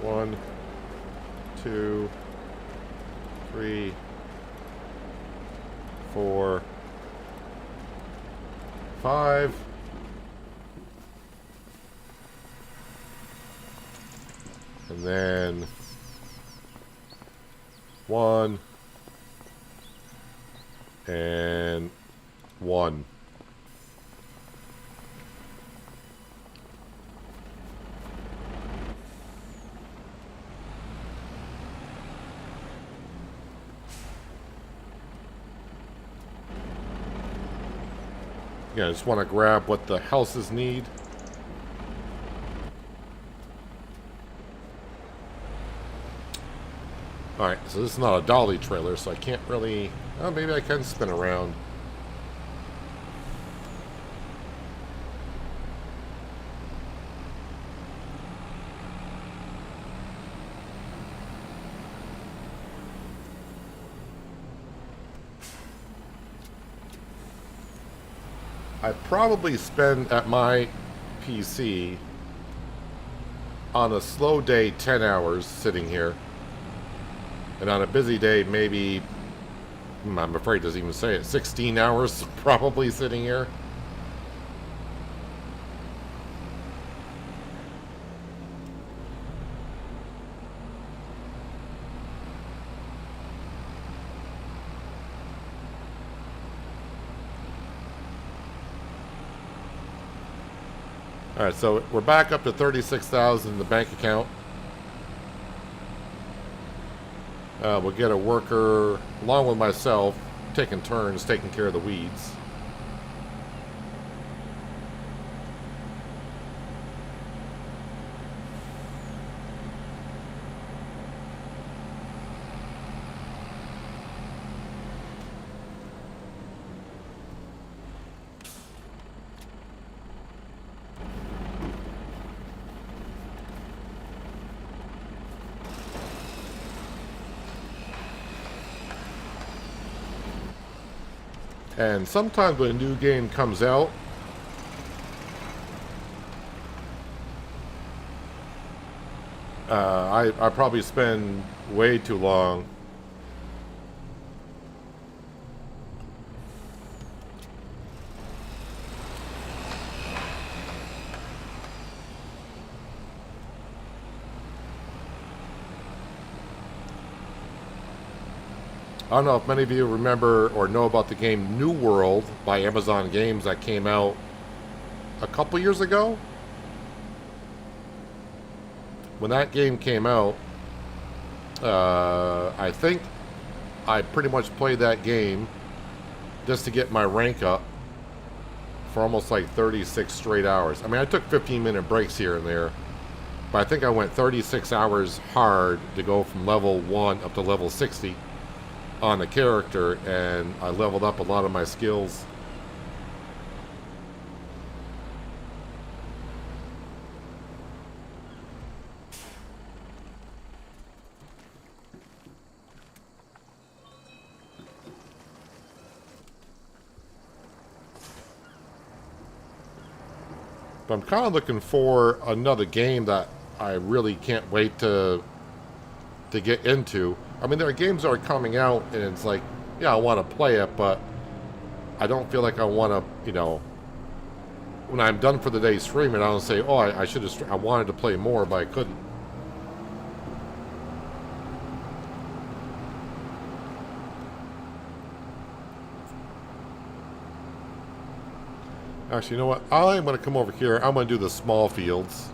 One, 2, 3, 4, 5. And then 1 and 1. Yeah, I just want to grab what the houses need. Alright, so this is not a dolly trailer, so I can't really... Oh, maybe I can spin around. I probably spend at my PC on a slow day 10 hours sitting here. And on a busy day, maybe, I'm afraid it doesn't even say it, 16 hours probably sitting here. Alright, so we're back up to 36,000 in the bank account. We'll get a worker, along with myself, taking turns taking care of the weeds. And sometimes when a new game comes out, I probably spend way too long I don't know if many of you remember or know about the game New World by Amazon Games that came out a couple years ago. When that game came out, I think I pretty much played that game just to get my rank up for almost like 36 straight hours. I mean, I took 15-minute breaks here and there, but I think I went 36 hours hard to go from level 1 up to level 60 on the character, and I leveled up a lot of my skills. But I'm kind of looking for another game that I really can't wait to get into. I mean, there are games that are coming out, and it's like, yeah, I want to play it, but I don't feel like I want to, when I'm done for the day streaming, I don't say, oh, I should have, I wanted to play more, but I couldn't. Actually, you know what? I'm going to come over here. I'm going to do the small fields.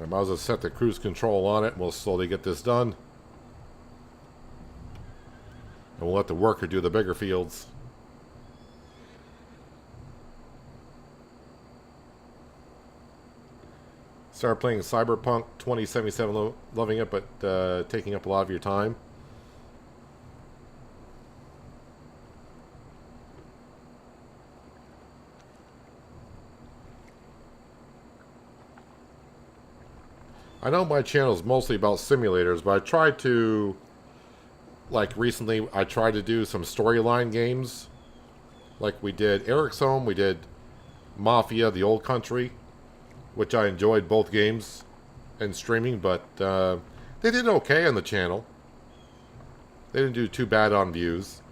I might as well set the cruise control on it, and we'll slowly get this done. And we'll let the worker do the bigger fields. Start playing Cyberpunk 2077, loving it, but taking up a lot of your time. I know my channel is mostly about simulators, but I tried to, like recently, I tried to do some storyline games. Like we did Eric's Home, we did Mafia, The Old Country, which I enjoyed both games and streaming, but they did okay on the channel. They didn't do too bad on views.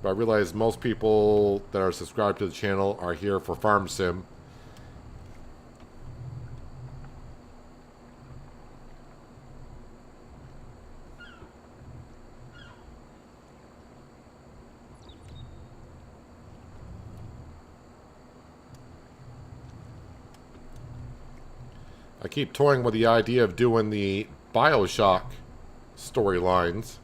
But I realize most people that are subscribed to the channel are here for Farm Sim. I keep toying with the idea of doing the BioShock storylines.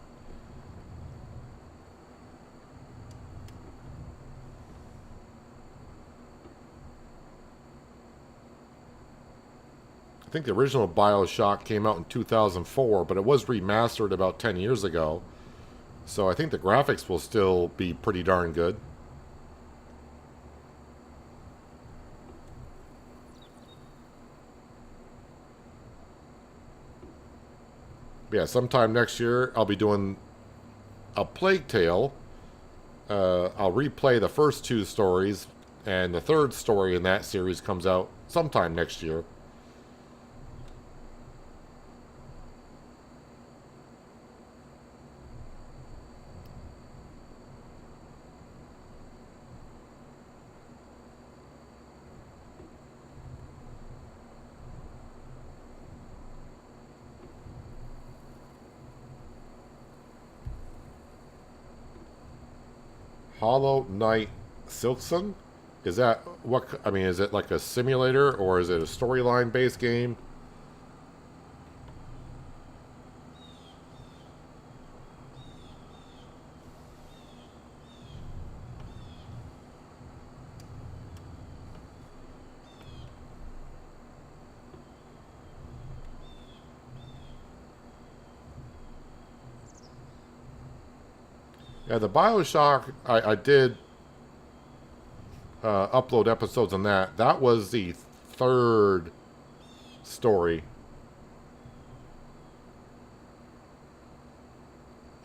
I think the original BioShock came out in 2004, but it was remastered about 10 years ago. So I think the graphics will still be pretty darn good. Yeah, sometime next year I'll be doing a Plague Tale. I'll replay the first two stories, and the third story in that series comes out sometime next year. Hollow Knight Silksong? Is that what? I mean, is it like a simulator or is it a storyline based game? Yeah, the BioShock, I did upload episodes on that. That was the third story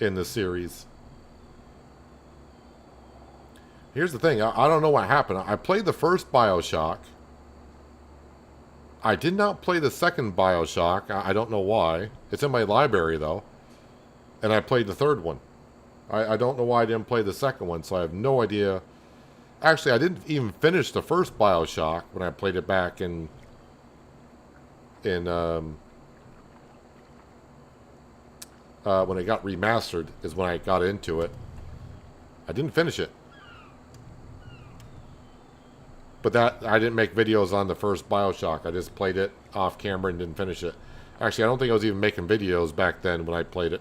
in the series. Here's the thing. I don't know what happened. I played the first BioShock. I did not play the second BioShock. I don't know why. It's in my library, though. And I played the third one. I don't know why I didn't play the second one, so I have no idea. Actually, I didn't even finish the first BioShock when I played it back when it got remastered is when I got into it. I didn't finish it. But that I didn't make videos on the first BioShock. I just played it off camera and didn't finish it. Actually, I don't think I was even making videos back then when I played it.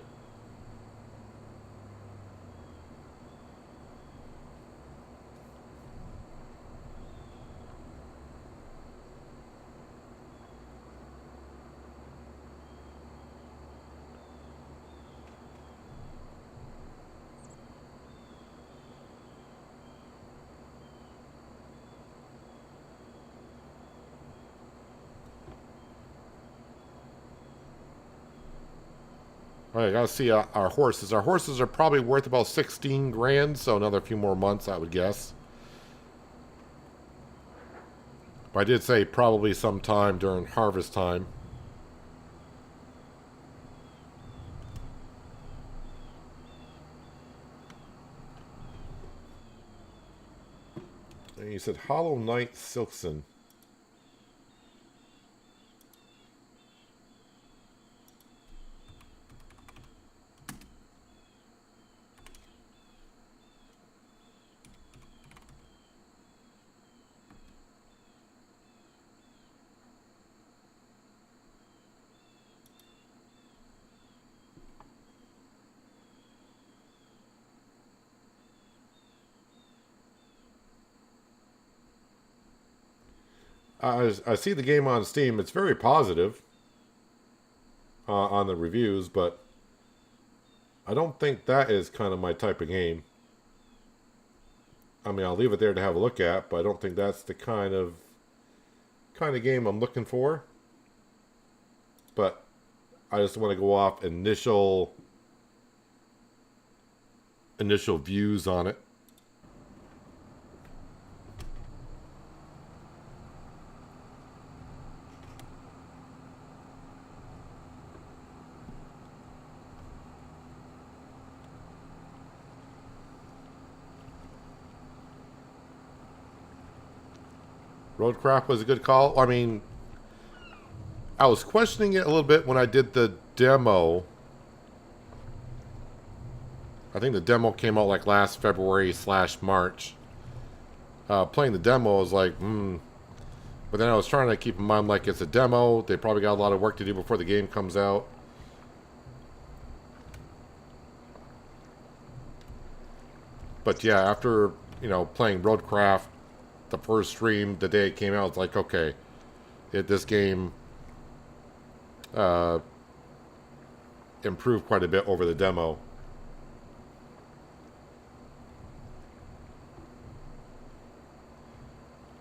All right, I gotta see our horses. Our horses are probably worth about 16 grand, so another few more months, I would guess. But I did say probably sometime during harvest time. And you said Hollow Knight Silkson. I see the game on Steam. It's very positive on the reviews, but I don't think that is kind of my type of game. I mean, I'll leave it there to have a look at, but I don't think that's the kind of game I'm looking for. But I just want to go off initial views on it. Roadcraft was a good call. I mean, I was questioning it a little bit when I did the demo. I think the demo came out like last February/March. Playing the demo was like, But then I was trying to keep in mind, like, it's a demo. They probably got a lot of work to do before the game comes out. But yeah, after, playing Roadcraft, the first stream, the day it came out, it's like, okay, this game improved quite a bit over the demo.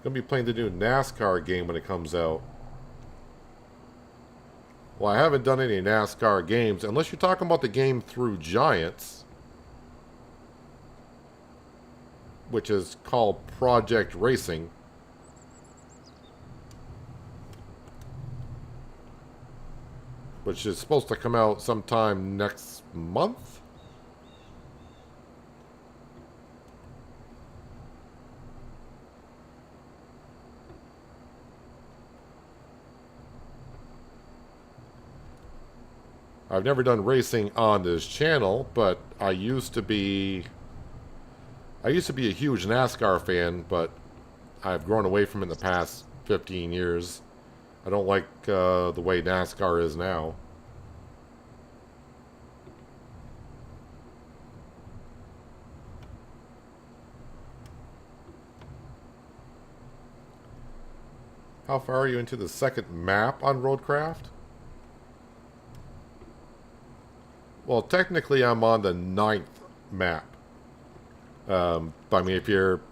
Gonna be playing the new NASCAR game when it comes out. Well, I haven't done any NASCAR games, unless you're talking about the game Through Giants, which is called Project Racing. Which is supposed to come out sometime next month? I've never done racing on this channel, but I used to be a huge NASCAR fan, but I've grown away from it in the past 15 years. I don't like the way NASCAR is now. How far are you into the second map on Roadcraft? Well, technically I'm on the 9th map. I mean, if you're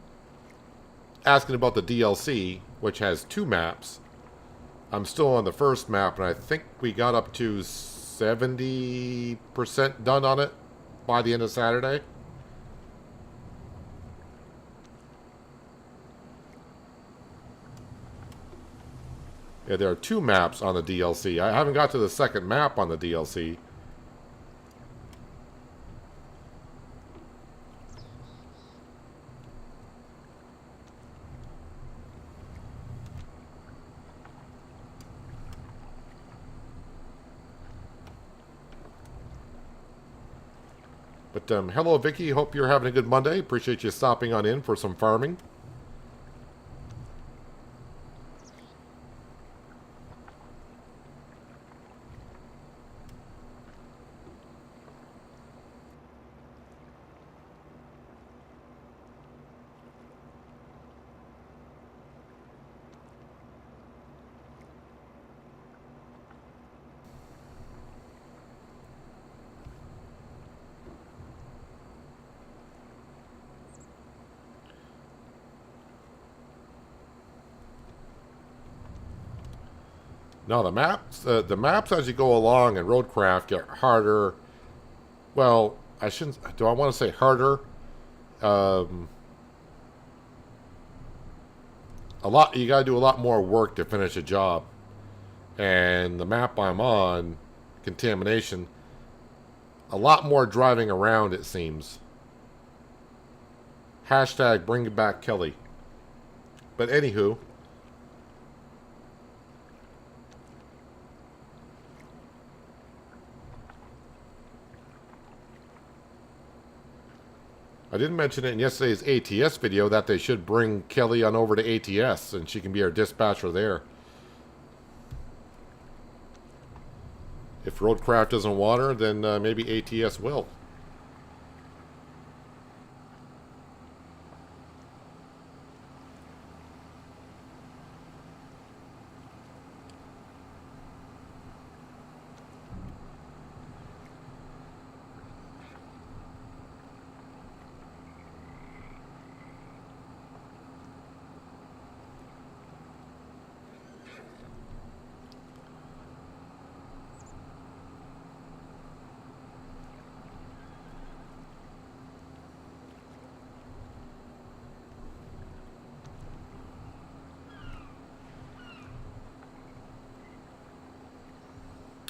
asking about the DLC, which has 2 maps, I'm still on the first map, and I think we got up to 70% done on it by the end of Saturday. Yeah, there are 2 maps on the DLC. I haven't got to the second map on the DLC. But hello, Vicky. Hope you're having a good Monday. Appreciate you stopping on in for some farming. No, the maps as you go along in Roadcraft get harder well, I shouldn't. Do I want to say harder? Um, a lot. You got to do a lot more work to finish a job. And the map I'm on, contamination, a lot more driving around. It seems. Hashtag bring back Kelly. But anywho, I didn't mention it in yesterday's ATS video that they should bring Kelly on over to ATS and she can be our dispatcher there. If Roadcraft doesn't want her, then maybe ATS will.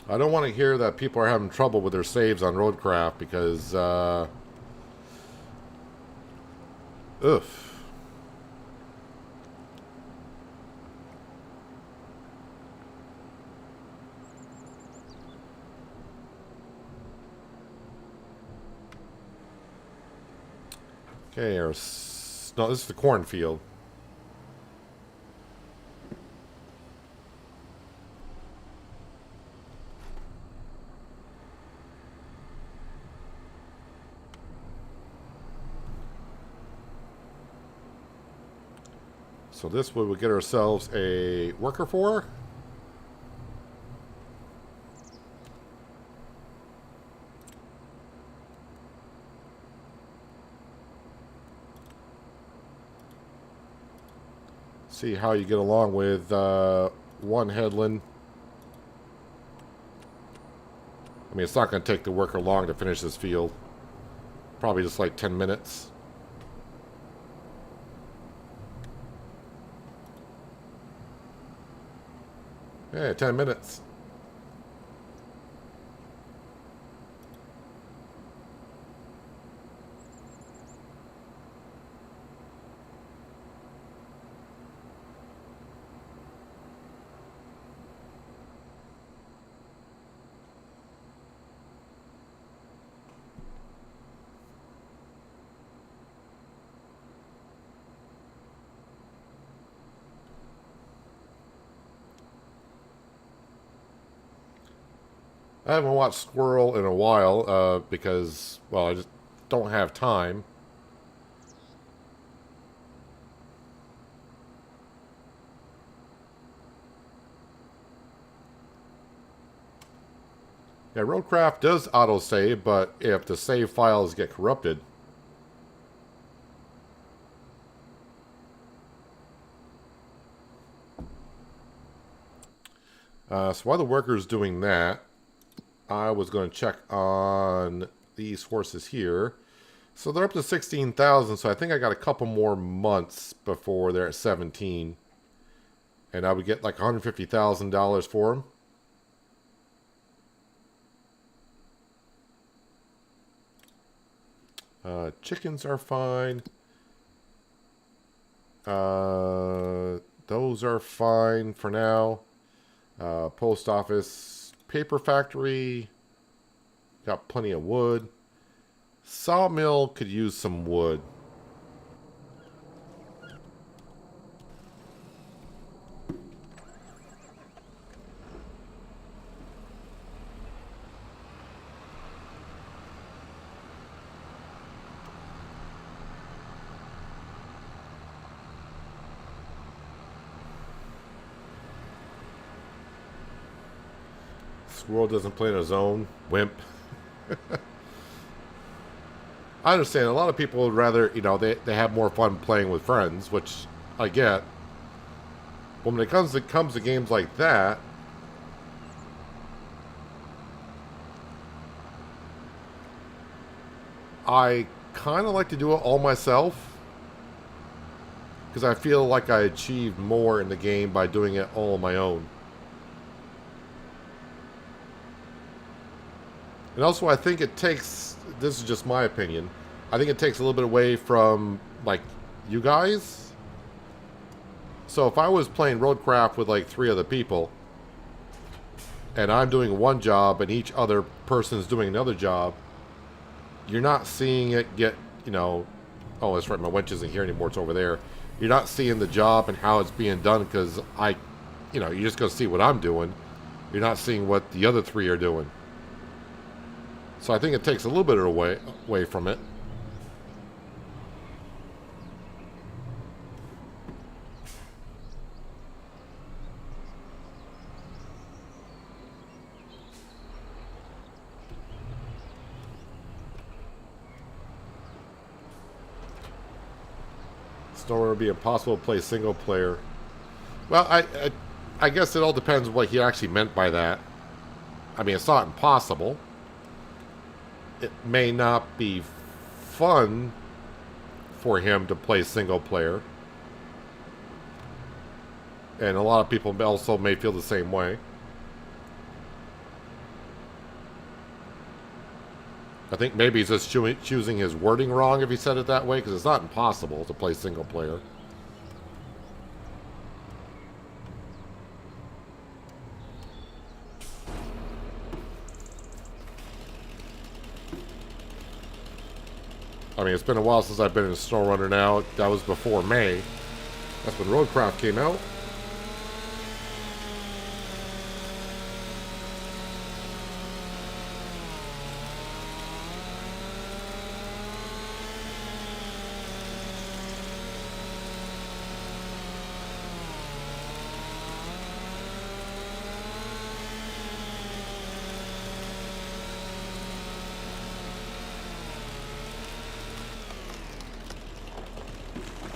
I don't want to hear that people are having trouble with their saves on Roadcraft because, oof. Okay, no, this is the cornfield. So this way we'll get ourselves a worker for. See how you get along with one headland. I mean, it's not going to take the worker long to finish this field. Probably just like 10 minutes. Yeah, 10 minutes. I haven't watched Squirrel in a while because, well, I just don't have time. Yeah, Roadcraft does autosave, but if the save files get corrupted. So while the worker's doing that, I was going to check on these horses here. So they're up to 16,000, so I think I got a couple more months before they're at 17. And I would get like $150,000 for them. Chickens are fine. Those are fine for now. Post office, paper factory, got plenty of wood. Sawmill could use some wood. Squirrel doesn't play in his own. Wimp. I understand. A lot of people would rather, they have more fun playing with friends, which I get. But when it comes to games like that, I kind of like to do it all myself because I feel like I achieve more in the game by doing it all on my own. And also, I think it takes, this is just my opinion, I think it takes a little bit away from, like, you guys. So if I was playing Roadcraft with, like, 3 other people, and I'm doing one job and each other person's doing another job, you're not seeing it get, you know, oh, that's right, my winch isn't here anymore, it's over there. You're not seeing the job and how it's being done because you know, you're just going to see what I'm doing. You're not seeing what the other 3 are doing. So I think it takes a little bit away from it. Snowrunner would be impossible to play single player. Well, I guess it all depends what he actually meant by that. I mean, it's not impossible. It may not be fun for him to play single player. And a lot of people also may feel the same way. I think maybe he's just choosing his wording wrong if he said it that way, because it's not impossible to play single player. I mean, it's been a while since I've been in SnowRunner now. That was before May. That's when Roadcraft came out.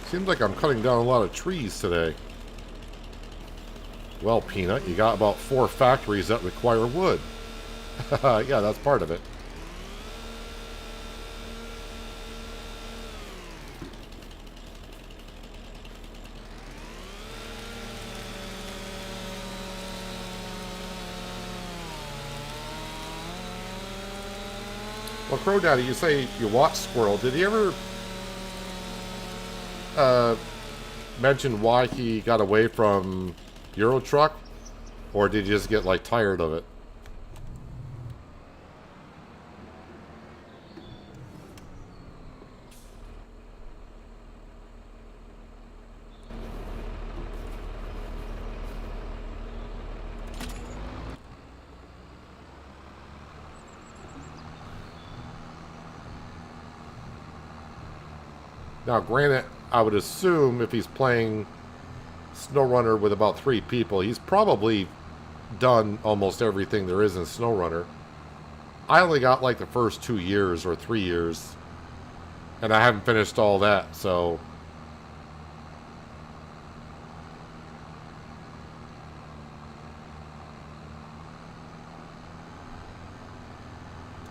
Seems like I'm cutting down a lot of trees today. Well, Peanut, you got about 4 factories that require wood. Yeah, that's part of it. Well, Crow Daddy, you say you watch Squirrel. Did he ever mention why he got away from Euro Truck? Or did he just get, like, tired of it? Now, granted, I would assume if he's playing SnowRunner with about 3 people, he's probably done almost everything there is in SnowRunner. I only got like the first 2 years or 3 years, and I haven't finished all that, so...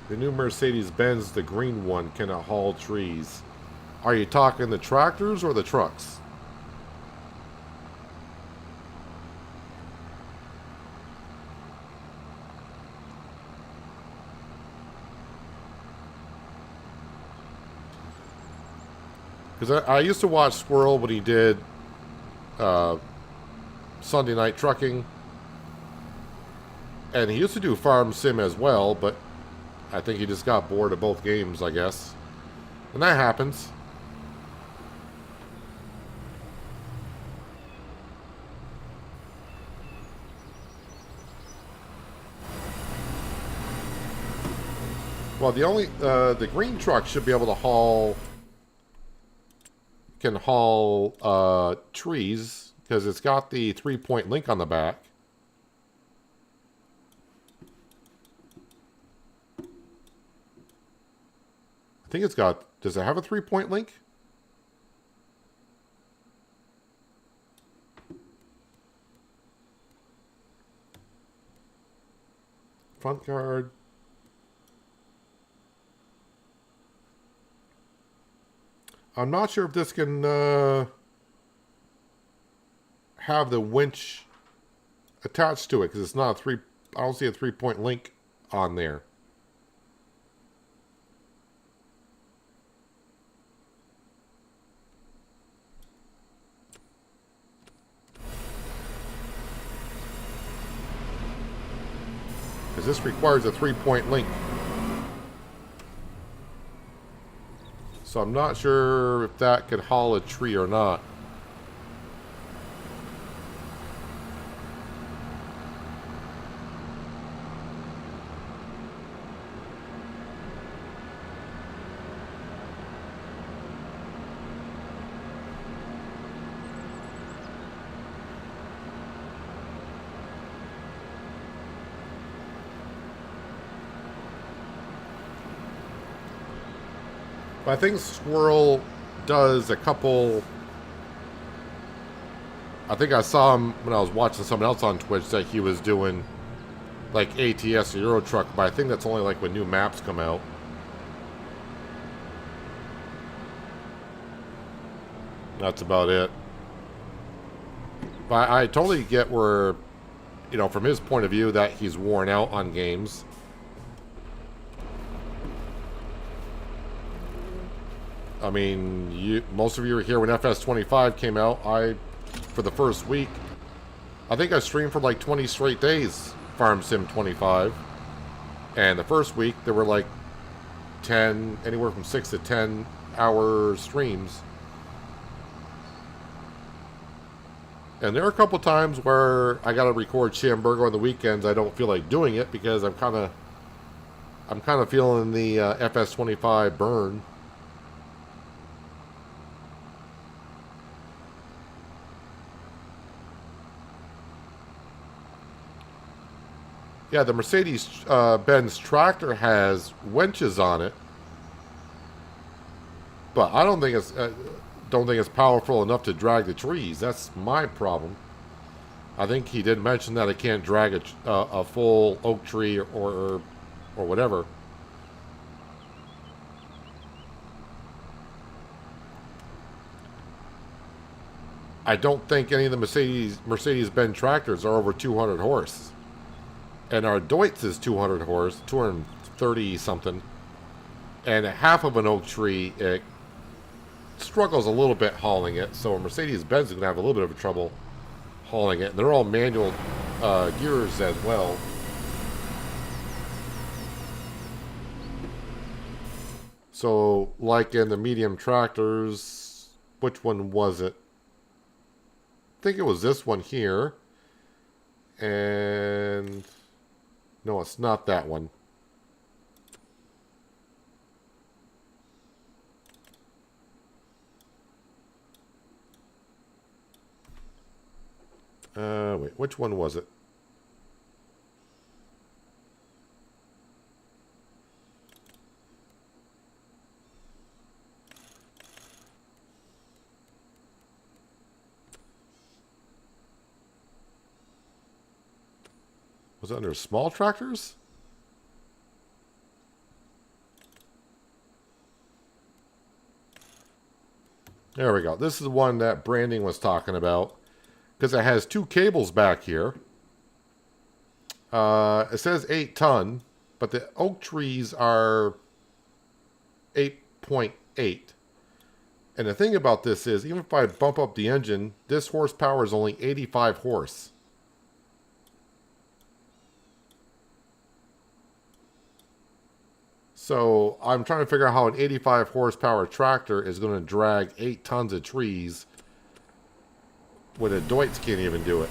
The new Mercedes-Benz, the green one, cannot haul trees. Are you talking the tractors or the trucks? Because I used to watch Squirrel when he did Sunday Night Trucking. And he used to do Farm Sim as well, but I think he just got bored of both games, I guess. And that happens. Well, the green truck should be able to haul trees, because it's got the 3-point link on the back. I think it's got, does it have a 3-point link? Front guard. I'm not sure if this can have the winch attached to it because it's not a three. I don't see a 3-point link on there. Because this requires a 3-point link. So I'm not sure if that could haul a tree or not. But I think Squirrel does a couple. I think I saw him when I was watching someone else on Twitch that he was doing like ATS or Euro Truck, but I think that's only like when new maps come out. That's about it. But I totally get where, you know, from his point of view, that he's worn out on games. I mean, most of you were here when FS25 came out. For the first week, I think I streamed for like 20 straight days, Farm Sim 25. And the first week, there were like 10, anywhere from 6 to 10 hour streams. And there are a couple times where I got to record Shamburger on the weekends. I don't feel like doing it because I'm kind of feeling the FS25 burn. Yeah, the Mercedes-Benz tractor has winches on it, but I don't think it's powerful enough to drag the trees. That's my problem. I think he did mention that it can't drag a full oak tree or whatever. I don't think any of the Mercedes-Benz tractors are over 200 horse. And our Deutz is 200 horse, 230 something. And half of an oak tree, it struggles a little bit hauling it. So a Mercedes-Benz is going to have a little bit of trouble hauling it. And they're all manual gears as well. So, like in the medium tractors, which one was it? I think it was this one here. And no, it's not that one. Wait, which one was it? Was it under small tractors? There we go. This is the one that Branding was talking about. Because it has two cables back here. It says 8 ton. But the oak trees are 8.8. And the thing about this is, even if I bump up the engine, this horsepower is only 85 horse. So I'm trying to figure out how an 85 horsepower tractor is going to drag 8 tons of trees when a Deutz can't even do it.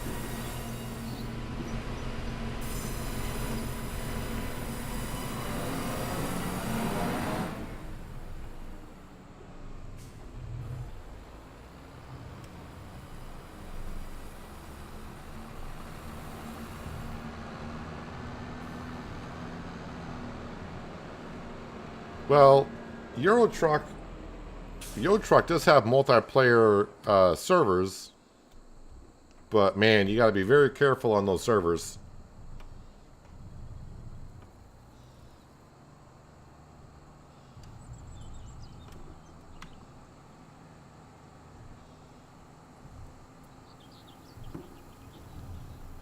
Well, Euro Truck does have multiplayer servers, but man, you got to be very careful on those servers.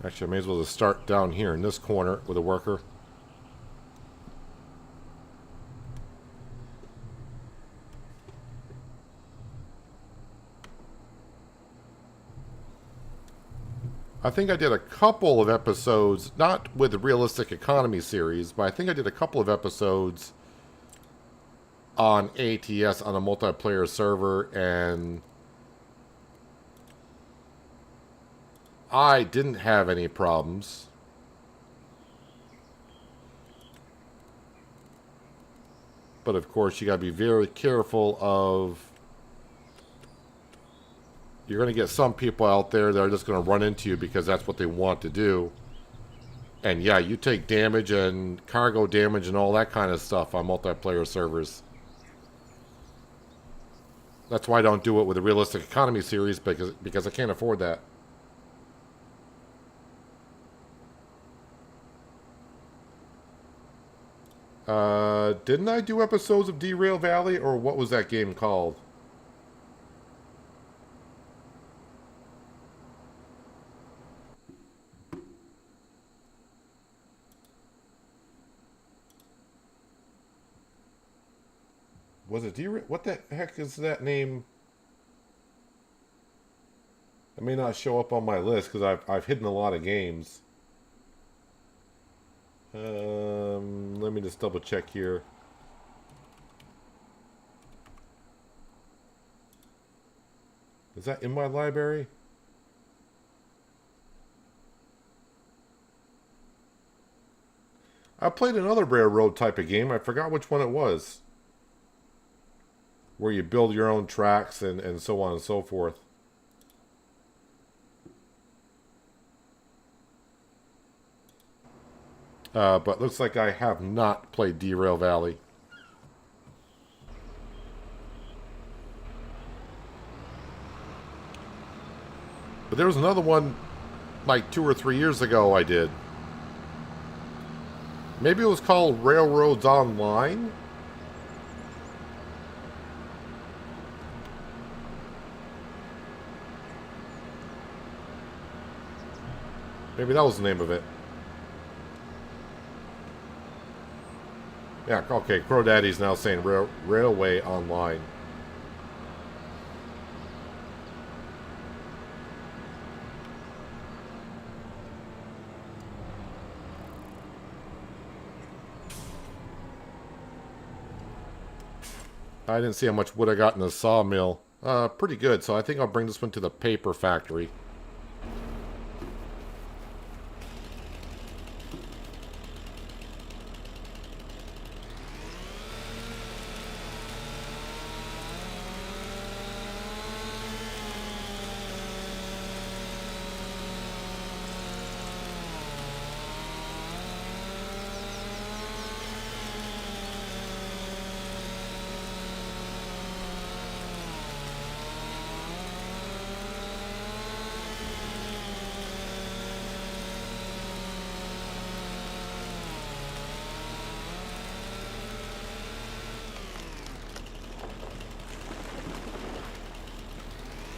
Actually, I may as well just start down here in this corner with a worker. I think I did a couple of episodes, not with the Realistic Economy series, but I think I did a couple of episodes on ATS on a multiplayer server, and I didn't have any problems. But of course, you gotta be very careful of... You're going to get some people out there that are just going to run into you because that's what they want to do. And yeah, you take damage and cargo damage and all that kind of stuff on multiplayer servers. That's why I don't do it with the Realistic Economy series, because I can't afford that. Didn't I do episodes of Derail Valley, or what was that game called? Was it Derail? What the heck is that name? It may not show up on my list because I've hidden a lot of games. Let me just double check here. Is that in my library? I played another railroad type of game. I forgot which one it was. Where you build your own tracks and so on and so forth. But looks like I have not played Derail Valley. But there was another one like 2 or 3 years ago I did. Maybe it was called Railroads Online. Maybe that was the name of it. Yeah, okay, Crowdaddy's now saying Railway Online. I didn't see how much wood I got in the sawmill. Pretty good, so I think I'll bring this one to the paper factory.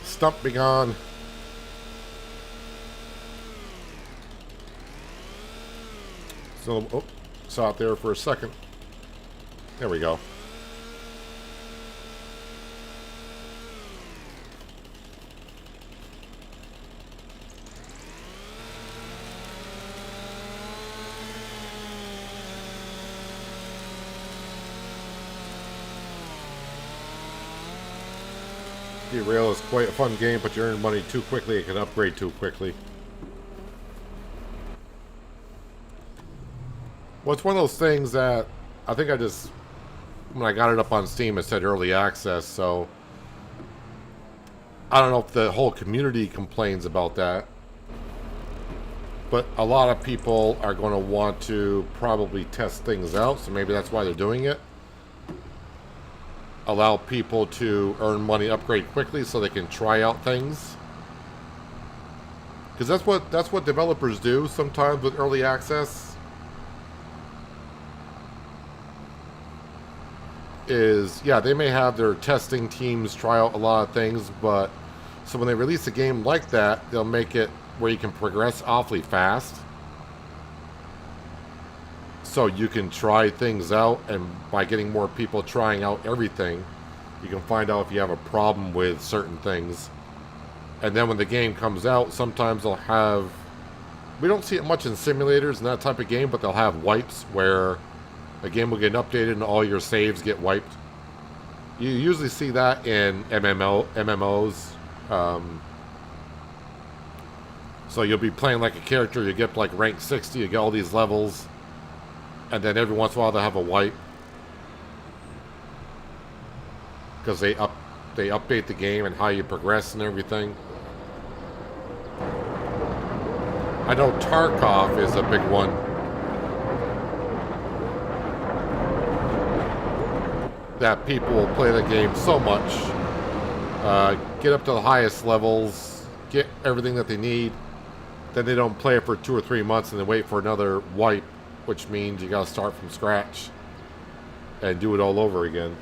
Stump be gone. So, oh, saw it there for a second. There we go. Derail is quite a fun game, but you earn money too quickly and can upgrade too quickly. Well, it's one of those things that I think when I got it up on Steam, it said early access, so I don't know if the whole community complains about that. But a lot of people are going to want to probably test things out, so maybe that's why they're doing it. Allow people to earn money, upgrade quickly, so they can try out things. Because that's what developers do sometimes with early access. Is, yeah, they may have their testing teams try out a lot of things, but so when they release a game like that, they'll make it where you can progress awfully fast. So you can try things out, and by getting more people trying out everything, you can find out if you have a problem with certain things. And then when the game comes out, sometimes they'll have... We don't see it much in simulators and that type of game, but they'll have wipes where a game will get updated and all your saves get wiped. You usually see that in MMOs. So you'll be playing like a character, you get like rank 60, you get all these levels, and then every once in a while they'll have a wipe. Because they update the game and how you progress and everything. I know Tarkov is a big one. That people will play the game so much, get up to the highest levels, get everything that they need, then they don't play it for 2 or 3 months and then wait for another wipe, which means you gotta start from scratch and do it all over again.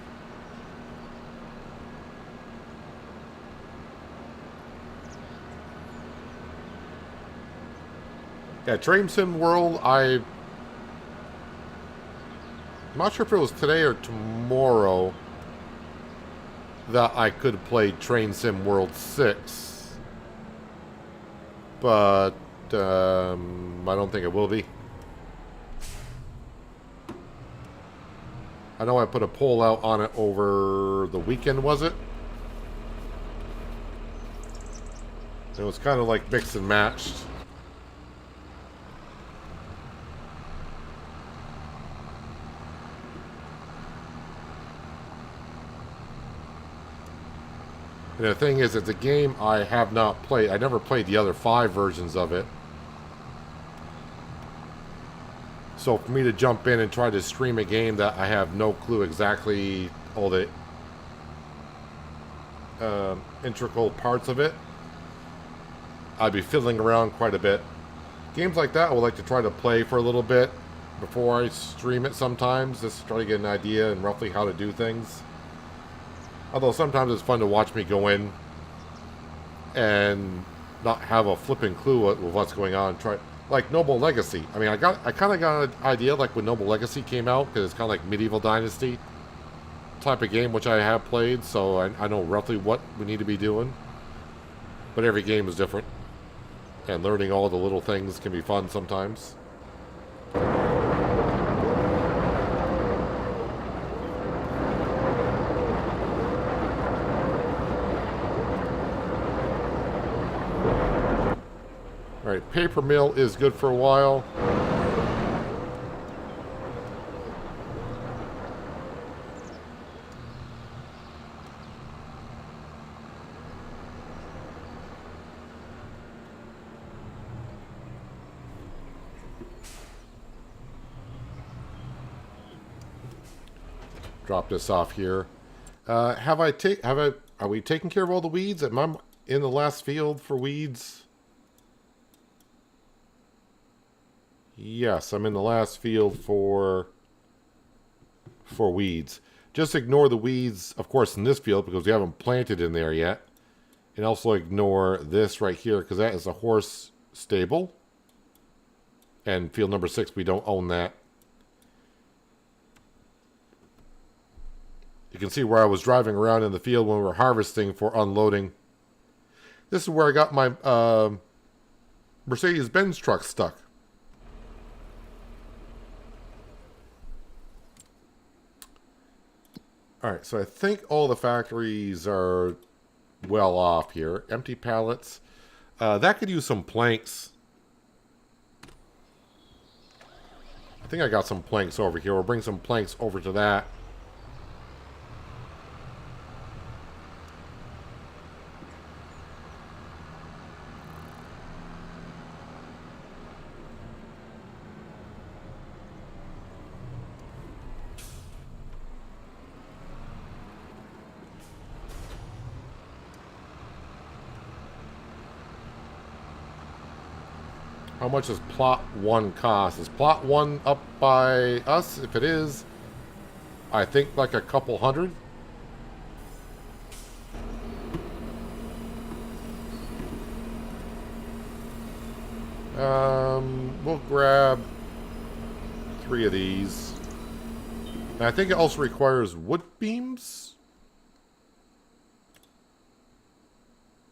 Yeah, Train Sim World, I'm not sure if it was today or tomorrow that I could play Train Sim World 6. But I don't think it will be. I know I put a poll out on it over the weekend, was it? It was kind of like mixed and matched. And the thing is, it's a game I have not played. I never played the other 5 versions of it. So for me to jump in and try to stream a game that I have no clue exactly all the integral parts of it, I'd be fiddling around quite a bit. Games like that I would like to try to play for a little bit before I stream it sometimes, just to try to get an idea and roughly how to do things. Although sometimes it's fun to watch me go in and not have a flipping clue with what's going on. Try like Noble Legacy. I mean, I kind of got an idea like when Noble Legacy came out, because it's kind of like Medieval Dynasty type of game, which I have played, so I know roughly what we need to be doing. But every game is different, and learning all the little things can be fun sometimes. Alright, paper mill is good for a while. Drop this off here. Are we taking care of all the weeds? Am I in the last field for weeds? Yes, I'm in the last field for weeds. Just ignore the weeds, of course, in this field because we haven't planted in there yet. And also ignore this right here because that is a horse stable. And field number 6, we don't own that. You can see where I was driving around in the field when we were harvesting for unloading. This is where I got my Mercedes-Benz truck stuck. Alright, so I think all the factories are well off here. Empty pallets. That could use some planks. I think I got some planks over here. We'll bring some planks over to that. How much does plot 1 cost? Is plot 1 up by us? If it is, I think like a couple hundred. We'll grab 3 of these. And I think it also requires wood beams.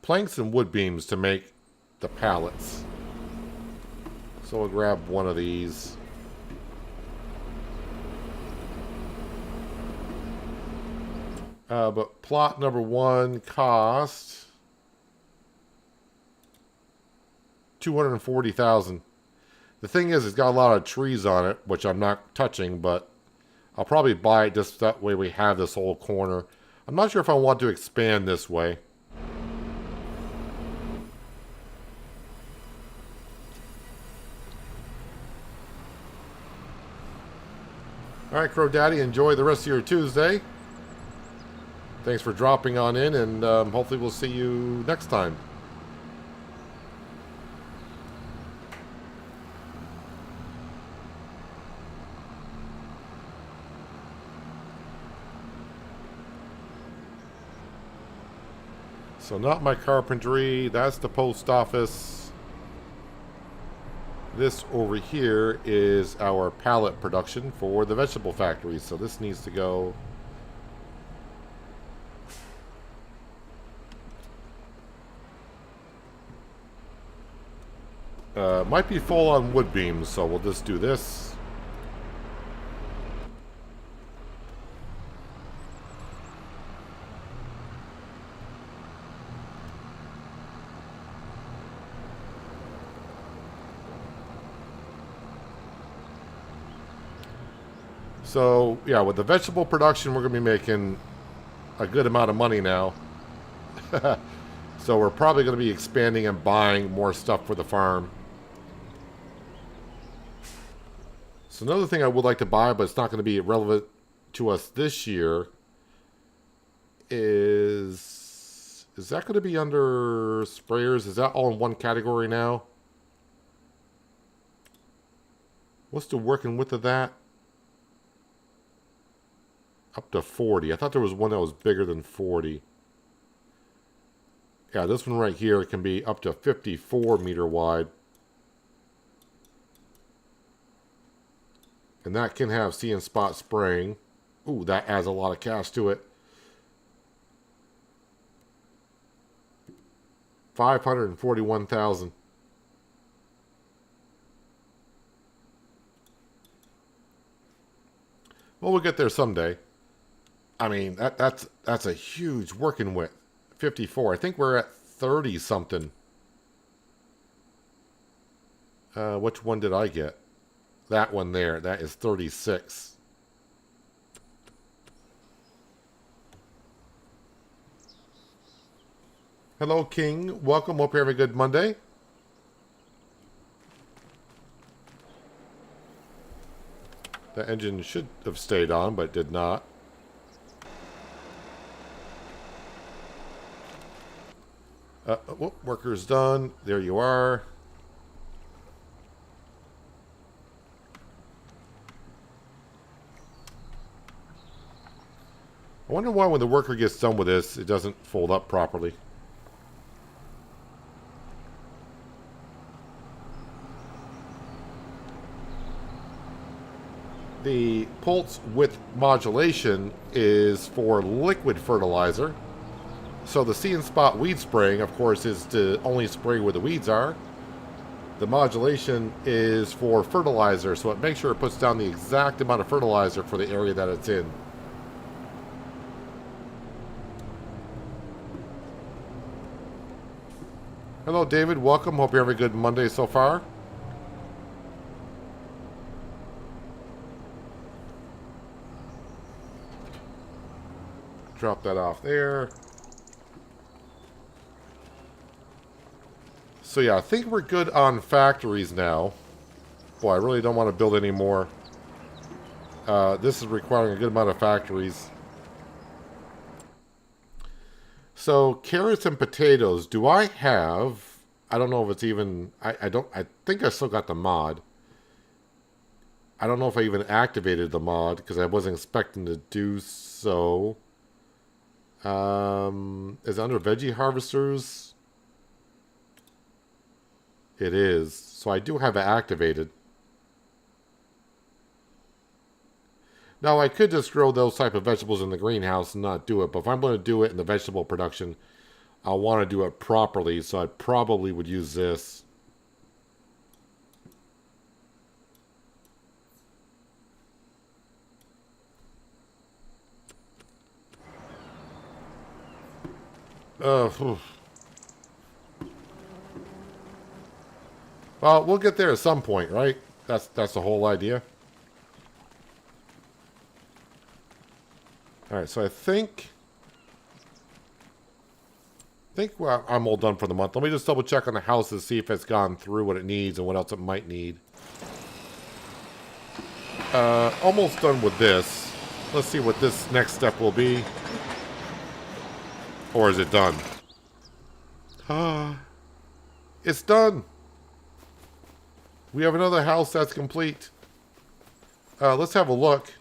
Planks and wood beams to make the pallets. So we'll grab 1 of these. But plot number 1 cost $240,000. The thing is, it's got a lot of trees on it, which I'm not touching, but I'll probably buy it just that way we have this whole corner. I'm not sure if I want to expand this way. Alright, Crow Daddy, enjoy the rest of your Tuesday. Thanks for dropping on in, and hopefully we'll see you next time. So not my carpentry, that's the post office. This over here is our pallet production for the vegetable factory. So this needs to go. Might be full on wood beams, so we'll just do this. So, yeah, with the vegetable production, we're going to be making a good amount of money now. So we're probably going to be expanding and buying more stuff for the farm. So another thing I would like to buy, but it's not going to be relevant to us this year, is that going to be under sprayers? Is that all in one category now? What's the working width of that? Up to 40. I thought there was one that was bigger than 40. Yeah, this one right here can be up to 54 meter wide. And that can have see and spot spraying. Ooh, that adds a lot of cash to it. 541,000. Well, we'll get there someday. I mean, that's a huge working width. 54. I think we're at 30 something. Which one did I get? That one there. That is 36. Hello, King. Welcome. Hope you're having a good Monday. The engine should have stayed on, but did not. Whoop, worker's done. There you are. I wonder why when the worker gets done with this, it doesn't fold up properly. The pulse width modulation is for liquid fertilizer. So the see and spot weed spraying, of course, is to only spray where the weeds are. The modulation is for fertilizer, so it makes sure it puts down the exact amount of fertilizer for the area that it's in. Hello, David. Welcome. Hope you're having a good Monday so far. Drop that off there. So yeah, I think we're good on factories now. Boy, I really don't want to build any more. This is requiring a good amount of factories. So carrots and potatoes. Do I have? I don't know if it's even. I don't. I think I still got the mod. I don't know if I even activated the mod because I wasn't expecting to do so. Is it under veggie harvesters? It is. So I do have it activated. Now, I could just grow those type of vegetables in the greenhouse and not do it. But if I'm going to do it in the vegetable production, I'll want to do it properly. So I probably would use this. Well, we'll get there at some point, right? That's the whole idea. All right, so I think well, I'm all done for the month. Let me just double check on the house to see if it's gone through what it needs and what else it might need. Almost done with this. Let's see what this next step will be. Or is it done? It's done. We have another house that's complete. Let's have a look.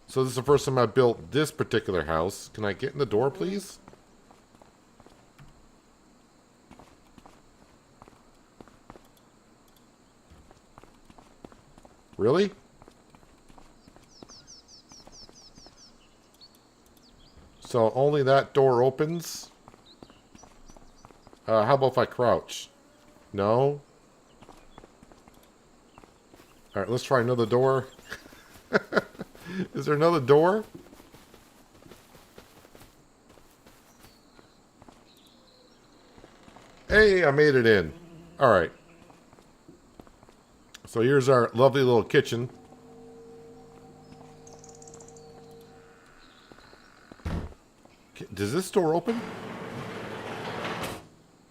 So this is the first time I built this particular house. Can I get in the door, please? Really? So only that door opens? How about if I crouch? No? Alright, let's try another door. Is there another door? Hey, I made it in. Alright. So here's our lovely little kitchen. Does this door open?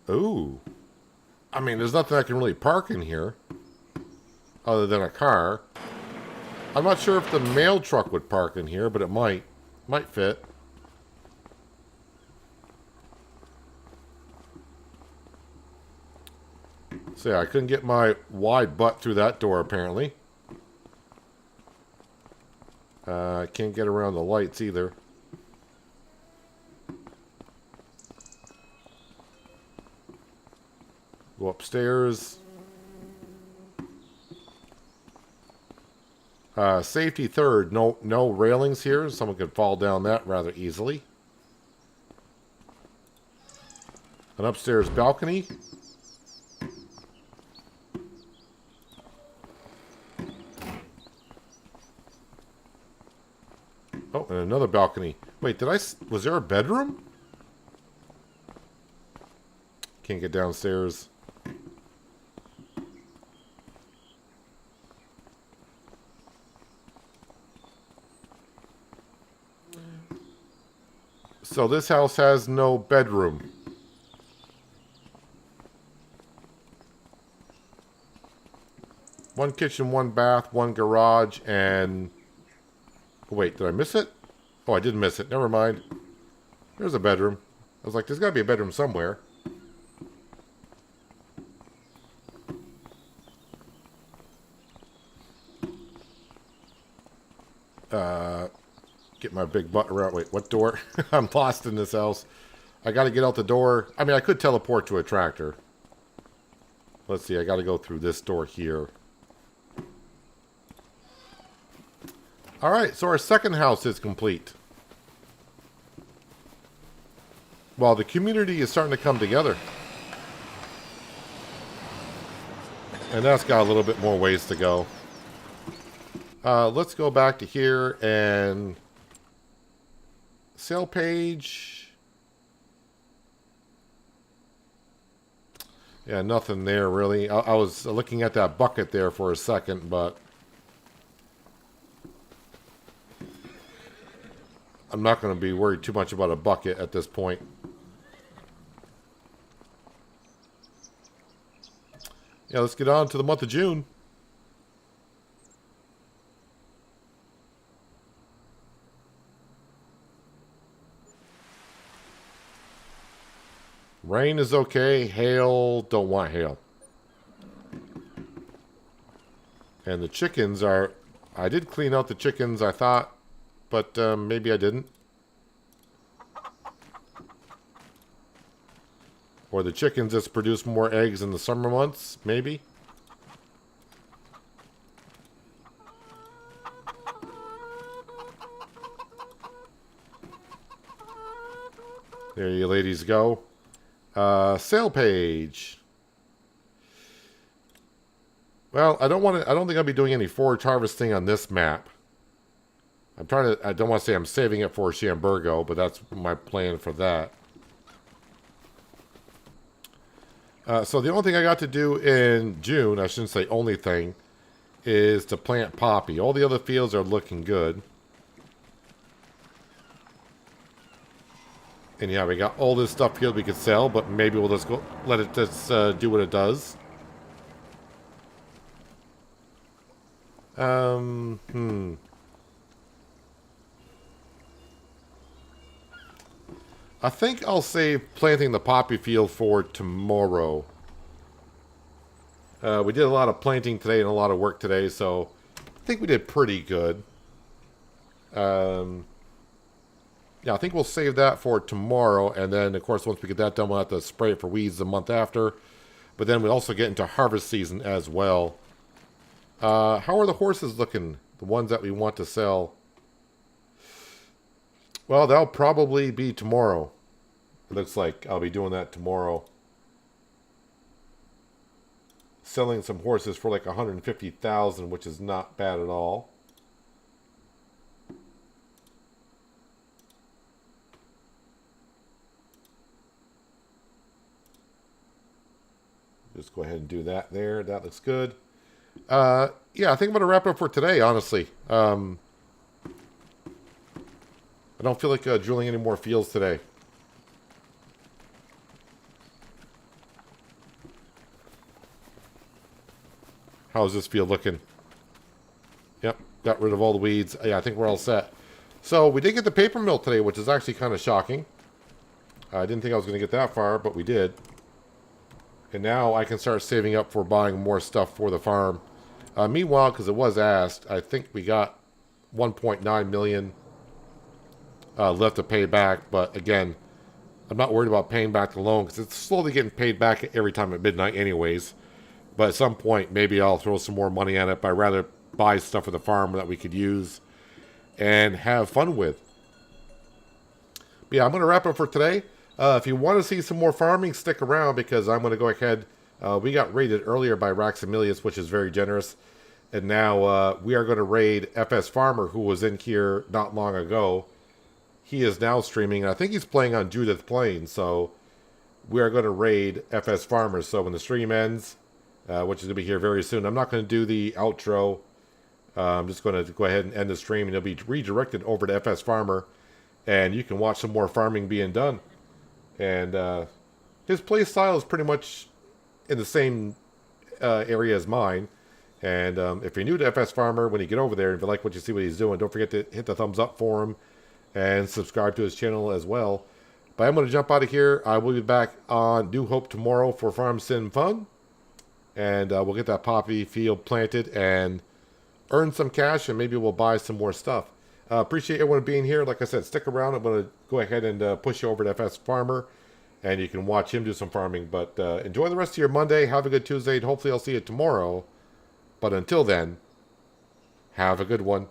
Ooh. I mean, there's nothing I can really park in here. Other than a car. I'm not sure if the mail truck would park in here, but it might. Might fit. So yeah, I couldn't get my wide butt through that door, apparently. I can't get around the lights either. Go upstairs. Safety third. No railings here. Someone could fall down that rather easily. An upstairs balcony. Oh, and another balcony. Wait, was there a bedroom? Can't get downstairs. So this house has no bedroom. One kitchen, one bath, one garage, and... Wait, did I miss it? Oh, I did miss it. Never mind. There's a bedroom. I was like, there's got to be a bedroom somewhere. Get my big butt around. Wait, what door? I'm lost in this house. I got to get out the door. I mean, I could teleport to a tractor. Let's see. I got to go through this door here. All right. So our second house is complete. Well, the community is starting to come together. And that's got a little bit more ways to go. Let's go back to here and... Sale page. Yeah, nothing there really. I was looking at that bucket there for a second, but I'm not going to be worried too much about a bucket at this point. Yeah, let's get on to the month of June. Rain is okay. Hail, don't want hail. And the chickens are... I did clean out the chickens, I thought. But maybe I didn't. Or the chickens just produce more eggs in the summer months, maybe? There you ladies go. Sale page. Well, I don't think I'll be doing any forage harvesting on this map. I don't want to say I'm saving it for Shamburgo, but that's my plan for that. So the only thing I got to do in June, I shouldn't say only thing, is to plant poppy. All the other fields are looking good. And yeah, we got all this stuff here we could sell, but maybe we'll just let it just do what it does. I think I'll save planting the poppy field for tomorrow. We did a lot of planting today and a lot of work today, so I think we did pretty good. Yeah, I think we'll save that for tomorrow, and then, of course, once we get that done, we'll have to spray it for weeds the month after. But then we also get into harvest season as well. How are the horses looking? The ones that we want to sell? Well, that'll probably be tomorrow. It looks like I'll be doing that tomorrow. Selling some horses for like 150,000, which is not bad at all. Just go ahead and do that there. That looks good. Yeah, I think I'm going to wrap up for today, honestly. I don't feel like drilling any more fields today. How's this field looking? Yep, got rid of all the weeds. Yeah, I think we're all set. So we did get the paper mill today, which is actually kind of shocking. I didn't think I was going to get that far, but we did. And now I can start saving up for buying more stuff for the farm. Meanwhile, because it was asked, I think we got 1.9 million left to pay back. But again, I'm not worried about paying back the loan because it's slowly getting paid back every time at midnight anyways. But at some point, maybe I'll throw some more money at it. But I'd rather buy stuff for the farm that we could use and have fun with. But yeah, I'm going to wrap up for today. If you want to see some more farming, stick around because I'm going to go ahead. We got raided earlier by Raxamilius, which is very generous. And now we are going to raid FS Farmer, who was in here not long ago. He is now streaming, and I think he's playing on Judith Plain. So we are going to raid FS Farmer. So when the stream ends, which is going to be here very soon, I'm not going to do the outro. I'm just going to go ahead and end the stream, and it'll be redirected over to FS Farmer. And you can watch some more farming being done. And his play style is pretty much in the same area as mine. And if you're new to FS Farmer, when you get over there, and if you like what you see what he's doing, don't forget to hit the thumbs up for him and subscribe to his channel as well. But I'm going to jump out of here. I will be back on New Hope tomorrow for Farm Sim Fun. And we'll get that poppy field planted and earn some cash, and maybe we'll buy some more stuff. Appreciate everyone being here. Like I said, stick around. I'm going to go ahead and push you over to FS Farmer, and you can watch him do some farming. But enjoy the rest of your Monday. Have a good Tuesday, and hopefully I'll see you tomorrow. But until then, have a good one.